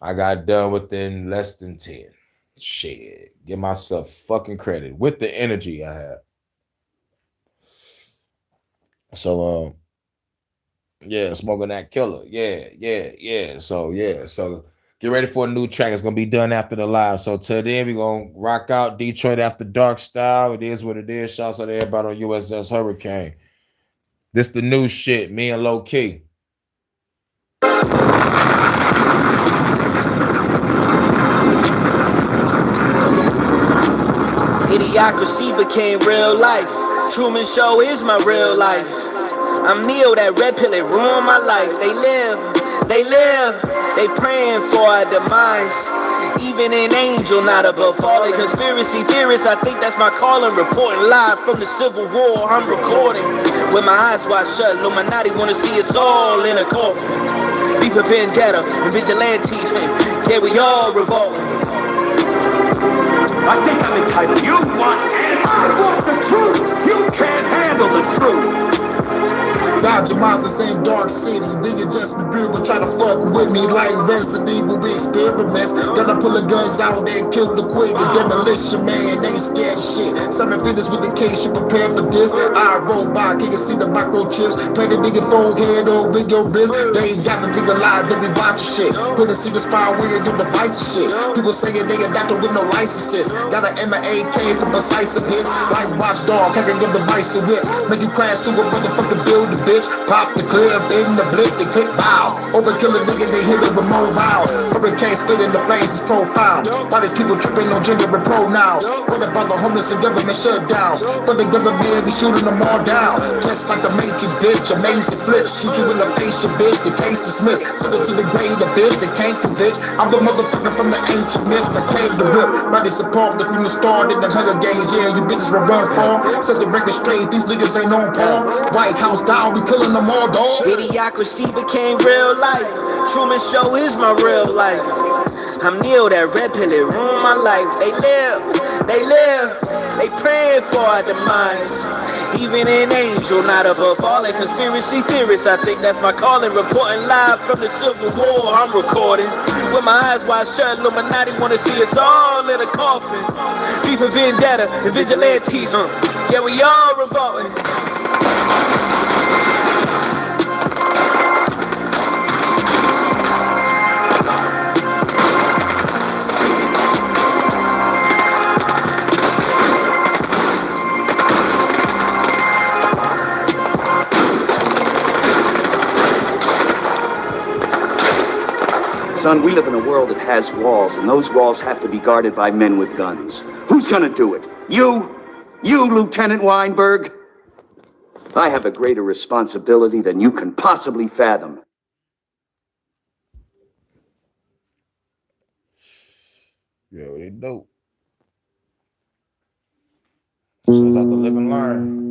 A: I got done within less than 10. Shit. Give myself fucking credit with the energy I have. So yeah, smoking that Killer. Yeah. So get ready for a new track. It's gonna be done after the live. So till then, we're gonna rock out Detroit After Dark style. It is what it is. Shouts out to everybody on USS Hurricane. This the new shit. Me and Low Key.
M: Idiocracy became real life. Truman Show is my real life. I'm Neo, that red pill, it ruined my life. They praying for our demise. Even an angel not above falling. Conspiracy theorists, I think that's my calling. Reporting live from the Civil War, I'm recording. With my eyes wide shut, Illuminati wanna see us all in a coffin. Beef and vendetta and vigilantes, yeah, we all revolting.
N: I think I'm entitled. You want answers. I want the truth. You can't handle the truth.
I: Dodge your minds, the same dark city. They can just be real, but try to fuck with me like Resident Evil experiments. Gotta pull the guns out and kill the quick. The demolition man ain't scared of shit. Simon Fitness with the case, you prepare for this. I roll by, you can see the microchips. Play the nigga phone head over your wrist. They ain't got the nigga live, they be watching shit. Couldn't see the spy weird on the device shit. People saying they a doctor with no licenses. Got an M&AK for precise hits. Like watchdog, can't get the vice and whip. Make you crash to a motherfucking building, bitch. Pop the clip in the blip, they click bow. Overkill a nigga, they hit it with more rounds. Hurricane spit in the flames, is profound. Why these people tripping on gender and pronouns? What about the homeless and government shutdowns? For the government, we shooting them all down. Just like the Matrix, bitch, amazing flips. Shoot you in the face, your bitch, the case dismissed. Send it to the grave, the bitch, they can't convict. I'm the motherfucker from the ancient myth that came to rip. Body support the from the start in the Hunger Games, yeah, you bitches will run for. Set the record straight, these niggas ain't on par. White House down, we killing them all, dog.
M: Idiocracy became real life. Truman Show is my real life. I'm Neo, that red pill, it ruined my life. They praying for our demise. Even an angel not above falling. Conspiracy theorists, I think that's my calling. Reporting live from the Civil War, I'm recording. With my eyes wide shut, Illuminati wanna see us all in a coffin. Beef and vendetta and vigilantes, yeah, we all revolting.
N: Son, we live in a world that has walls, and those walls have to be guarded by men with guns. Who's gonna do it? You? You, Lieutenant Weinberg? I have a greater responsibility than you can possibly fathom.
A: Yeah, they dope. Shouts out to Live and Learn.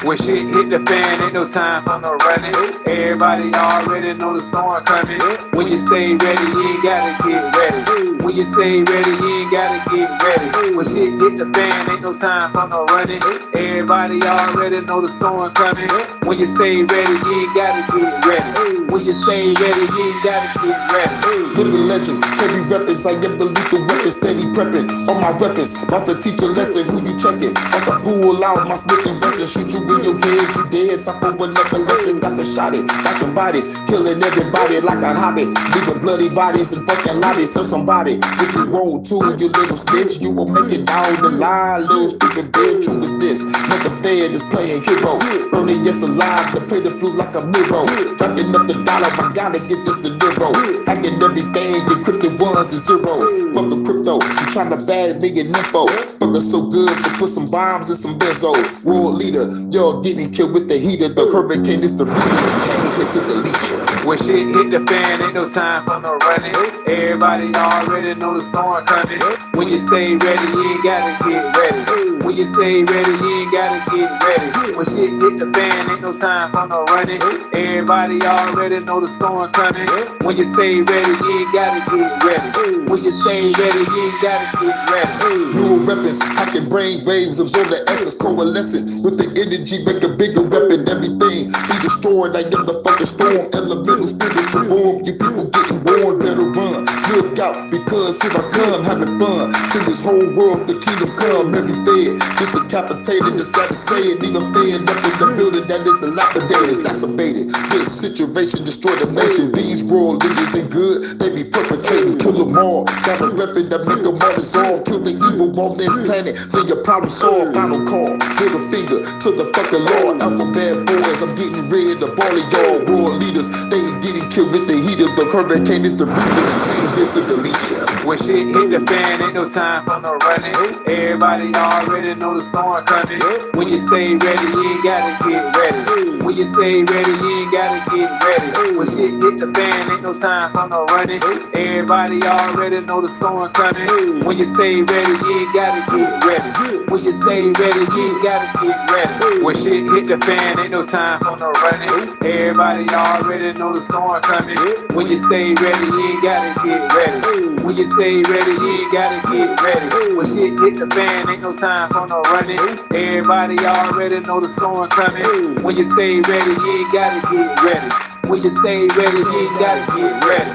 M: When shit hit the fan, ain't no time for no running. Everybody already know the storm coming. When you stay ready, you ain't gotta get ready. When you stay ready, you ain't gotta get ready. When shit hit the fan, ain't no time for no running. Everybody already know the storm coming. When you stay ready, you ain't gotta get ready. When you stay ready, you ain't gotta get ready.
I: Living legend, heavy weapons, I am the lethal weapon, steady prepping on my weapons. About to teach a lesson, who you checking? About to pull out my Smith and Wesson, shoot you in your head, you dead. Top of another lesson, got to shot it, knocking bodies, killing everybody like a hobby, leaving bloody bodies in fucking lobbies. Tell somebody if you want to, you little snitch, you will make it down the line. Little stupid bitch, who is this? Not the Fed is playing hero, burning yes alive, to play the flute like a mirror, dropping up the dollar, I gotta get this to zero, hacking everything, the cryptic ones and zeros. Fuck the crypto, you tryna bag me in info. Fuck us so good to put some bombs in some benzos. World leader, y'all getting killed with the heater. The hurricane is the reason. Came here to delete you.
M: When shit hit the fan, ain't no time for no running. Everybody already know the storm coming. When you stay ready, you ain't gotta get ready. When you stay ready, you ain't gotta get ready. When shit hit the fan, ain't no time for no running. Everybody already know the storm coming. When you stay ready, you ain't gotta get ready. When you stay ready, you ain't gotta get ready.
I: Dual weapons, hacking brain waves, absorb the essence, coalescing with the energy, make a bigger weapon. Everything be destroyed. I am the fucking storm, elemental spiritual form. You people getting born, better run. Look out, because here I come, having fun. Send this whole world, the kingdom come. Every fed get decapitated, decide to say it. Even fed up in the building that is dilapidated, exacerbated. This situation destroy the nation. These world leaders ain't good, they be perpetrating, kill them all. Got a weapon that make them all dissolve. Kill the evil on this planet, then your problem solved. Final call, middle finger to the fucking Lord. Alphabet boys, I'm getting rid of all of y'all world leaders. They ain't getting killed with the heat of the hurricane. It's the reason the came here to delete you.
M: When shit hit the fan, ain't no time for no running. Everybody already know the storm coming. When you stay ready, you ain't gotta get ready. When you stay ready, you ain't gotta get ready. When shit hit the fan, ain't no time for no running. Everybody already know the storm coming. When you stay ready, you ain't gotta get ready. When you stay ready, you ain't gotta get ready. When shit hit the fan, ain't no time for no running. Everybody already know the storm coming. When you stay ready, you ain't gotta get ready. When you stay ready, you ain't gotta get ready. When shit hit the fan, ain't no time for no running. Everybody already know the storm coming. When you stay ready, you ain't gotta get ready. When you stay ready, you ain't gotta get ready.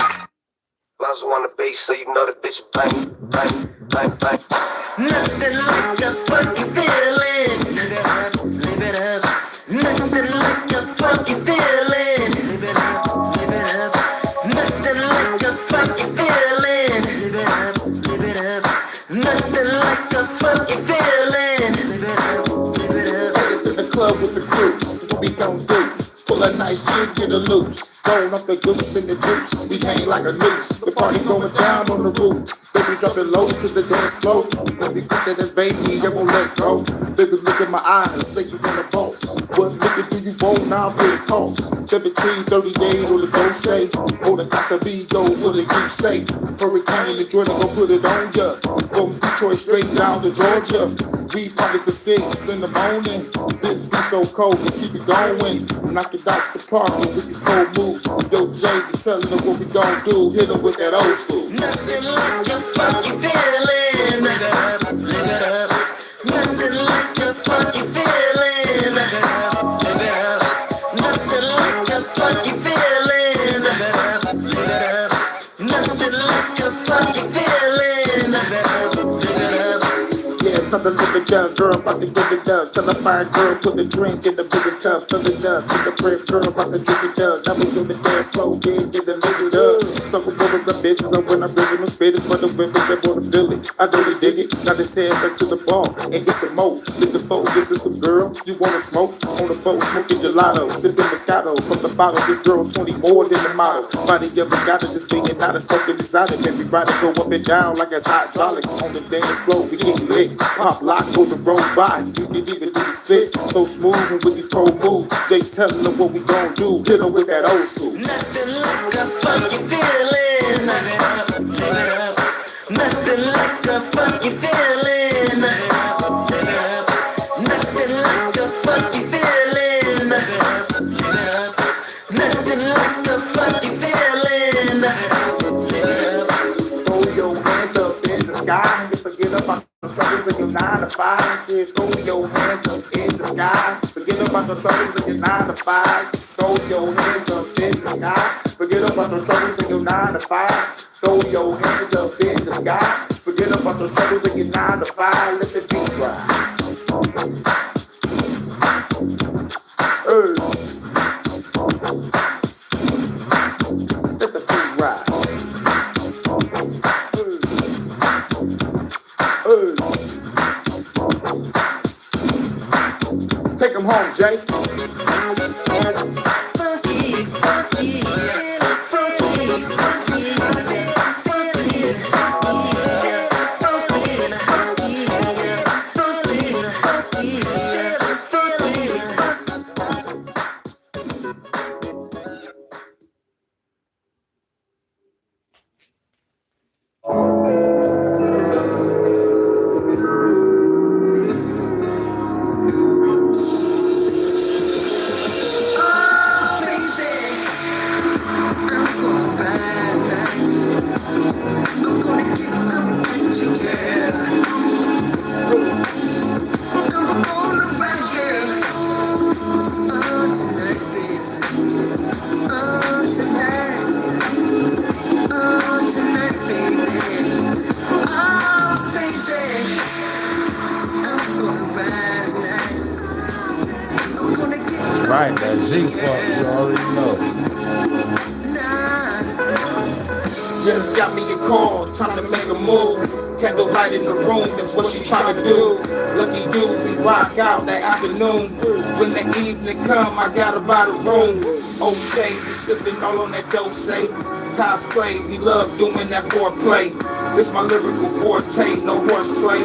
H: Loves on the bass, so you know the bitch bang, bang, bang, bang.
O: Nothing like a funky feeling. Live it up, live it up. Nothing like a funky feeling. Live it up, live it up. Nothing like a funky feeling. Live it up, live it up. Nothing like a funky feeling. Live it up, live it up.
I: Headed to the club with the crew. What we gon' do? Pull a nice chick, get a loose. Going off the goose and the juice. We hang like a noose. The party going down on the roof. Baby, drop it low to the dance floor. Baby, quick that this baby, I won't let go. Baby, look in my eyes and say you want a boss. What liquor do you want? Now pay the cost. 1738 on the go say. Oh, the Casa goes, what do you say? Hurricane and Jordan gon' put it on ya. From Detroit straight down to Georgia. We party to 6 in the morning. This be so cold, let's keep it going. Knock it out the park with these cold moves. Yo, Jay, tellin' them what we gon' do. Hit them with that old school.
O: Nothing like a funky feeling. Live it up, live it up. Nothing like a funky feeling. Live it up, live it up. Nothing like a funky feeling. Live it up, live it up. Nothing like a funky feeling. Live it up, live it up.
I: Yeah, tell the live it up, girl, about to give it up. Tell the fine girl, put the drink in the bigger cup, fill it up. Tell the brave girl, about to drink it up. Now we do the dance floor, yeah, get the live it up. So we over the bitches, and when I'm bringing them spit it for the women that wanna feel it. I really dig it, got his head back to the bar, and get some more. Lick the phone, this is the girl, you wanna smoke? On the boat, smoking gelato, sipping Moscato. From the bottle, this girl 20 more than the model. Body ever got it, just being out of smoking exotic. Everybody go up and down like it's hydraulics. On the dance floor, we get lit. Pop lock, go the road by. You can even do the splits, so smooth and with these cold moves. Jay telling them what we gon' do. Hit them with that old school.
O: Nothing like a funky feeling. Live it up, live it up. Nothing like a funky feeling. Live it up, live it up. Nothing like a funky feeling.
I: about your troubles and your 9 to 5. Throw your hands up in the sky. Forget about your troubles and your 9 to 5. Throw your hands up in the sky. Forget about your troubles and your 9 to 5. Let the beat ride. Let the beat ride. Take them home, Jay.
A: Right, that G-Funk, you already know.
I: Just got me a call, time to make a move. Candlelight in the room, that's what she tryna do. Lucky you, we rock out that afternoon. When the evening come, I gotta buy the room. Okay, we sipping all on that dose. Cosplay, we love doing that foreplay. This my lyrical forte, no horseplay.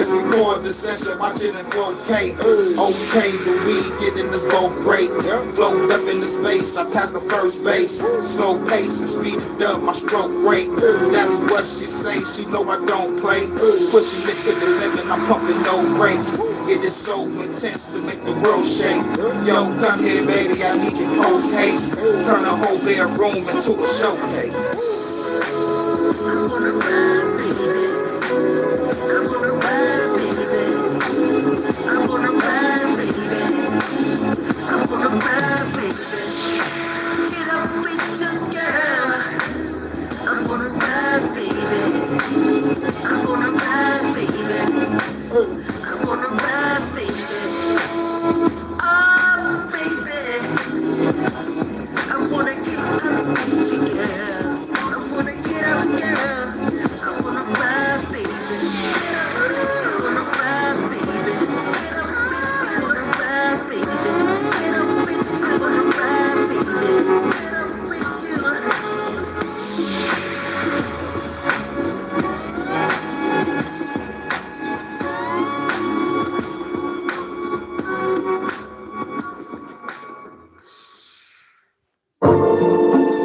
I: Let's record the session, watch it in 4K. Okay, the weed getting us both great. Float up in the space, I pass the first base. Slow pace and speed it up, my stroke rate. That's what she say, she know I don't play. Pushing it to the limit, I'm pumping no brakes. It is so intense to make the world shake. Yo, come here, baby, I need your post haste. Turn the whole bedroom into a showcase.
O: I wanna ride, baby. I wanna ride, baby. I wanna ride, baby. I wanna ride, baby. Get up with your girl. I wanna ride, baby. I wanna ride, baby. I wanna ride, baby. Oh, baby. I wanna get up with your girl. I wanna get up, girl. I wanna ride, baby. I wanna ride, baby. Get up with you, wanna ride, baby. Get up with you, wanna ride, baby. Get up with you.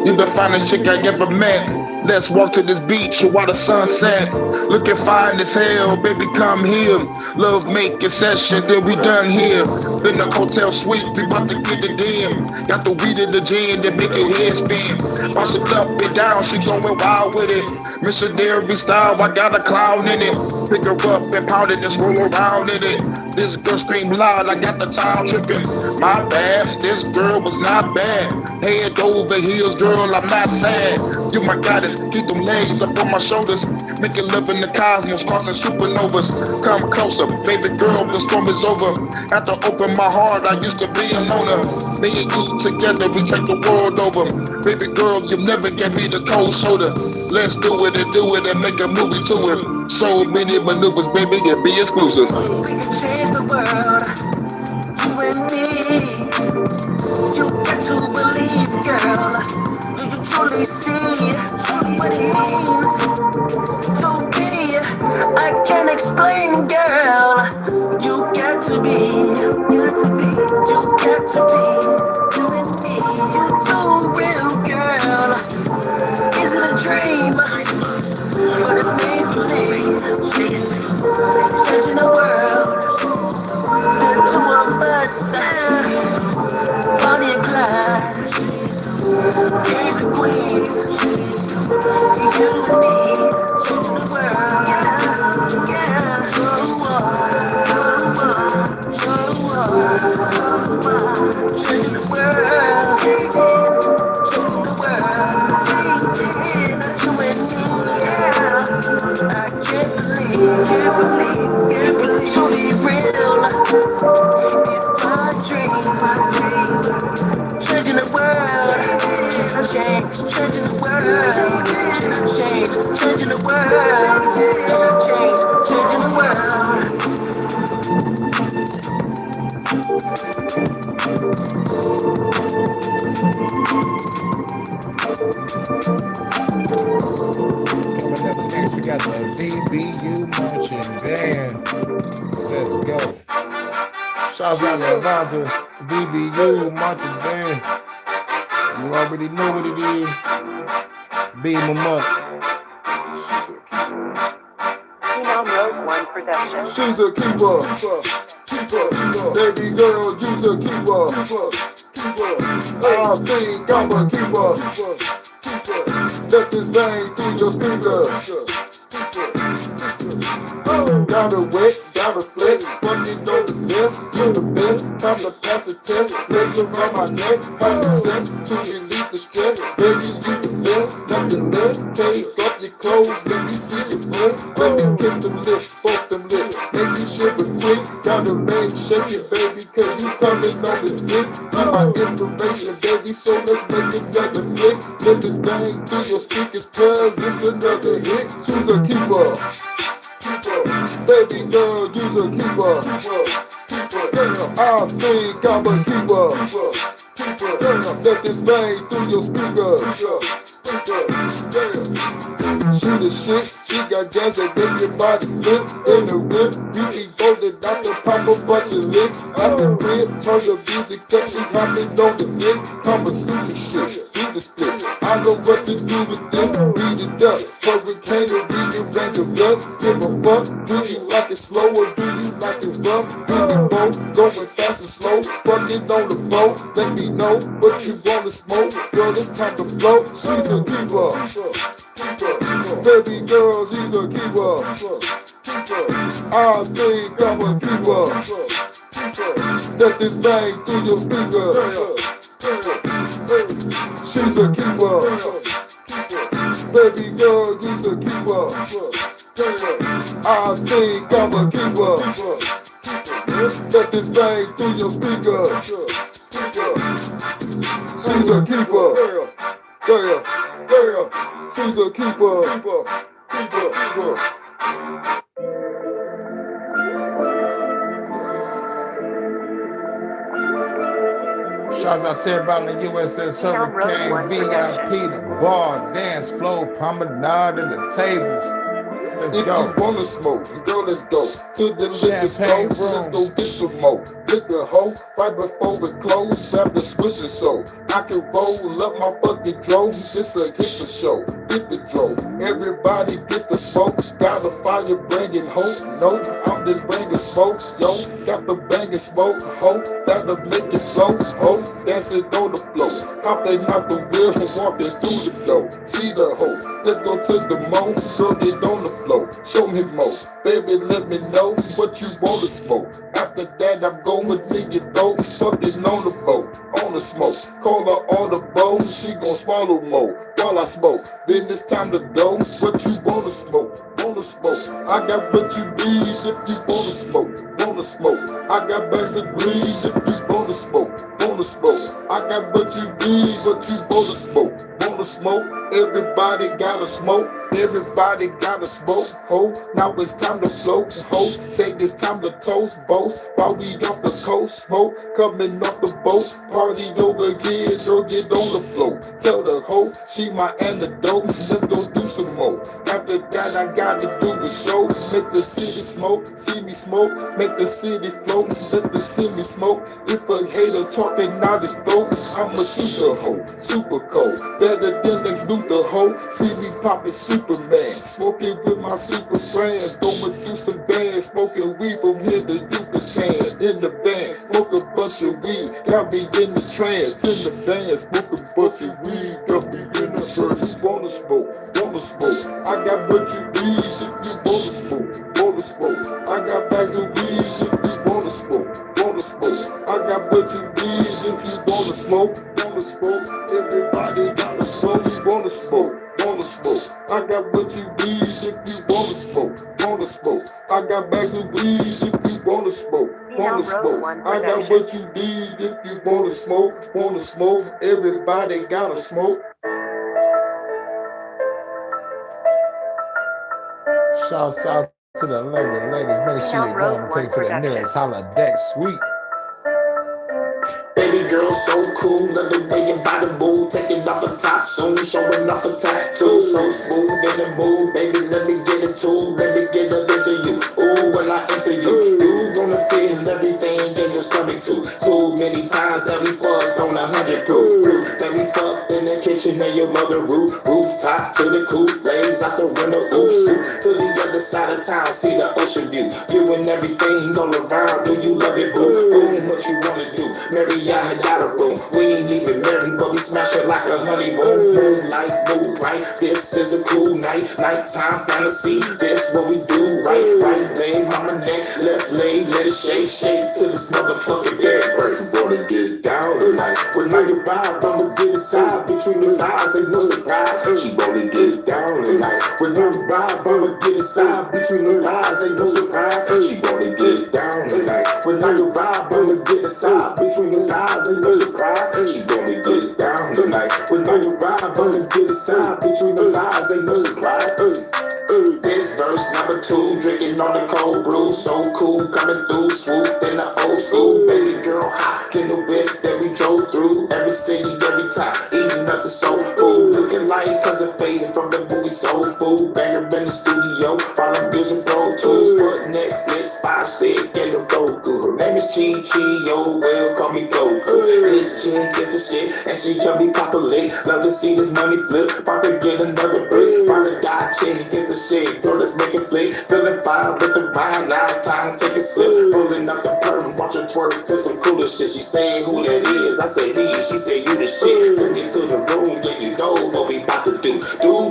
I: You the finest chick I ever met. Let's walk to this beach and watch the sunset. Looking fine as hell, baby, come here. Love making session, then we done here. In the hotel suite, we about to get it in. Got the weed in the gin that make your head spin. Bounce it up and down, she going wild with it. Missionary style, I got a clown in it. Pick her up and pound it, just roll around in it. This girl scream loud, I got the child tripping. My bad, this girl was not bad. Head over heels, girl, I'm not sad. You my goddess, keep them legs up on my shoulders. Make it live in the cosmos, crossing supernovas. Come closer, baby girl, the storm is over. After open my heart, I used to be a loner. Me and you together, we take the world over. Baby girl, you never gave me the cold shoulder. Let's do it and make a movie to it. So many maneuvers, baby, and be exclusive.
O: We can change the world, you and me. You got to believe, girl. Do you truly see what it means to be? I can't explain, girl. You got to be, you got to be, you got to be. You and me, you too real, girl. Isn't a dream, but it's made for me. Changing the world.
M: change, changing the world. Change, changing the world. Change, changing the world.
A: Coming up next, we got the VBU marching band. Let's go. Shouts out to Levante, VBU marching band. You already know what it is. Beam them up.
I: She's a keeper. Baby girl, you's a keeper. I think I'm a keeper. Let this bang through your speakers. Gotta wet, gotta flex, fucking know the best, you the best, time to pass the test, legs around my neck, having sex to relieve the stress, baby you the best, nothing less, take off your clothes, let me see your breath, let me kiss them lips, both them lips, make you shiver quick, gotta make shake it baby, cause you coming on this dick, you my inspiration baby, so let's make another flick, let this bang through your speakers cause it's another hit, choose a keeper. Baby girl, you's a keeper. I think I'm a keeper. Let this bang through your speakers. She the shit, she got gas that make your body flip in the whip. We be voted out to pop a bunch of licks. Out the crib, turn the music up, she hopping on the dick. Kama Sutra shit, do the splits. I know what to do with this, beat it up. Hurricane or rearrange your blood. Give a fuck, do you like it slow or do you like it rough? Do you both, going fast and slow? Fucking on the boat, let me know what you wanna smoke. Girl, it's time to flow, she's a keeper. Baby girl, she's a keeper. I think I'm a keeper. Let this bang through your speakers. She's a keeper. Baby girl, you's a keeper. I think I'm a keeper. Let this bang through your speakers. She's a keeper. Girl, she's a keeper.
A: Shouts out to everybody in the USS Hurricane, VIP, the bar, dance floor, promenade, and the tables. Let's
I: if
A: go.
I: you wanna smoke, girl, let's go to the liquor store. Let's go get some more liquor, hoe. Right before it close, grab the swish and so I can roll up my fucking drove. This a hit for show, hit the drove. Everybody get the smoke. Got a fire bringing hope. No, I'm just bringing smoke. Yo, got the banging smoke. Hope that'll make it flow. Hope dancing on the floor. Hop they knock the wheel and walking through the door. See the hoe. Let's go to the mo. Girl, get on the floor. Show me more. Baby, let me know what you wanna smoke. After that, I'm going to your dope. Fucking on the boat, on the smoke. Call her on the boat, she gon' swallow more while I smoke. Then it's time to go. What you wanna smoke? Wanna smoke? I got what you need if you wanna smoke. Wanna smoke? I got bags of green if you wanna smoke. Wanna smoke? I got what you need, what you wanna smoke. Wanna smoke? Everybody gotta smoke. Everybody gotta smoke. Ho, now it's time to float. Ho, say it's time to toast. Boast while we off the coast. Smoke coming off the boat. Party over here, girl, get on the float. Tell the hoe she my antidote. Let's go do some more. After that, I gotta do the show. Make the city smoke, see me smoke. Make the city float, let the city smoke. If a hater talking out his throat, I'ma shoot the hoe. Super cold, better than Lex Luthor hoe. See me popping Superman, smoking with my super friends. Going through some bands, smoking weed from here to Yucatan. In the van, smoke a bunch of weed, got me in the trance. In the van, smoke a bunch of weed, got me in the trance. Wanna smoke, wanna smoke. I got what you need if you wanna smoke, wanna smoke. I got bags of weed if you wanna smoke, wanna smoke. I got what you need if you wanna smoke, wanna smoke. Everybody gotta smoke, wanna smoke, wanna smoke. I got what you need if you wanna smoke, wanna smoke. I got bags of weed if you wanna smoke, wanna smoke. I got what you need if you wanna smoke, wanna smoke. Everybody gotta smoke.
A: Shouts out to the lovely ladies. Make sure you gravitate to the nearest holodeck suite.
H: Baby girl, so cool, love the way your body move. Taking off the top soon, showing off a tattoo. So smooth in the mood, baby, let me get it too. Let me get up into you. Ooh, when I enter you, you gonna feel everything in your stomach too. Too many times that we fucked on 100 proof. That we fucked in the kitchen of your mother rooftop to the coop, blaze out the window, oops, to the other side of town, see the ocean view. You and everything all around, do you love it, boo? Ooh, what you wanna do? Marry, I got a room. We ain't even married, but we smash it like a honeymoon. Moonlight, mood right. This is a cool night, nighttime fantasy. This what we do, right? Right leg, mama neck, left leg, let it shake, shake to this motherfucking bed. Right, you wanna get down tonight? When I get vibe, I'ma get inside between the lines, ain't no surprise. She wanna get down tonight. When I get vibe, I'ma get inside between the lines, ain't no surprise. She wanna get down tonight. When I get vibe, I'ma get inside between the lines, ain't no surprise. She wanna get down tonight. When I get vibe, I'ma get inside between the lines, ain't no surprise. This verse number 2, drinking on the cold brew, so cool, coming through, swoop in the old school, baby girl hot in the whip that we drove through, every city, every time, eating up the soul food, looking like cousin faded from the movie Soul Food, banger in the studio, while I'm using Pro Tools, foot Netflix, 5 stick in the Roku, her name is Chi Chi, yo, well, call me Goku, this chick is the shit, and she can be Papa Lit, love to see this money flip, about to get another brick, about to die chick is the shit, bro, let's make it flick, feeling fine with the rhyme, now it's time to take a sip, rolling up the perm, watch her twerk to some cooler shit, she saying who that is, I say me, she say you the shit, send me to the room, then you know what we about to do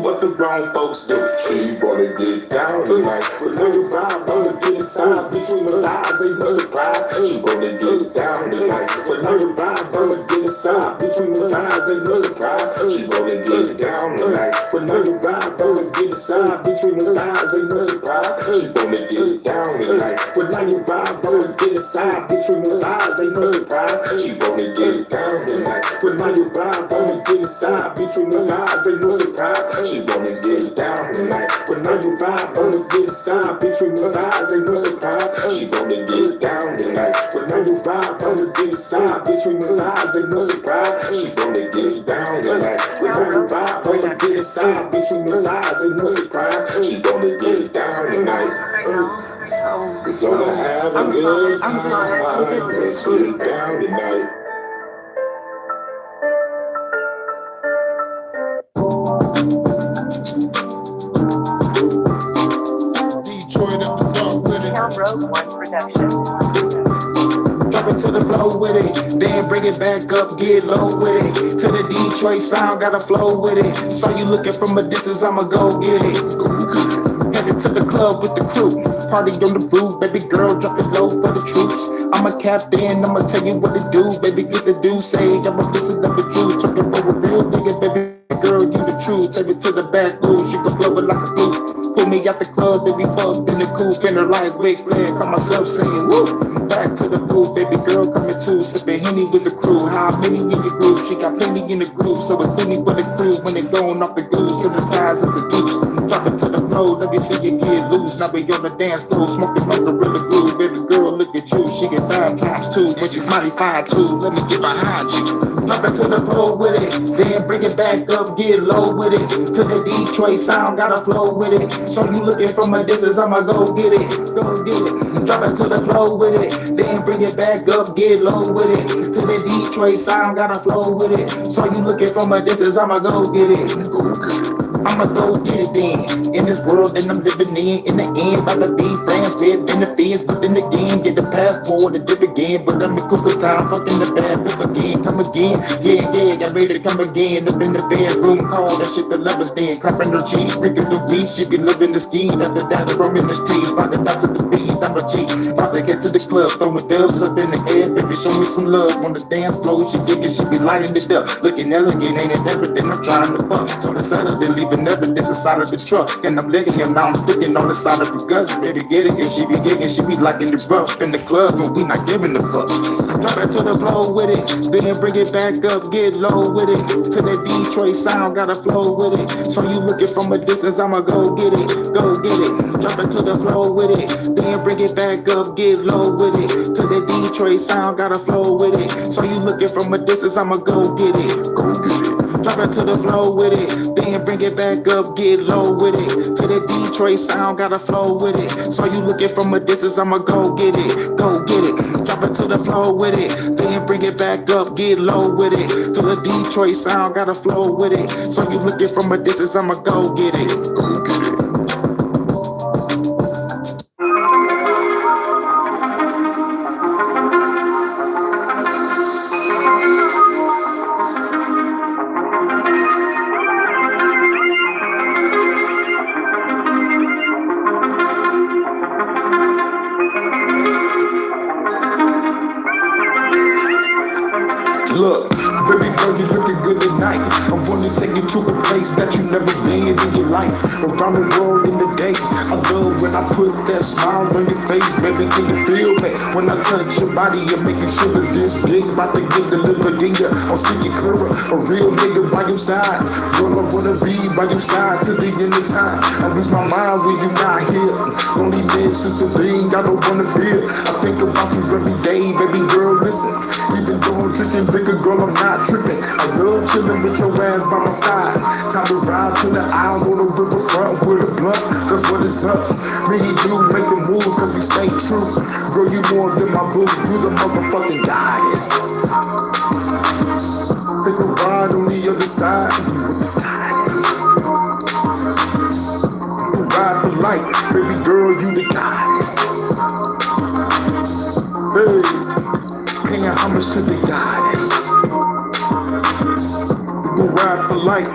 H: what the grown folks do, she wanna get down tonight, with no vibe, wanna get inside, between the lines, ain't no surprise, she wanna get down tonight, with no vibe, wanna get inside, between the lines, ain't no surprise, she wanna get down tonight, with no vibe, wanna get inside, between the lines, ain't no surprise, she wanna get down tonight, with no vibe, wanna get inside, between the lines, ain't no surprise, she wanna get down tonight, with no vibe, wanna get inside, between the lines, ain't no surprise, she wanna get down tonight, with no vibe, wanna get inside, between the lines, ain't no surprise, she wanna get down tonight, with no vibe, wanna get inside, between the lines, ain't no surprise, she wanna get down tonight, with no vibe, wanna get inside, between the lines, ain't no surprise, she wanna get down tonight. We're gonna have a good time, let's get down tonight.
A: Detroit up the dump with it.
P: Rogue One production.
M: Drop it to the flow with it, then bring it back up, get low with it. To the Detroit sound, gotta flow with it. Saw you looking from a distance, I'ma go get it. Headed to the club with the crew, party on the roof, baby girl, drop it low for the troops. I'm a captain, I'ma tell you what to do, baby get the do say, I'm a listen of the truth, talking for a real nigga, baby girl, you the truth. Take it to the back room, she gon' blow it like a glue. Pull me out the club, baby, fucked in the coupe, in her like wig flag, call myself saying woo. Back to the booth, baby girl coming too, sipping Henny with the crew. How many in your group? She got plenty in the group, so it's plenty for the crew when they going off the goose and the ties as the deuce. Drop it to the floor, let me see you get loose. Now be on the dance floor, smoking like gorilla glue. Baby girl, look at you, she get 5 times 2, but she's mighty fine too. Let me get behind you. Drop it to the floor with it, then bring it back up, get low with it. To the Detroit sound, gotta flow with it. So you looking from a distance, I'ma go get it, go get it. Drop it to the floor with it, then bring it back up, get low with it. To the Detroit sound, gotta flow with it. So you looking from a distance, I'ma go get it, go get it. I'ma go get it then. In this world that I'm living in the end, about to be friends with benefits, but then again, get the passport to dip again. But I'm in Cooper time, fucking the bad book again, come again, yeah, got ready to come again. Up in the bedroom, call that shit the lovers den, clapping the cheese, freaking the weed, she be living the scheme. After that, I'm in the streets, about to die to the beat, I'm a cheat. About to get to the club, throwing dubs up in the air, baby, show me some love on the dance floor. She digging, she be lighting it up, looking elegant, ain't it everything I'm trying to fuck. So the Saturday leaving evidence inside of the truck, and I'm letting him now I'm sticking on the side of the guts, ready to get it, cause she be gigging, she be liking the rough in the club, and we not giving a fuck. Drop it
I: to the flow with it. Then bring it back up, get low with it. To the Detroit sound, gotta flow with it. So you looking from a distance, I'ma go get it. Go get it. Jump into the flow with it. Then bring it back up, get low with it. To the Detroit sound, gotta flow with it. So you looking from a distance, I'ma go get it. Go get it. Drop into the flow with it. Then bring it back up, get low with it. To the Detroit sound, gotta flow with it. So you looking from a distance, I'ma go get it. Go get it. Drop into the flow with it. Then bring it back up, get low with it. To the Detroit sound, gotta flow with it. So you looking from a distance, I'ma go get it. Go get it. Look, baby girl, you looking good tonight. I wanna take you to a place that you never been in your life. Around the world in the day. I love when I put that smile on your face, baby. Can you feel me? When I touch your body, you're making sure that this big about to get delivered in ya. I'm speaking clearer, a real nigga by your side. Girl, I wanna be by your side till the end of time. I lose my mind when you not here. Loneliness is the thing I don't wanna feel. I think about you every day, baby girl. Listen, even though I'm drinking liquor, girl, I'm not tripping. I love chilling with your ass by my side. Time to ride to the aisle on the riverfront with a blunt. That's what it's up. Me and you make a move cause we stay true. Girl, you more than my boo. You the motherfucking goddess. Take a ride on the other side with the goddess. You ride for life, baby girl, you the goddess. Hey, paying homage to the goddess. You ride for life.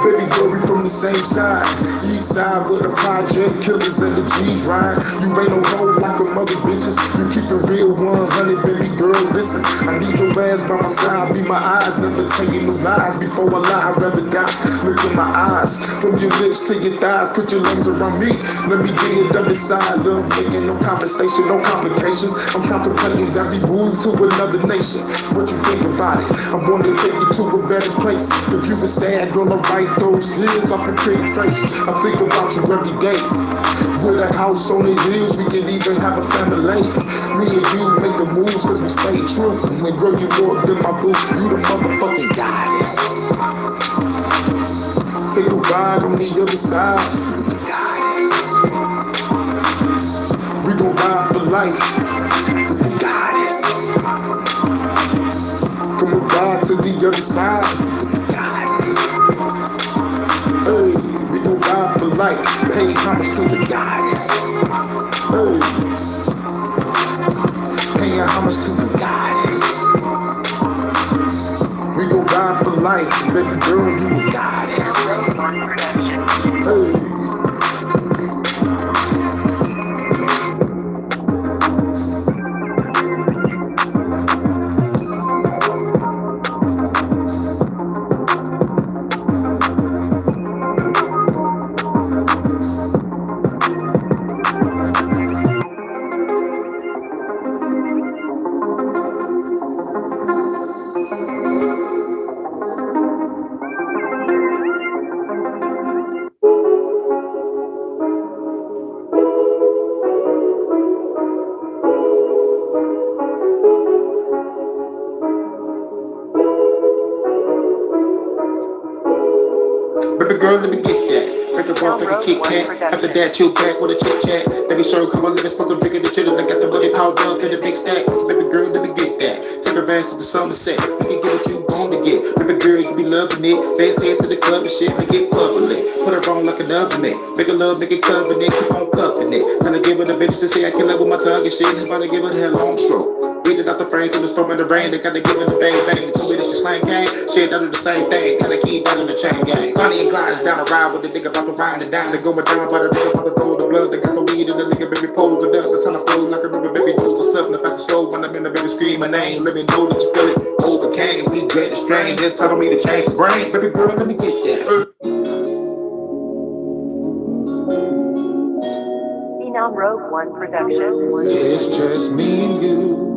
I: Baby girl, we from the same side. East side with the project killers and the G's ride. You ain't no hoe like a mother bitches. You keep it real 100, baby girl. Listen, I need your ass by my side. Be my eyes, never taking no lies. Before I lie, I'd rather die. Look in my eyes, from your lips to your thighs. Put your legs around me. Let me get it other side. Love making no conversation, no complications. I'm contemplating that we move to another nation. What you think about it? I want to take you to a better place. If you were sad, gonna write those tears off a pretty face. I think about you every day. With a house on the hills, we can even have a family. Me and you make the moves cause we stay true. And girl, you more than my boo. You the motherfucking goddess. Take a ride on the other side with the goddess. We gon' ride for life with the goddess. Come and ride to the other side with the goddess. Hey, we gon' ride for life. Pay homage to the goddess. Hey, paying homage to the goddess. We gon' ride for life, baby girl, you a goddess. Hey. Baby girl, let me get that. Take a walk, take a Kit Kat. After that, chill back with a chit chat. Let me show you come on, let me smoke a drink of the chillin'. I got the money piled up to the big stack. Baby girl, let me get that. Take her ass to the Somerset. You can get what you want to get. Baby girl, you be loving it. Dance head to the club and shit, make it public. Put her on like an oven it. Make her love, make it covenant. Keep on cuffing it. Tryna give her the bitch to say I kill her with my tongue and shit. About to give her that long stroke. Beat it out the frame through the storm in the rain. They gotta give her the bang bang. Told me that she slang gang. Shit, I do the same thing. Gotta keep dodging the chain gang. Bonnie and Clyde is down the ride with the nigga about to ride it down. They going down by the nigga about to roll the blood. They got the weed in the nigga, baby, pull it up. The ton of flow like a river, baby, do what's up. And the faster slow when I'm in the baby, scream my name. Let me know that you feel it. Overcame, we dread the strain. It's time for me to change the brain. Baby girl, let me get that.
P: Phenom Rogue One production.
I: It's just me and you.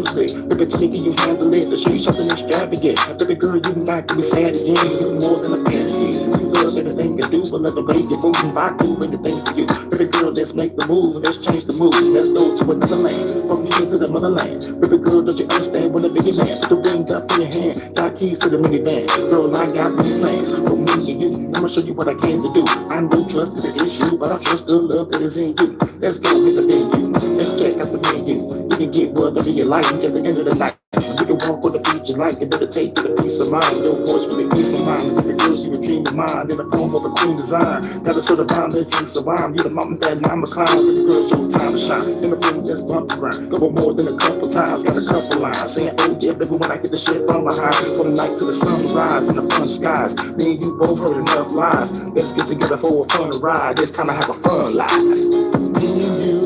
I: mistake. Baby, take it, you handle it. To show you something extravagant. Baby girl, you not to be sad again. You more than a fantasy. You love anything you do, but let the way you move and I do anything for you. Baby girl, let's make the move. Let's change the mood. Let's go to another land. From here to the motherland. Baby girl, don't you understand when a biggie man put the ring up in your hand? Got keys to the minivan. Girl, I got many plans for me and you. I'ma show you what I came to do. I know trust is an issue, but I trust the love that is in you. Let's go with the menu. Let's check out the menu. You can get whatever you like at the end of the night. You can walk on the beach you like and meditate with a peace of mind. Your voice really ease my mind. Baby girl, you a dream of mine. In the form of a queen design. Got a sort of bound that drinks a wine. You the mountain that I'm a climb. Baby girl, your time to shine. In the room that's bumpy grind. Go more than a couple times. Got a couple lines. Saying, oh yeah, baby, when I get the shit from behind. From the night to the sunrise in the fun skies. Me and you both heard enough lies. Let's get together for a fun ride. It's time to have a fun life. Me and you.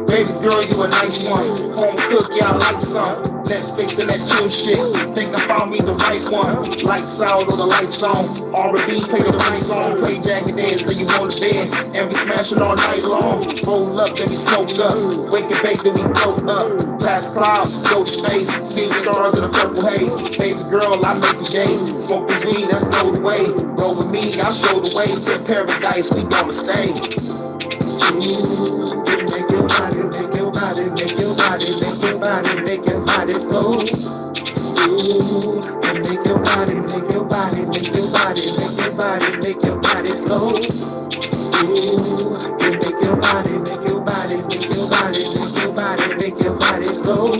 I: Baby girl, you a nice one. Home cook, yeah, I like some. Netflix and that chill shit. Think I found me the right one. Lights out or the lights on. R&B, play the lights on. Play jagged dance, then you on the bed. And we smashing all night long. Roll up, then we smoke up. Wake and bake, then we float up. Past clouds, go to space. See stars in a purple haze. Baby girl, I make the day. Smoke the weed, that's go the way. Roll with me, I'll show the way. To paradise, we gonna stay. Make your body, make your body, make your body, make your body, make your body flow. Ooh, and make your body, make your body, make your body, make your body, make your body flow. Ooh, and make your body, make your body, make your body, make your body, make your body flow.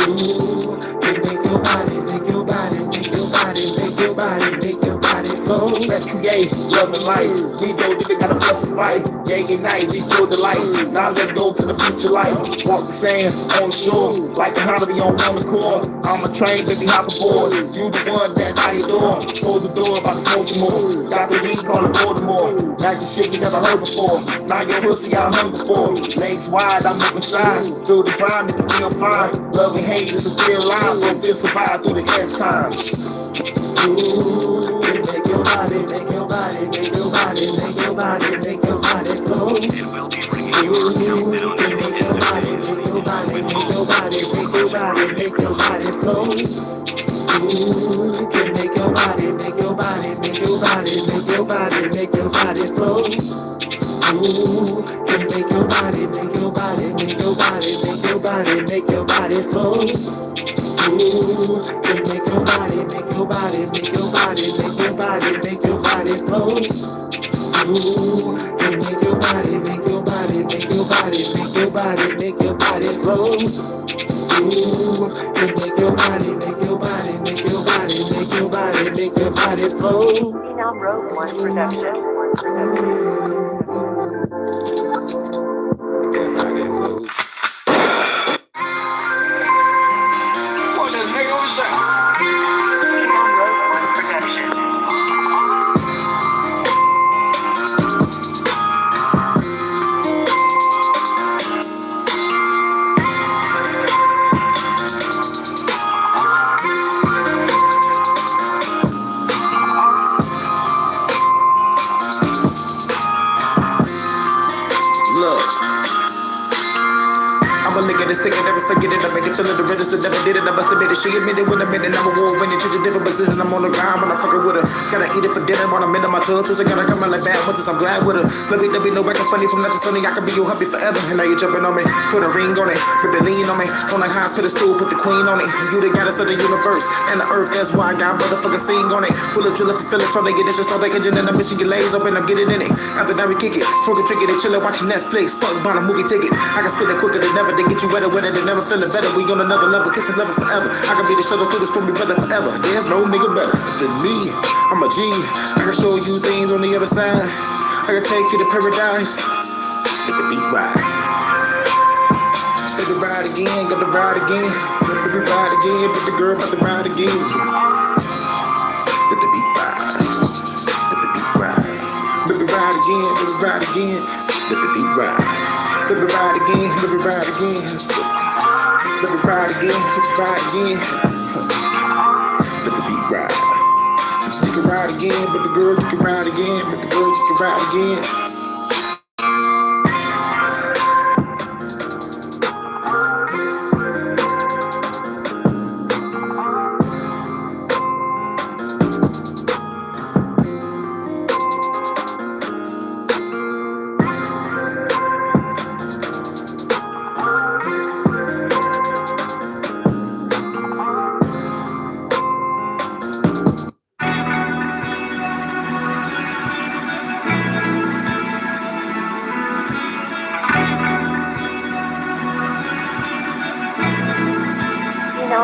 I: Ooh, and make your body, make your body, make your body, make your body, make your body flow. Let's create love and life. We know that we gotta fuss and fight. Day and night, we feel the light. Now let's go to the future life. Walk the sands on the shore, like a Honda be on one accord. I'm a train, baby, hop aboard. You the one that I adore. Close the door, about to smoke some more. Got the weed, call it Baltimore. Like the shit we never heard before. Now your pussy I hungry for. Legs wide, I'm up inside. Through the grind, make you feel fine. Love and hate is a real line. We'll survive through the end times. Ooh, make your body, make your body, make your body, make your body, make your body flow. Ooh, make your body, make your body, make your body, make your body, make your body flow. Ooh, make your body, make your body, make your body, make your body, make your body flow. Ooh, make your body, make your body, make your body, make your body, make your body flow. Ooh, make your body, make your body, make your body, make your body, make your body flow. Ooh, make your body, make your body, make your body, make your body, make your body flow. Ooh, make your body, make your body, make your body, make your body, make your body flow.
P: Phenom Road One Production.
M: Think I never forget it. I made it feel it, the register never did it. I must admit it. She admitted when I'm in it. I'm a war winning, choose a different position. I'm on the ground when I'm fucking with her. Gotta eat it for dinner when I'm in my tub. So gotta come out like bad ones. I'm glad with her. Let me know acting funny from nothing sunny. I can be your hubby forever. And now you're jumping on me. Put a ring on it. Put the lean on me. On the highs, put a stool, put the queen on it. You the goddess of the universe and the earth. That's why I got motherfucking sing on it. Pull a driller for Phillips. Trying to get this just on the engine. And I'm missing your legs open. I'm getting in it. After that we kick it. Smoking, drinking, and chilling, watching Netflix. Fuck, buying a movie ticket. I can spit it quicker than never. better, get you wetter, wetter than never, feeling better. We on another level, kissing level forever. I can be the shoulder through the stormy weather forever. There's no nigga better than me. I'm a G. I can show you things on the other side. I can take you to paradise. Let the beat ride. Let the ride again, got the ride again. Let the ride again, but the girl about to ride again. Let the beat ride. Let the beat ride. Let me ride again, let me ride again. Let the beat ride. Let me ride again, let me ride again. Let me ride again, let me ride again. Let the beat ride. You can ride again, but the girl you can ride again. But the girl you can ride again.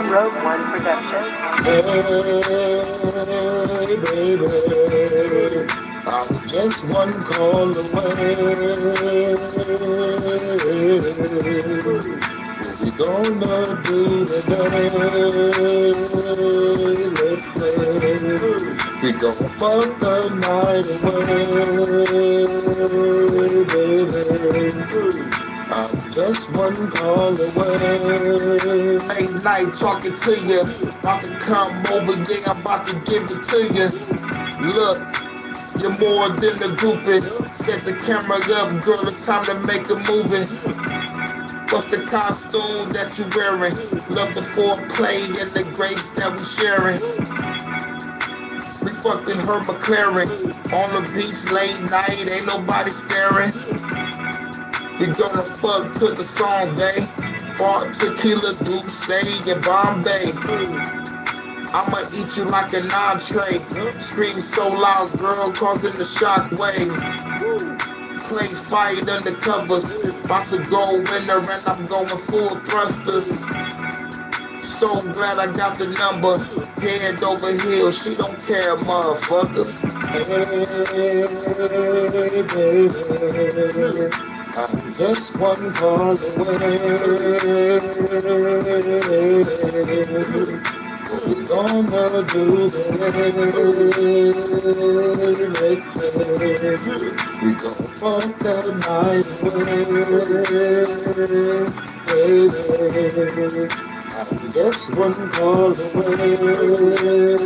P: Rogue One production.
A: Hey, baby, I'm just one call away. What we gonna do today? Let's play. We gon' fuck the night away, baby. I'm just one call away. Late night talking to you. About to come over, yeah, I'm about to give it to you. Look, you're more than a groupie. Set the camera up, girl, it's time to make a movie. What's the costume that you wearing? Love the foreplay and the grapes that we sharing. We fucking her McLaren. On the beach late night, ain't nobody staring. We gonna fuck to the song, babe. Bar, tequila, Douce, and Bombay. I'ma eat you like an entree. Scream so loud, girl, causing the shockwave. Play fight under covers. About to go in there and I'm going full thrusters. So glad I got the number. Head over heels, she don't care, motherfucker. Hey, baby. I'm just one call away. What we gonna do today? Let's play. We gon' fuck the night away, baby. I'm just one call away.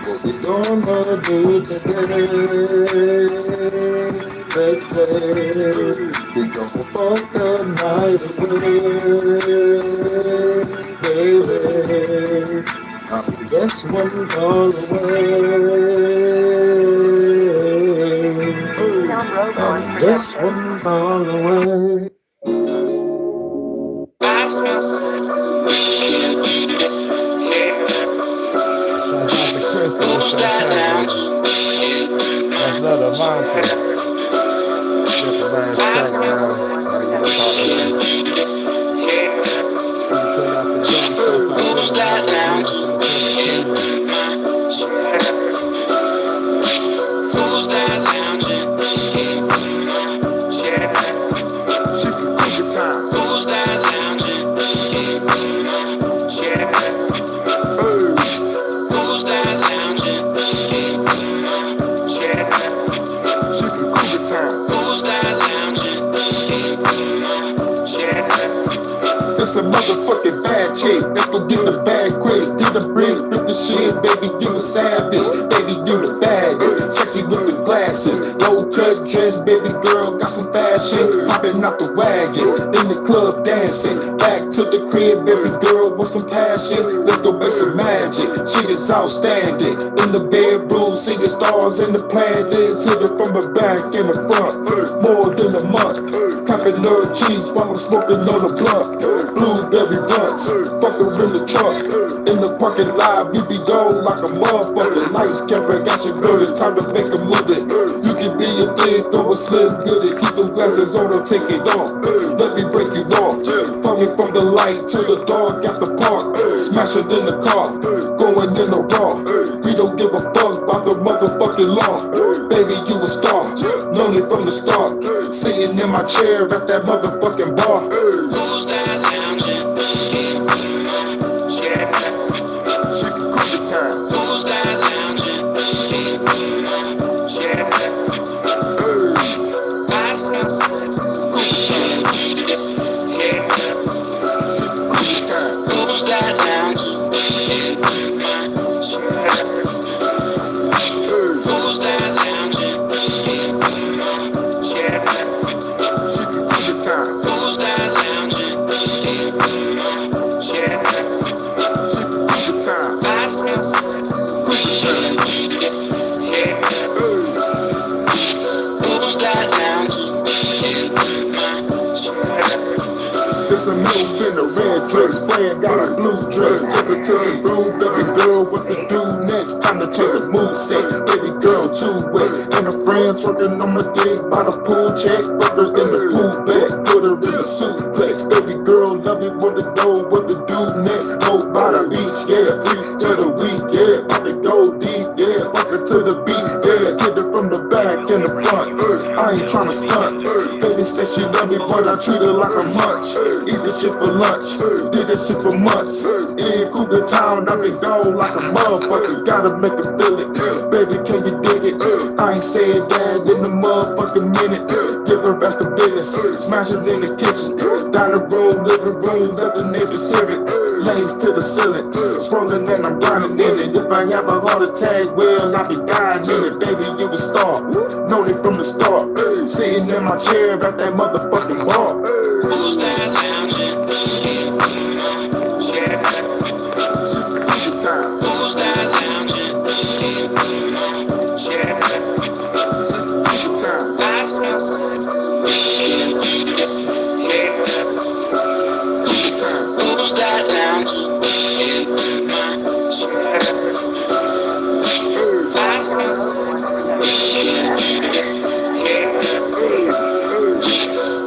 A: What we gonna do today? Let's play. We gon' fuck the night away, baby. I'm just one call away. I'm just one call away. That's not a mountain. Just a nice track around. Who's that lounge? Who's that lounging? Shift the time. Who's that lounging? Who's that lounging? It's a motherfucking bad chick. Let's go get the bag quick. Get the brick, flip the shit, baby, you a savage. Baby, you the baddest. Sexy with the glasses. Low cut dress, baby girl, got some fashion. Hopping out the wagon, in the club dancing. Back to the crib, baby girl, with some passion. Let's go make some magic. She is outstanding. In the bedroom, seeing stars in the planets. Hit it from the back and the front. More than a month. Clapping her cheese while I'm smoking on the blunt. Blueberry blunts, fuck her in the trunk. In the parking lot, we be gone like a motherfucker. Lights, camera, got your girl, it's time to make a movie. You can be
I: your thing, throw a slim goodie. Keep them glasses on or take it off. Let me break you off. Follow me from the light to the dark at the park. Smash it in the car, going in the raw. We don't give a fuck about the motherfucking law. Baby, you a star, lonely from the start. Sitting in my chair at that motherfucking bar.
O: Who's that lounging in my chair? Who's that lounging in my chair? I smell sex. Yeah. Who's that lounging in my chair? Who's that lounging in my chair? Who's that lounging in my chair? I smell sex. Yeah. Who's that lounging in my chair?
I: It's a move in a red dress, playing got a blue dress. Take her to the room, baby girl, what to do next? Time to change the mood set, baby girl too wet. And her friends working on my dick by the pool check. Put her in the pool bag, put her in the suplex. Baby girl, love it, want to know what to do next. Go by the beach, yeah, free to the week, yeah. About to go deep, yeah, fuck her to the beat, yeah. Hit her from the back and the front, I ain't tryna stunt. Baby said she love me, but I treat her like a munch. Eat this shit for lunch, did this shit for months. In Cougar Town, I been gone like a motherfucker. Gotta make her feel it, baby, can you dig it? I ain't saying that in a motherfucking minute. Give her best of business, smash it in the kitchen. Dining room, living room, let the neighbors hear it. Lanes to the ceiling, scrolling and I'm grinding in it. If I have a heart attack, well, I'll be dying in it. Baby, you a star, known it from the start. Sitting in my chair at that motherfucking bar.
O: Who's that lounging in my chair? Who's that lounging in my chair? I smell sex. Yeah. Who's that lounging in my chair? I smell sex. Yeah.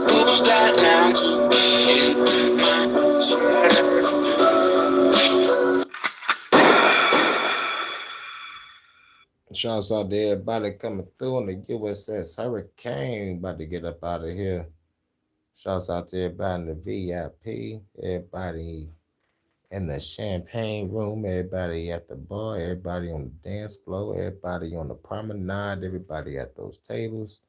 O: Who's that lounging in my chair?
A: Shouts out to everybody coming through on the USS Hurricane. About to get up out of here. Shouts out to everybody in the VIP. Everybody in the champagne room. Everybody at the bar. Everybody on the dance floor. Everybody on the promenade. Everybody at those tables.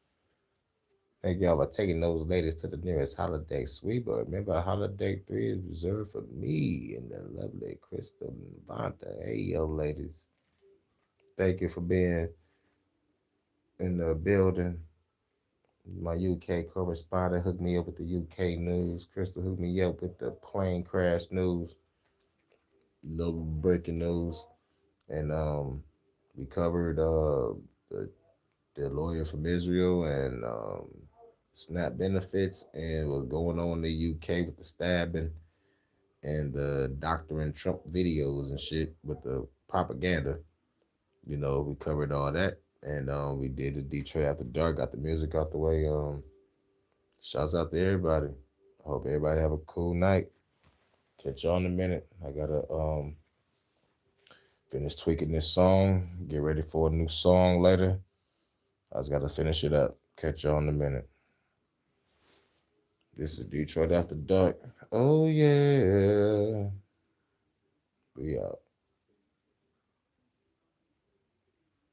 A: Thank y'all for taking those ladies to the nearest holiday suite. But remember, holiday 3 is reserved for me and the lovely Crystal and Vonta. Hey, yo, ladies. Thank you for being in the building. My UK correspondent hooked me up with the UK news. Crystal hooked me up with the plane crash news. No breaking news. And we covered the lawyer from Israel and SNAP benefits and what's going on in the UK with the stabbing and the Dr. and Trump videos and shit with the propaganda. You know, we covered all that. And we did the Detroit After Dark, got the music out the way. Shouts out to everybody. I hope everybody have a cool night. Catch y'all in a minute. I gotta finish tweaking this song. Get ready for a new song later. I just gotta finish it up. Catch y'all in a minute. This is Detroit After Dark. Oh yeah. We out.